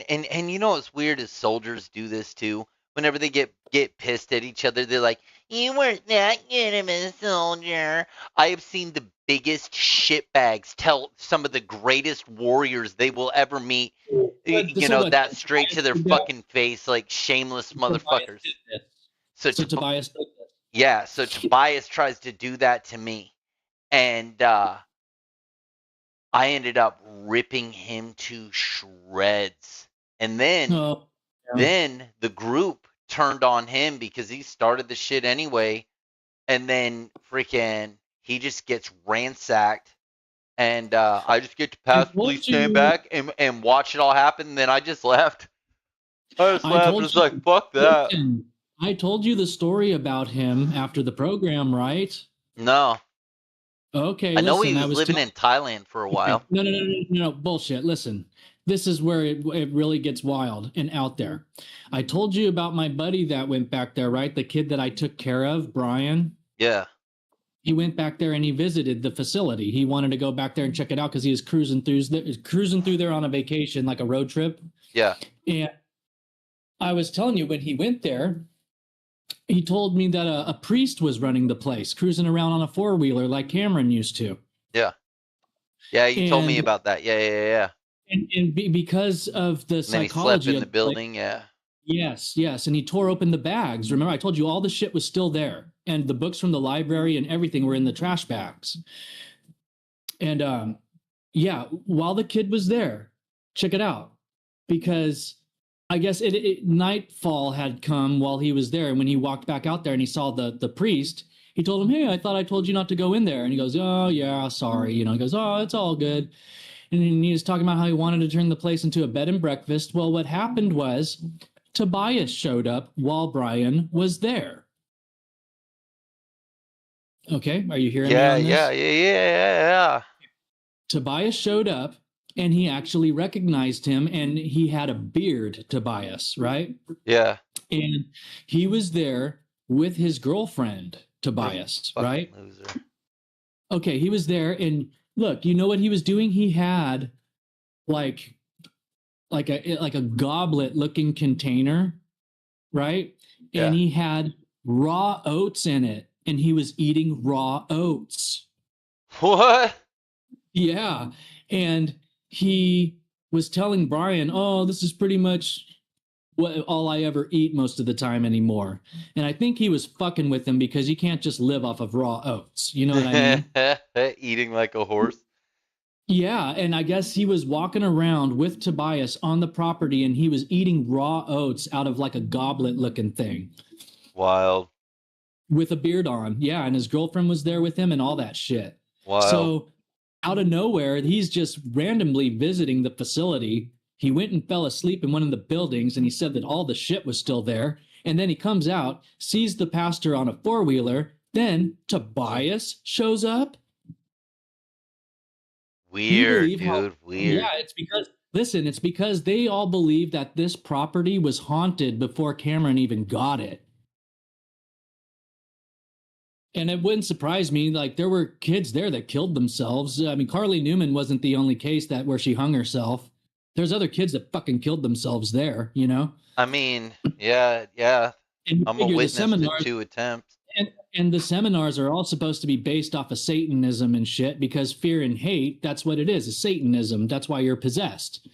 and you know what's weird is soldiers do this too. Whenever they get pissed at each other, they're like, "You weren't that good of a soldier." I have seen the biggest shitbags tell some of the greatest warriors they will ever meet, that straight to their fucking face, like shameless motherfuckers. So Tobias did this. Yeah, so Tobias tries to do that to me, and I ended up ripping him to shreds. And then the group turned on him because he started the shit anyway. And then freaking he just gets ransacked. And I just get to pass, please stand back and watch it all happen. And then I just left. I just I laughed. told It's you. like, fuck that. Listen, I told you the story about him after the program, right? No. Okay, I know he listen, I was was living telling. in Thailand for a Okay, while. no, bullshit. Listen, this is where it really gets wild and out there. I told you about my buddy that went back there, right? The kid that I took care of, Brian. Yeah. He went back there and he visited the facility. He wanted to go back there and check it out because he was cruising through there on a vacation, like a road trip. Yeah. And I was telling you, when he went there, he told me that a priest was running the place, cruising around on a four-wheeler like Cameron used to. Yeah. Yeah, you told me And about that. Yeah. because of the And then he slept psychology in of the the place, building. Yeah. yes, and he tore open the bags. Remember, I told you all the shit was still there, and the books from the library and everything were in the trash bags. And yeah, while the kid was there, check it out, because I guess nightfall had come while he was there, and when he walked back out there and he saw the priest, he told him, "Hey, I thought I told you not to go in there." And he goes, "Oh yeah, sorry." He goes, "Oh, it's all good." And he was talking about how he wanted to turn the place into a bed and breakfast. Well, what happened was Tobias showed up while Brian was there. Okay, are you hearing me on this? Yeah. Tobias showed up and he actually recognized him, and he had a beard, Tobias, right? Yeah. And he was there with his girlfriend, Tobias, right? Loser. Okay, he was there, and look, you know what he was doing? He had like a goblet looking container, right? Yeah. And he had raw oats in it, and he was eating raw oats. What? Yeah. And he was telling Brian, "Oh, this is pretty much all I ever eat most of the time anymore." And I think he was fucking with him because you can't just live off of raw oats. You know what I mean? Eating like a horse. Yeah. And I guess he was walking around with Tobias on the property, and he was eating raw oats out of like a goblet looking thing. Wild. With a beard on. Yeah. And his girlfriend was there with him and all that shit. Wild. So out of nowhere, he's just randomly visiting the facility. He went and fell asleep in one of the buildings, and he said that all the shit was still there. And then he comes out, sees the pastor on a four-wheeler. Then Tobias shows up. Weird, dude. Weird. Yeah, it's because they all believe that this property was haunted before Cameron even got it. And it wouldn't surprise me, like there were kids there that killed themselves. I mean, Carly Newman wasn't the only case where she hung herself. There's other kids that fucking killed themselves there, you know? I mean, yeah. And I'm a witness to 2 attempts. And the seminars are all supposed to be based off of Satanism and shit, because fear and hate, that's what it is Satanism. That's why you're possessed.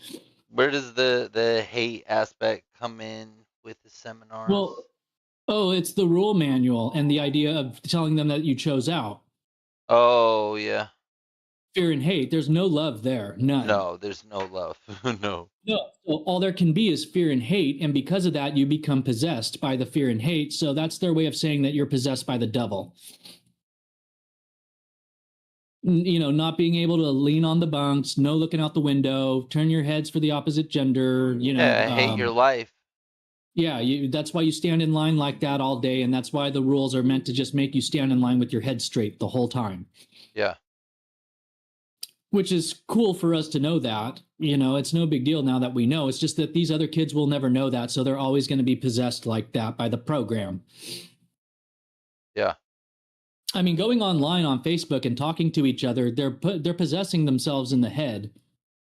Where does the hate aspect come in with the seminars? Well, it's the rule manual and the idea of telling them that you chose out. Oh, yeah. Fear and hate. There's no love there. None. No, there's no love. No. No. All there can be is fear and hate. And because of that, you become possessed by the fear and hate. So that's their way of saying that you're possessed by the devil. Not being able to lean on the bunks, no looking out the window, turn your heads for the opposite gender. Hate your life. Yeah, that's why you stand in line like that all day, and that's why the rules are meant to just make you stand in line with your head straight the whole time. Yeah. Which is cool for us to know that. It's no big deal now that we know. It's just that these other kids will never know that, so they're always going to be possessed like that by the program. Yeah. I mean, going online on Facebook and talking to each other, they're possessing themselves in the head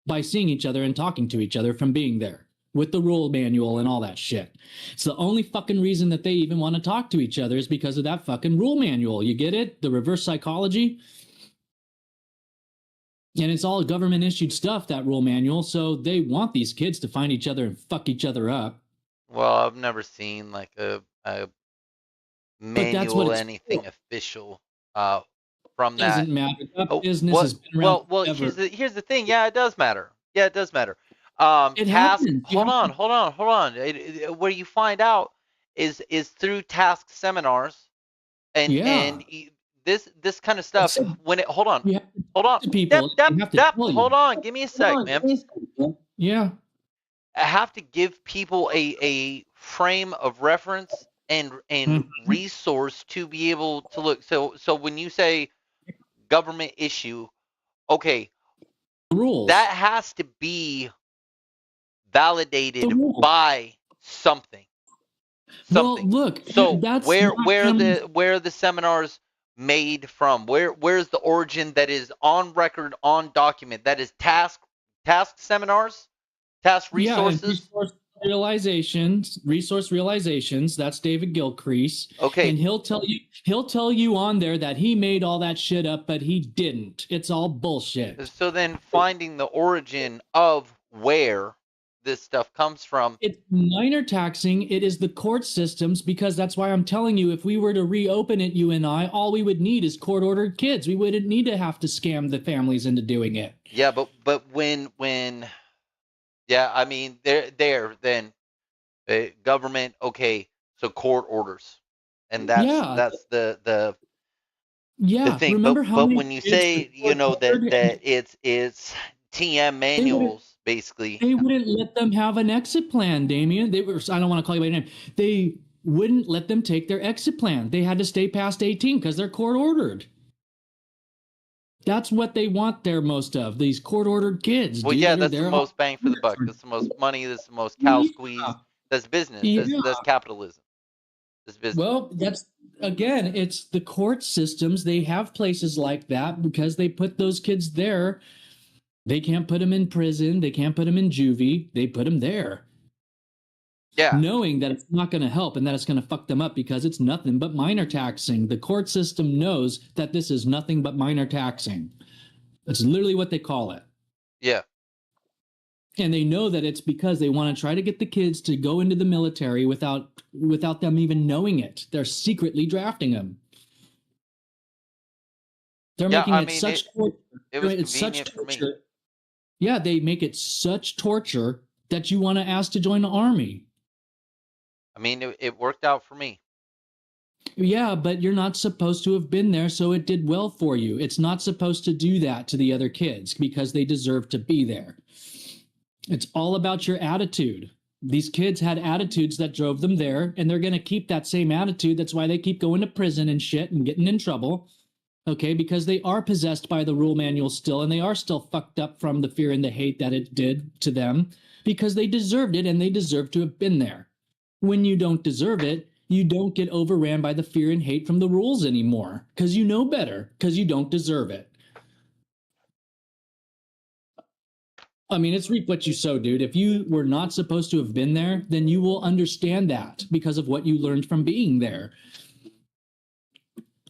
by seeing each other and talking to each other from being there with the rule manual and all that shit. It's the only fucking reason that they even want to talk to each other is because of that fucking rule manual. You get it? The reverse psychology. And it's all government issued stuff, that rule manual. So they want these kids to find each other and fuck each other up. Well, I've never seen like a manual, anything official from that. Doesn't matter. Business has been around forever. Here's the thing. Yeah, it does matter. It It happens. Hold on. Where you find out is through task seminars, and this kind of stuff. Hold on. People, Hold on. Give me a sec, man. Yeah. have to give people a frame of reference and resource to be able to look. So when you say government issue, okay, Rules. that has to be The validated rules. by something. Well, Something. look, So that's not where are the seminars made from? Where's the origin that is on record, on document, that is task seminars, task yeah, and resources? resource realizations, that's David Gilcrease. Okay. And he'll tell you on there that he made all that shit up, but he didn't. It's all bullshit. So then finding the origin of where this stuff comes from. It's minor taxing. It is the court systems, because that's why I'm telling you, if we were to reopen it, you and I, all we would need is court-ordered kids. We wouldn't need to have to scam the families into doing it. Yeah, but when yeah, I mean there then the government, okay, so court orders. And that's the thing. Remember how But many when you kids were say, you know, court-ordered, that it's TM they wouldn't manuals basically. they wouldn't let them have an exit plan, Damien. I don't want to call you by name. They wouldn't let them take their exit plan. They had to stay past 18 because they're court ordered. That's what they want there, most of these court-ordered kids. Well, dude. yeah, They're that's the there most bang for the buck. That's the most money. That's the most cow squeeze. That's business. That's capitalism. That's business. Well, that's again, it's the court systems. They have places like that because they put those kids there. They can't put them in prison. They can't put them in juvie. They put them there. Yeah. Knowing that it's not going to help and that it's going to fuck them up because it's nothing but minor taxing. The court system knows that this is nothing but minor taxing. That's literally what they call it. Yeah. And they know that it's because they want to try to get the kids to go into the military without them even knowing it. They're secretly drafting them. They're making it such torture. It was convenient for me. Yeah, they make it such torture that you want to ask to join the army. I mean, it worked out for me. Yeah, but you're not supposed to have been there, so it did well for you. It's not supposed to do that to the other kids because they deserve to be there. It's all about your attitude. These kids had attitudes that drove them there, and they're going to keep that same attitude. That's why they keep going to prison and shit and getting in trouble. Okay, because they are possessed by the rule manual still, and they are still fucked up from the fear and the hate that it did to them because they deserved it and they deserve to have been there. When you don't deserve it, you don't get overran by the fear and hate from the rules anymore because you know better, because you don't deserve it. I mean, it's reap what you sow, dude. If you were not supposed to have been there, then you will understand that because of what you learned from being there.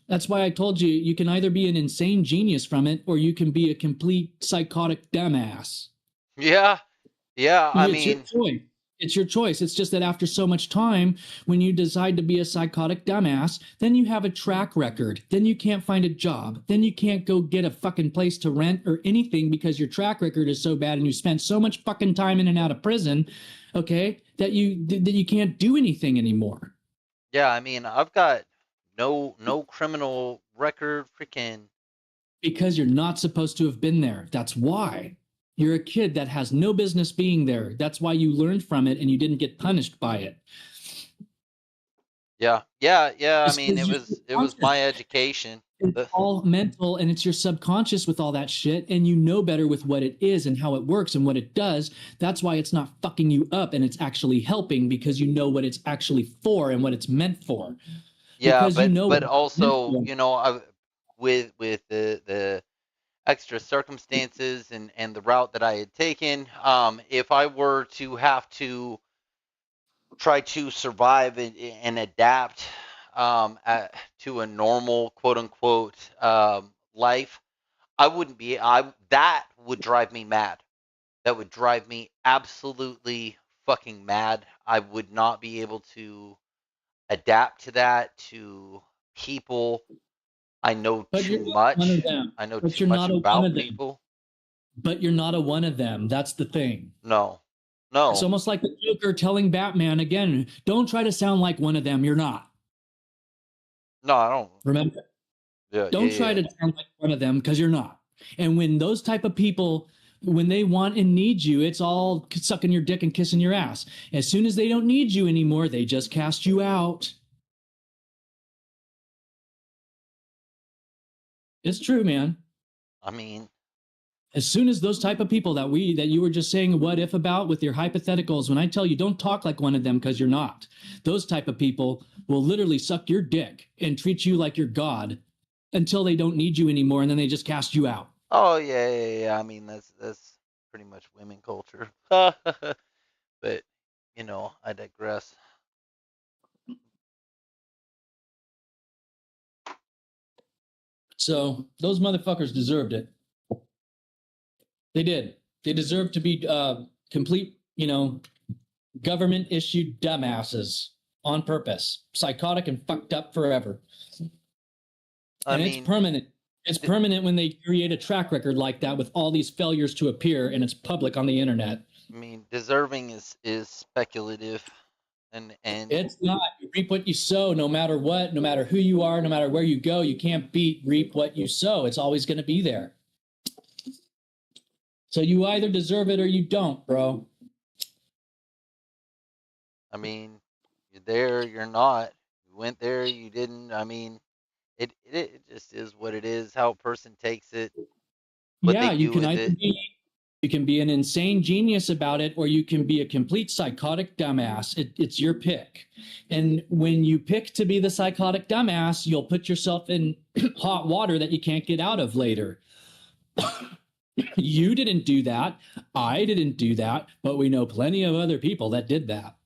That's why I told you, you can either be an insane genius from it or you can be a complete psychotic dumbass. Yeah. Yeah. I mean, your choice. It's your choice. It's just that after so much time, when you decide to be a psychotic dumbass, then you have a track record. Then you can't find a job. Then you can't go get a fucking place to rent or anything because your track record is so bad and you spent so much fucking time in and out of prison, okay, that you can't do anything anymore. Yeah, I mean, I've got no criminal record, freaking. Because you're not supposed to have been there. That's why. You're a kid that has no business being there. That's why you learned from it and you didn't get punished by it. Yeah. I mean, it was my education. It's all mental and it's your subconscious with all that shit, and you know better with what it is and how it works and what it does. That's why it's not fucking you up and it's actually helping because you know what it's actually for and what it's meant for. Yeah, but also, you know, with the extra circumstances and the route that I had taken, if I were to have to try to survive and adapt to a normal quote unquote life, I wouldn't be. That would drive me mad. That would drive me absolutely fucking mad. I would not be able to adapt to that, to people. I know too much. I know too much about people. But you're not a one of them. That's the thing. No. It's almost like the Joker telling Batman again, don't try to sound like one of them. You're not. No, I don't. Remember? Don't try to sound like one of them because you're not. And when those type of people When they want and need you, it's all sucking your dick and kissing your ass. As soon as they don't need you anymore, they just cast you out. It's true, man. I mean, As soon as those type of people that you were just saying what if about with your hypotheticals, when I tell you don't talk like one of them because you're not, those type of people will literally suck your dick and treat you like you're God until they don't need you anymore, and then they just cast you out. oh yeah. I mean, that's pretty much women culture. But I digress. So those motherfuckers deserved it. They did. They deserve to be complete, government issued dumbasses on purpose, psychotic and fucked up forever. And it's permanent. It's permanent when they create a track record like that with all these failures to appear, and it's public on the internet. I mean, deserving is speculative, and it's not. You reap what you sow, no matter what, no matter who you are, no matter where you go. You can't reap what you sow. It's always going to be there. So you either deserve it or you don't, bro. I mean, you're there, you're not. You went there, you didn't. I mean, it just is what it is. How a person takes it, what they do with it. You can be an insane genius about it, or you can be a complete psychotic dumbass. It's your pick. And when you pick to be the psychotic dumbass, you'll put yourself in hot water that you can't get out of later. You didn't do that. I didn't do that. But we know plenty of other people that did that.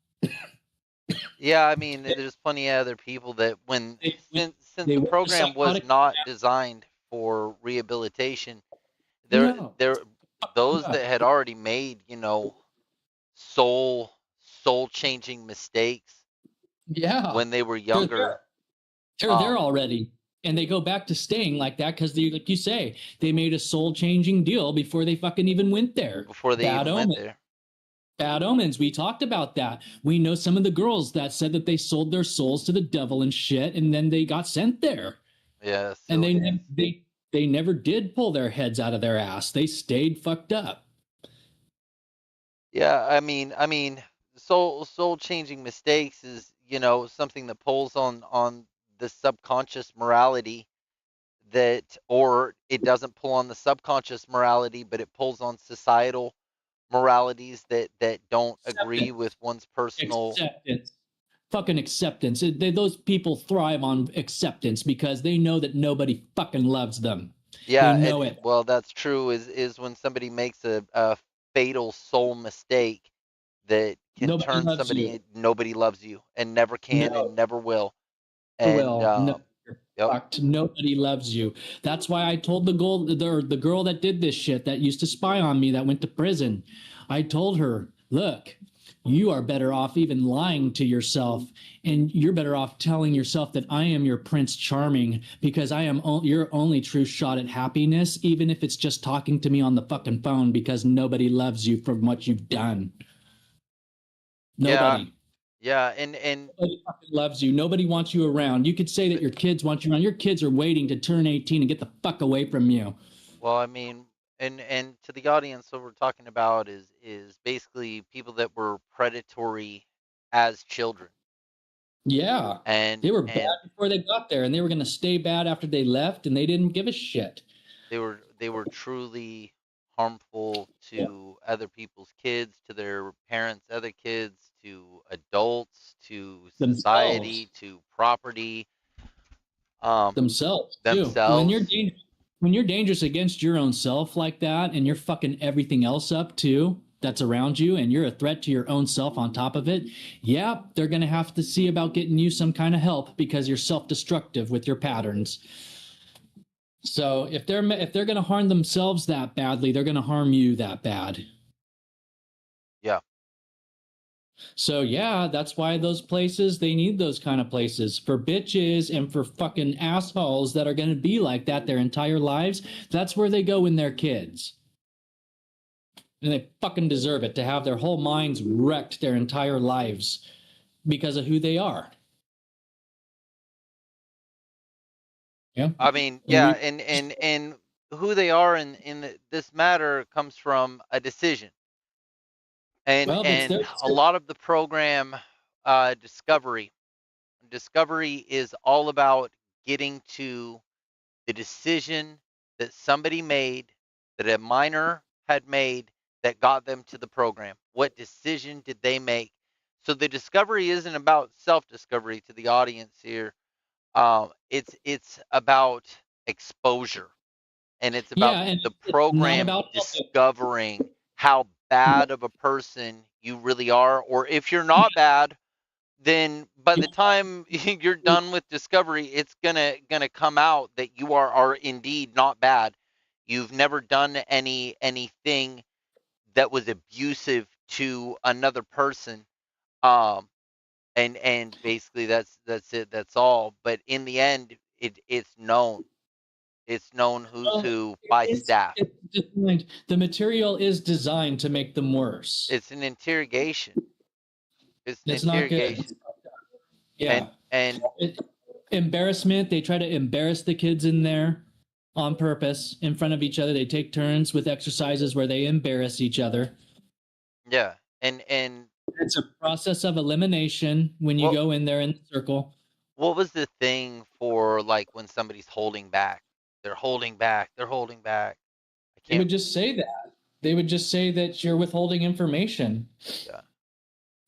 Yeah, I mean, there's plenty of other people that since the program was not designed for rehabilitation, those that had already made, soul changing mistakes. Yeah. When they were younger. They're there already. And they go back to staying like that because they, like you say, they made a soul-changing deal before they fucking even went there. Before they even went there. Bad omens. We talked about that. We know some of the girls that said that they sold their souls to the devil and shit, and then they got sent there. Yes. And they never did pull their heads out of their ass. They stayed fucked up. Yeah, I mean, soul-changing mistakes is, something that pulls on the subconscious morality or it doesn't pull on the subconscious morality, but it pulls on societal moralities that don't agree with one's personal acceptance. Fucking acceptance. Those people thrive on acceptance because they know that nobody fucking loves them. Yeah, they know it. Well, that's true. Is when somebody makes a fatal soul mistake that can turn somebody. Nobody loves you, and never can, and never will. And nobody loves you. That's why I told the girl that did this shit, that used to spy on me, that went to prison. I told her, look, you are better off even lying to yourself, and you're better off telling yourself that I am your Prince Charming, because I am your only true shot at happiness, even if it's just talking to me on the fucking phone, because nobody loves you for what you've done. Nobody. Yeah, and nobody fucking loves you. Nobody wants you around. You could say that your kids want you around. Your kids are waiting to turn 18 and get the fuck away from you. Well, I mean, and to the audience, what we're talking about is basically people that were predatory as children. Yeah, and they were bad before they got there, and they were going to stay bad after they left, and they didn't give a shit. They were truly harmful to other people's kids, to their parents, other kids, to adults, to society, to property. Themselves. When you're dangerous against your own self like that, and you're fucking everything else up too that's around you, and you're a threat to your own self on top of it, yeah, they're going to have to see about getting you some kind of help because you're self-destructive with your patterns. So if they're going to harm themselves that badly, they're going to harm you that bad. Yeah. So yeah, that's why those places, they need those kind of places for bitches and for fucking assholes that are going to be like that their entire lives. That's where they go when they're kids. And they fucking deserve it to have their whole minds wrecked their entire lives because of who they are. Yeah. I mean, yeah, and who they are this matter comes from a decision, Well, it's and their a lot of the program, discovery is all about getting to the decision that somebody made, that a minor had made, that got them to the program. What decision did they make? So the discovery isn't about self-discovery to the audience here. It's about exposure, and it's about yeah, and the it's not program about helping. discovering how bad of a person you really are, or if you're not bad, then by the time you're done with discovery, it's gonna come out that you are indeed not bad. You've never done anything that was abusive to another person. Um, and basically that's it. That's all. But in the end, it's known. It's known who's Well, who by staff. it's designed, the material is designed to make them worse. It's an interrogation. It's an It's not good. interrogation. Yeah. And It, embarrassment, they try to embarrass the kids in there on purpose in front of each other. They take turns with exercises where they embarrass each other. yeah, and It's a process of elimination when you what go in there in the circle. what was the thing for, like, when somebody's holding back? They're holding back. They're holding back. I They can't. would just say that. They would just say that you're withholding information. Yeah,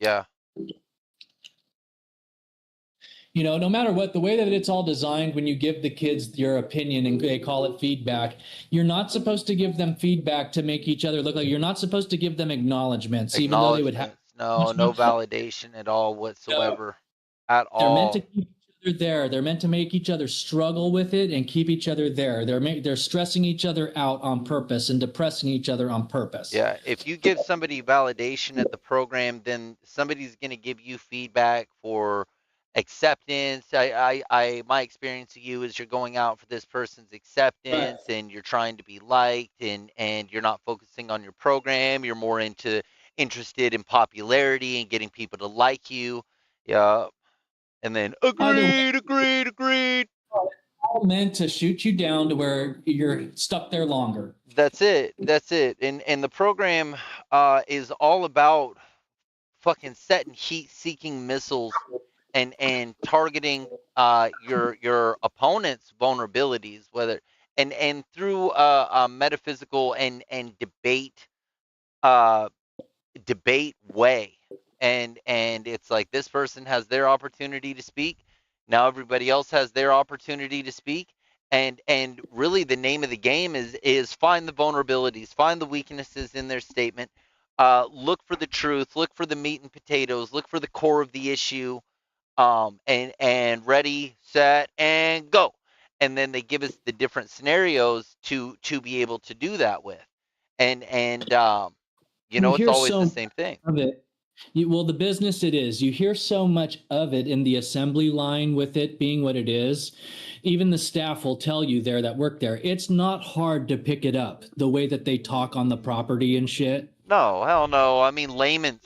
yeah, You know, no matter what, the way that it's all designed, when you give the kids your opinion and they call it feedback, you're not supposed to give them feedback to make each other look like, you're not supposed to give them acknowledgments, even though they would have acknowledgments. No, much no more. validation at all No, whatsoever, at they're meant to all. keep each other there. They're meant to make each other struggle with it and keep each other there. They're stressing each other out on purpose and depressing each other on purpose. Yeah, if you give somebody validation at the program, then somebody's going to give you feedback for acceptance. My experience of you is you're going out for this person's Right. acceptance, and you're trying to be liked, and you're not focusing on your program. You're more interested in popularity and getting people to like you. Yeah, and then Either way, agreed. all meant to shoot you down to where you're stuck there longer. That's it. That's it. And the program is all about fucking setting heat-seeking missiles and targeting your opponent's vulnerabilities, whether and through a metaphysical and uh, debate way. And it's like this person has their opportunity to speak. Now everybody else has their opportunity to speak. And really the name of the game is find the vulnerabilities, find the weaknesses in their statement. Look for the truth, look for the meat and potatoes, look for the core of the issue. And ready, set, and go. And then they give us the different scenarios to be able to do that with. And You it's hear always the so same thing. of it. Well, the business it is, you hear so much of it in the assembly line with it being what it is. Even the staff will tell you there that work there, it's not hard to pick it up the way that they talk on the property and shit. No, hell no. I mean, Right.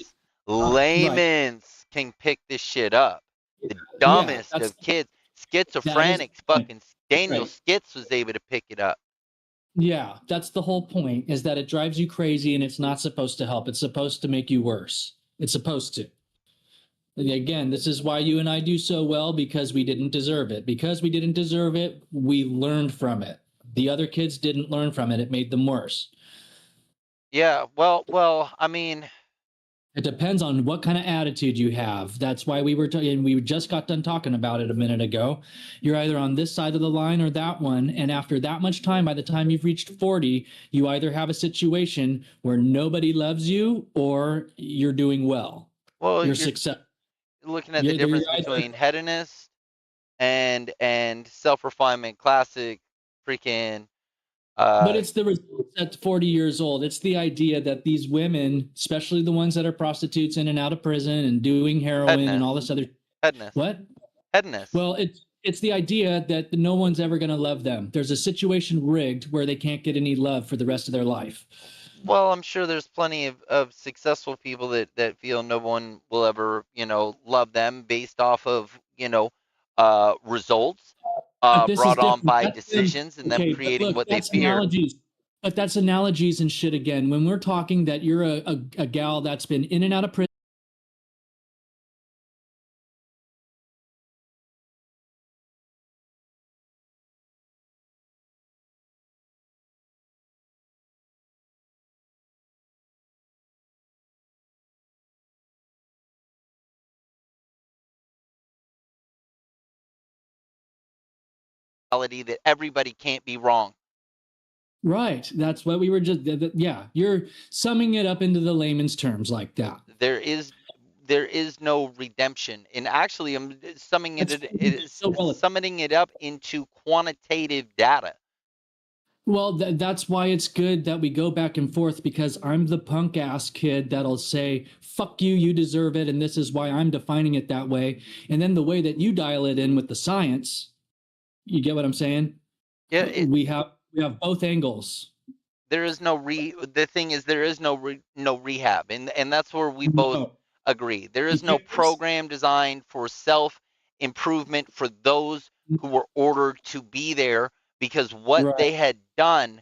layman's can pick this shit up. The Yeah, dumbest of kids, that is schizophrenics, the point. fucking Daniel Right. Skitz was able to pick it up. Yeah, that's the whole point, is that it drives you crazy and it's not supposed to help. It's supposed to make you worse. It's supposed to. And again, this is why you and I do so well, because we didn't deserve it. Because we didn't deserve it, we learned from it. The other kids didn't learn from it. It made them worse. Yeah, well, I mean, It depends on what kind of attitude you have. That's why we were talking, we just got done talking about it a minute ago. You're either on this side of the line or that one. And after that much time, by the time you've reached 40, you either have a situation where nobody loves you or you're doing well. well, You're you're success. looking at the You're difference either, between hedonist and self-refinement, classic freaking but uh it's the results at 40 years old. It's the idea that these women, especially the ones that are prostitutes in and out of prison and doing heroin and all hedonist, this other, hedonist, what? hedonist. Well, it's the idea that no one's ever going to love them. There's a situation rigged where they can't get any love for the rest of their life. Well, I'm sure there's plenty of successful people that feel no one will ever, love them based off of, results. But this is brought on different. by That's them. decisions and them Okay, but creating look, what they that's fear. analogies. But that's analogies and shit again. When we're talking that you're a gal that's been in and out of prison. That everybody can't be wrong. Right. That's what we were just, yeah, you're summing it up into the layman's terms like that. There is no redemption, and actually, I'm summing summoning it up into quantitative data. Well, that's why it's good that we go back and forth, because I'm the punk ass kid that'll say, fuck you, you deserve it, and this is why I'm defining it that way. And then the way that you dial it in with the science, you get what I'm saying? Yeah, we have both angles. There is no the thing is, there is no rehab, and that's where we both agree. There is no program designed for self improvement for those who were ordered to be there, because what they had done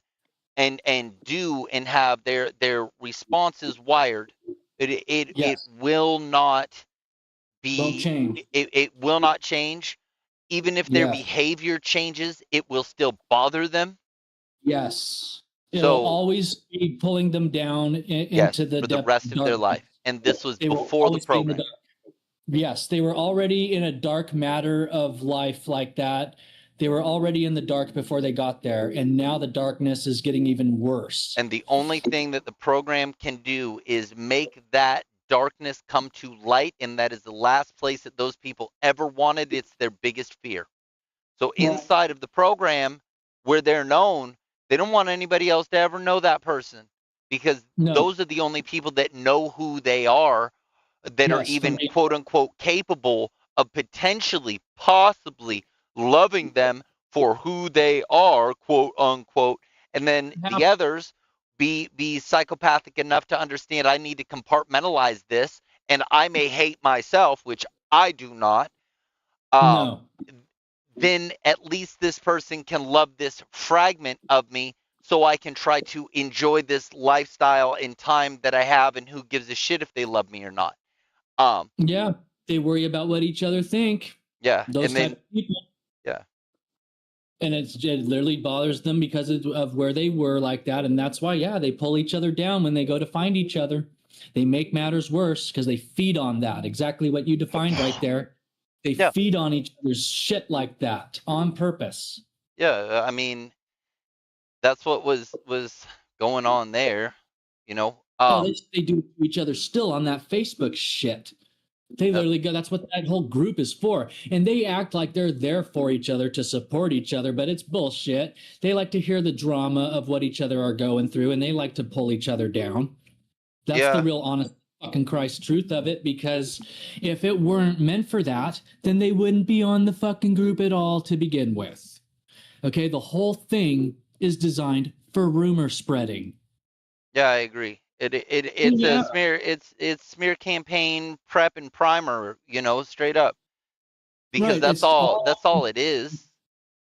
and do and have their responses wired, it will not be, it will not change. Even if their behavior changes, it will still bother them. Yes. It'll always be pulling them down into the for the rest of their life. And this was before the program. Yes, they were already in a dark matter of life like that. They were already in the dark before they got there, and now the darkness is getting even worse. And the only thing that the program can do is make that darkness come to light, and that is the last place that those people ever wanted. It's their biggest fear. So inside of the program, where they're known, they don't want anybody else to ever know that person, because those are the only people that know who they are, that are even quote unquote capable of potentially, possibly loving them for who they are, quote unquote. And then the others be psychopathic enough to understand, I need to compartmentalize this, and I may hate myself, which I do not. Then at least this person can love this fragment of me, so I can try to enjoy this lifestyle and time that I have, and who gives a shit if they love me or not. Yeah, they worry about what each other think. Yeah, those type of people. Yeah. And it literally bothers them because of where they were like that. And that's why, they pull each other down when they go to find each other. They make matters worse because they feed on that. Exactly what you defined right there. They feed on each other's shit like that on purpose. Yeah, I mean, that's what was going on there, you know. They do to each other still on that Facebook shit. They literally go, that's what that whole group is for. And they act like they're there for each other to support each other, but it's bullshit. They like to hear the drama of what each other are going through, and they like to pull each other down. That's the real honest fucking Christ truth of it, because if it weren't meant for that, then they wouldn't be on the fucking group at all to begin with. Okay, the whole thing is designed for rumor spreading. Yeah, I agree. It's a smear. It's smear campaign prep and primer, you know, straight up. Because that's all it is.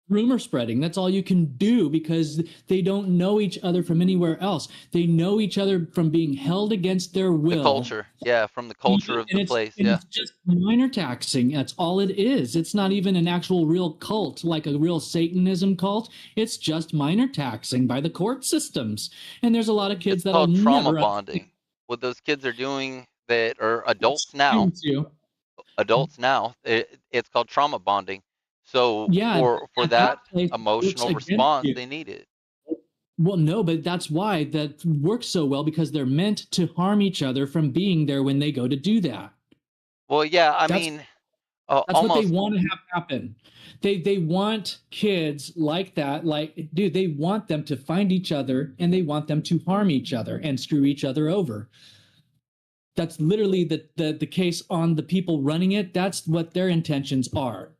Rumor spreading. That's all you can do, because they don't know each other from anywhere else. They know each other from being held against their will. The culture. Yeah, from the culture of the place. Yeah. It's just minor taxing. That's all it is. It's not even an actual real cult, like a real Satanism cult. It's just minor taxing by the court systems. And there's a lot of kids that are trauma bonding. What those kids are doing that are adults now. Adults now. It's called trauma bonding. So for that emotional response, they need it. Well, no, but that's why that works so well, because they're meant to harm each other from being there when they go to do that. Well, yeah, I mean, that's what they want to have happen. They want kids like that, like, dude, they want them to find each other, and they want them to harm each other and screw each other over. That's literally the case on the people running it. That's what their intentions are.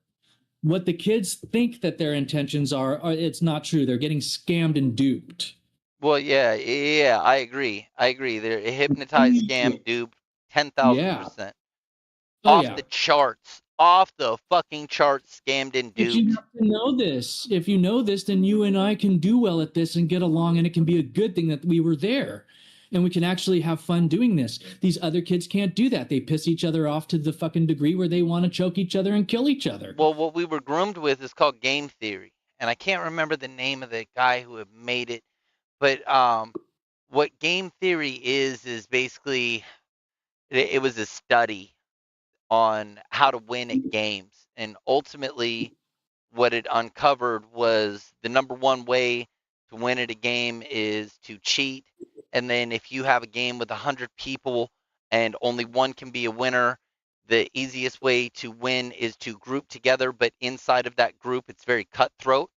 What the kids think that their intentions are, it's not true. They're getting scammed and duped. Well, yeah, I agree. They're hypnotized, scammed, duped, 10,000%. The charts. off the fucking charts, scammed and But you duped. have to know this. If you know this, then you and I can do well at this and get along, and it can be a good thing that we were there. And we can actually have fun doing this. These other kids can't do that. They piss each other off to the fucking degree where they want to choke each other and kill each other. Well, what we were groomed with is called game theory, and I can't remember the name of the guy who had made it, but what game theory is basically it was a study on how to win at games, and ultimately what it uncovered was the number one way to win at a game is to cheat. And then if you have a game with 100 people and only one can be a winner, the easiest way to win is to group together, but inside of that group, it's very cutthroat.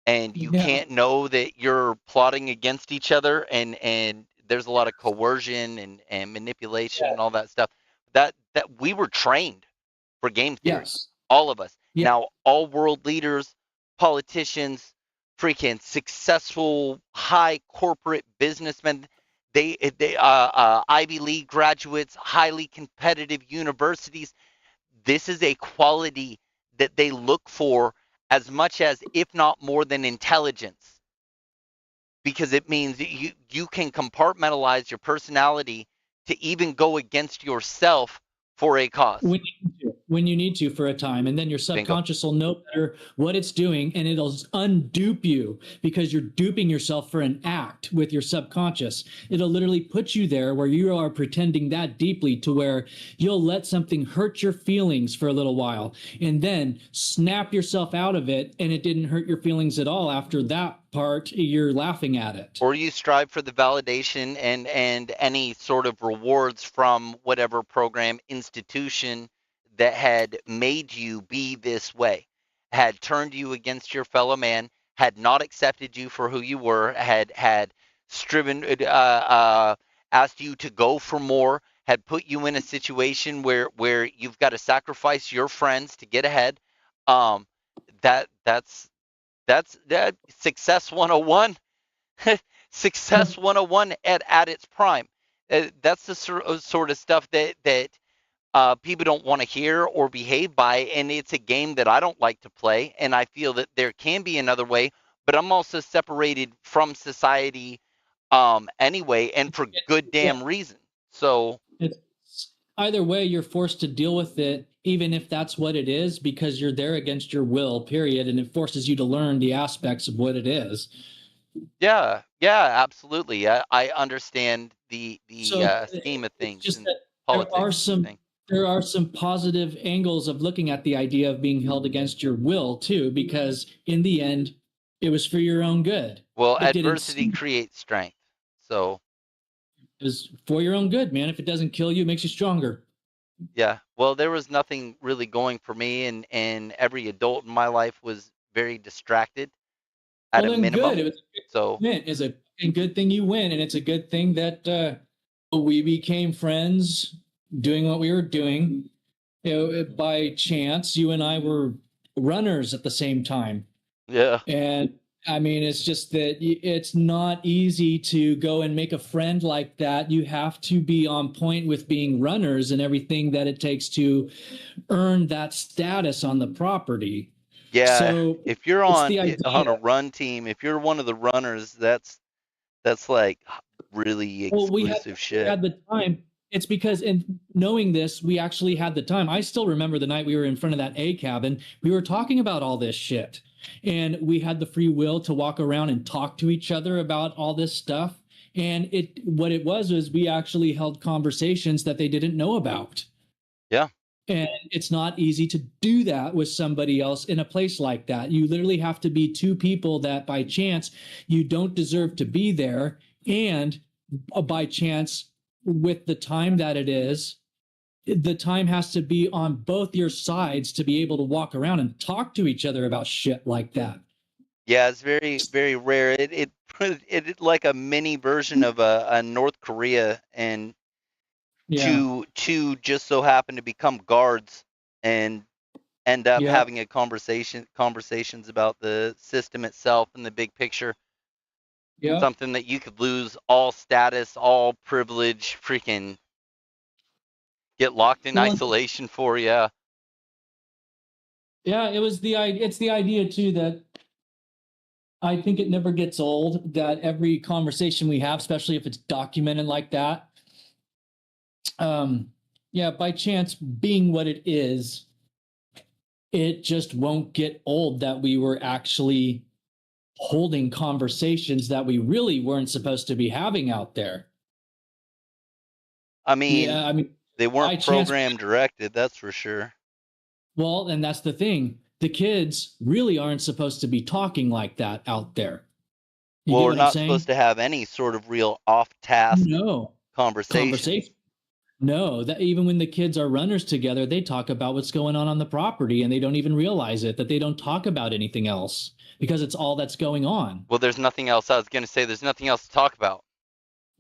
And you Yeah. can't know that you're plotting against each other, and there's a lot of coercion and manipulation and all that stuff. That we were trained for game theory, Yes. all of us. Yeah. Now, all world leaders, politicians, freaking successful high corporate businessmen, they Ivy League graduates, highly competitive universities. This is a quality that they look for as much as, if not more than, intelligence, because it means that you can compartmentalize your personality to even go against yourself for a cause. When you need to for a time, and then your Bingo. subconscious will know better what it's doing, and it'll undupe you because you're duping yourself for an act with your subconscious. It'll literally put you there where you are pretending that deeply to where you'll let something hurt your feelings for a little while and then snap yourself out of it, and it didn't hurt your feelings at all. After that part, you're laughing at it. Or you strive for the validation and any sort of rewards from whatever program, institution that had made you be this way, had turned you against your fellow man, had not accepted you for who you were, had striven, asked you to go for more, had put you in a situation where you've got to sacrifice your friends to get ahead. Um, that success 101. Success 101 at its prime. That's the sort of stuff that people don't want to hear or behave by, and it's a game that I don't like to play, and I feel that there can be another way, but I'm also separated from society anyway, and for good Yeah. damn reason. So It's either way, you're forced to deal with it, even if that's what it is, because you're there against your will, period. And it forces you to learn the aspects of what it is. yeah, absolutely. I understand the So scheme of it's things just and that there are politics and some everything. there are some positive angles of looking at the idea of being held against your will too, because in the end, it was for your own good. Well, It didn't adversity seem creates strength. So it was for your own good, man. If it doesn't kill you, it makes you stronger. yeah, well, there was nothing really going for me, and every adult in my life was very distracted at Well, a then good. minimum. It was a good So win. It's a good thing you win, and it's a good thing that we became friends doing what we were doing. You know, by chance, you and I were runners at the same time. yeah, And I mean, it's just that it's not easy to go and make a friend like that. You have to be on point with being runners and everything that it takes to earn that status on the property. yeah. So If you're it's the on idea. a run team, if you're one of the runners, that's like really Well, exclusive we shit. had the time. It's because in knowing this, we actually had the time. I still remember the night we were in front of that A cabin. We were talking about all this shit, and we had the free will to walk around and talk to each other about all this stuff. And it what it was we actually held conversations that they didn't know about. Yeah, And it's not easy to do that with somebody else in a place like that. You literally have to be two people that by chance you don't deserve to be there. And by chance, with the time that it is, the time has to be on both your sides to be able to walk around and talk to each other about shit like that. yeah. It's very rare. It like a mini version of a North Korea, and Yeah. two just so happen to become guards and end up Yep. having a conversations about the system itself and the big picture. Yep. Something that you could lose all status, all privilege, freaking get locked in Well, isolation for. Yeah, Yeah, it's the idea too that I think it never gets old, that every conversation we have, especially if it's documented like that, yeah, by chance being what it is, it just won't get old that we were actually holding conversations that we really weren't supposed to be having out there. I mean, Yeah, I mean, they by weren't chance, program directed, that's for sure. well, and that's the thing. The kids really aren't supposed to be talking like that out there. You Well, get we're what I'm not saying? supposed to have any sort of real off-task No. conversations. Conversation. No, that even when the kids are runners together, they talk about what's going on the property and they don't even realize it, that they don't talk about anything else because it's all that's going on. Well, there's nothing else. I was going to say there's nothing else to talk about.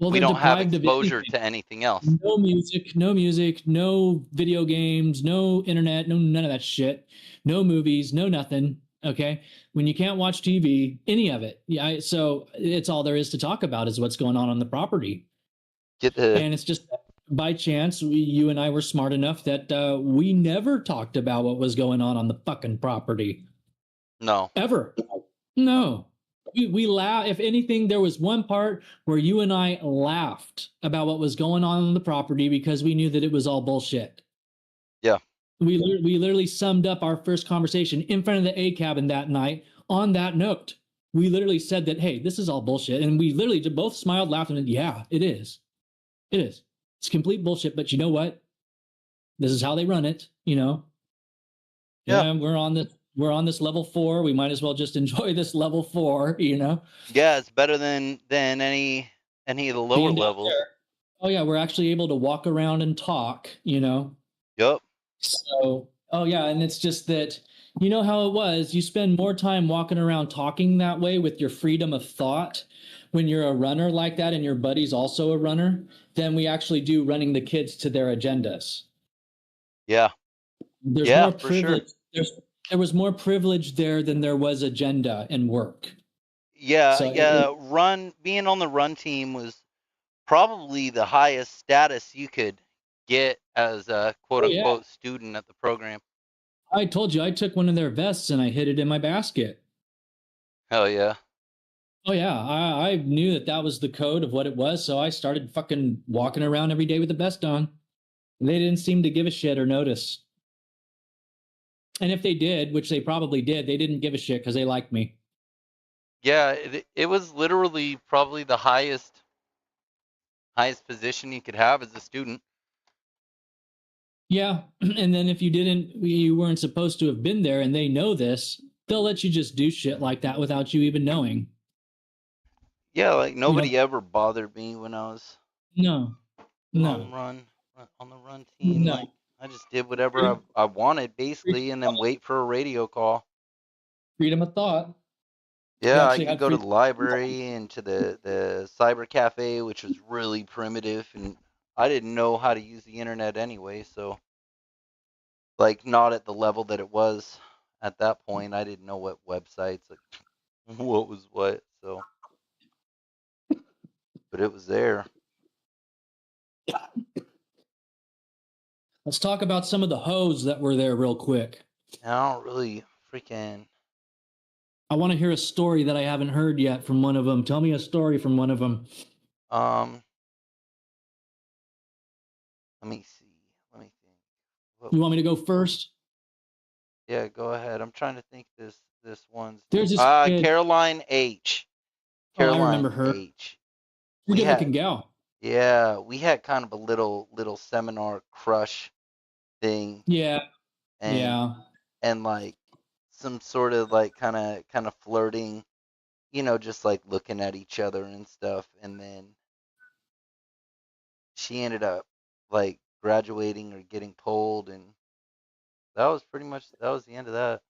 Well, We they're don't have deprived of exposure anything. to anything else. No music, no video games, no internet, no none of that shit. No movies, no nothing. Okay. When you can't watch TV, any of it. Yeah. So it's all there is to talk about is what's going on the property. Get the And it's just by chance, you and I were smart enough that we never talked about what was going on the fucking property. no. Ever. No. We laugh. If anything, there was one part where you and I laughed about what was going on the property because we knew that it was all bullshit. Yeah. We literally summed up our first conversation in front of the A cabin that night on that note. We literally said that, hey, this is all bullshit. And we literally both smiled, laughed, and yeah, it is. It is. It's complete bullshit. But you know what? This is how they run it, you know? Yeah. We're on this level 4. We might as well just enjoy this level 4, you know? Yeah, it's better than any of the lower levels. Oh yeah, we're actually able to walk around and talk, you know? Yep. So, oh yeah, and it's just that, you know how it was, you spend more time walking around talking that way with your freedom of thought when you're a runner like that and your buddy's also a runner than we actually do running the kids to their agendas. Yeah. There's Yeah, more for sure. privilege. There was more privilege there than there was agenda and work. Yeah, So being on the run team was probably the highest status you could get as a quote yeah, unquote student at the program. I told you I took one of their vests and I hid it in my basket. Hell yeah. Oh yeah, I knew that that was the code of what it was, so I started fucking walking around every day with the vest on. They didn't seem to give a shit or notice. And if they did, which they probably did, they didn't give a shit because they liked me. Yeah, it was literally probably the highest position you could have as a student. Yeah, and then if you weren't supposed to have been there and they know this, they'll let you just do shit like that without you even knowing. Yeah, like nobody You know, ever bothered me when I was no, on no, the run team. no. Like I just did whatever I wanted basically, and then wait for a radio call. Freedom of thought. You Yeah, I actually could had go to the freedom. library and to the cyber cafe, which was really primitive, and I didn't know how to use the internet anyway, so like not at the level that it was at that point. I didn't know what websites, like what was what, so but it was there. Let's talk about some of the hoes that were there real quick. And I don't really freaking. I want to hear a story that I haven't heard yet from one of them. Tell me a story from one of them. Um, let me see. Let me think. You want me to go first? Yeah, go ahead. I'm trying to think this one's There's name. this kid. Caroline H. Oh, I Caroline remember her. H. You're a We good had looking gal. Yeah, we had kind of a little seminar crush thing, Yeah. and Yeah. like some sort of like kind of flirting, just like looking at each other and stuff, and then she ended up like graduating or getting pulled, and that was the end of that.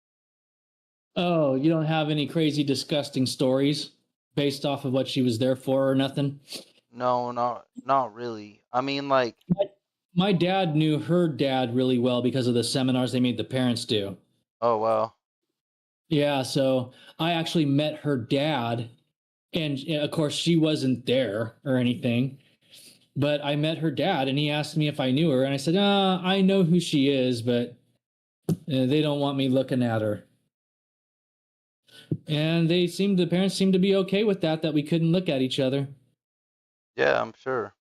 Oh, you don't have any crazy, disgusting stories based off of what she was there for or nothing? No, not really. I mean, like, My dad knew her dad really well because of the seminars they made the parents do. oh wow, Yeah, so I actually met her dad, and of course, she wasn't there or anything. But I met her dad, and he asked me if I knew her, and I said, I know who she is, but They don't want me looking at her. And the parents seem to be okay with that we couldn't look at each other. Yeah, I'm sure.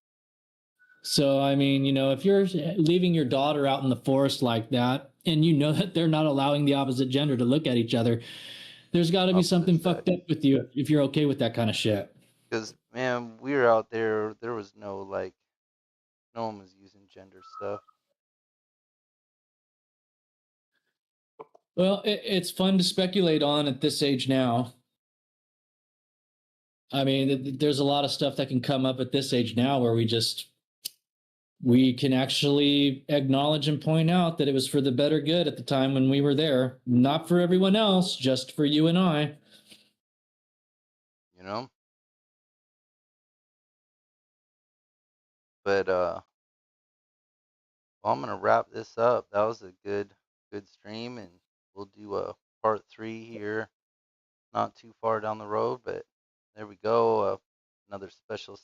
So, I mean, if you're leaving your daughter out in the forest like that, and you know that they're not allowing the opposite gender to look at each other, there's got to be something fucked up with you if you're okay with that kind of shit. Because, man, we were out there, there was no, like, no one was using gender stuff. Well, it's fun to speculate on at this age now. I mean, there's a lot of stuff that can come up at this age now where we can actually acknowledge and point out that it was for the better good at the time when we were there, not for everyone else, just for you and I. You know? But, well, I'm going to wrap this up. That was a good stream, and we'll do a part 3 here, not too far down the road, but there we go. Another special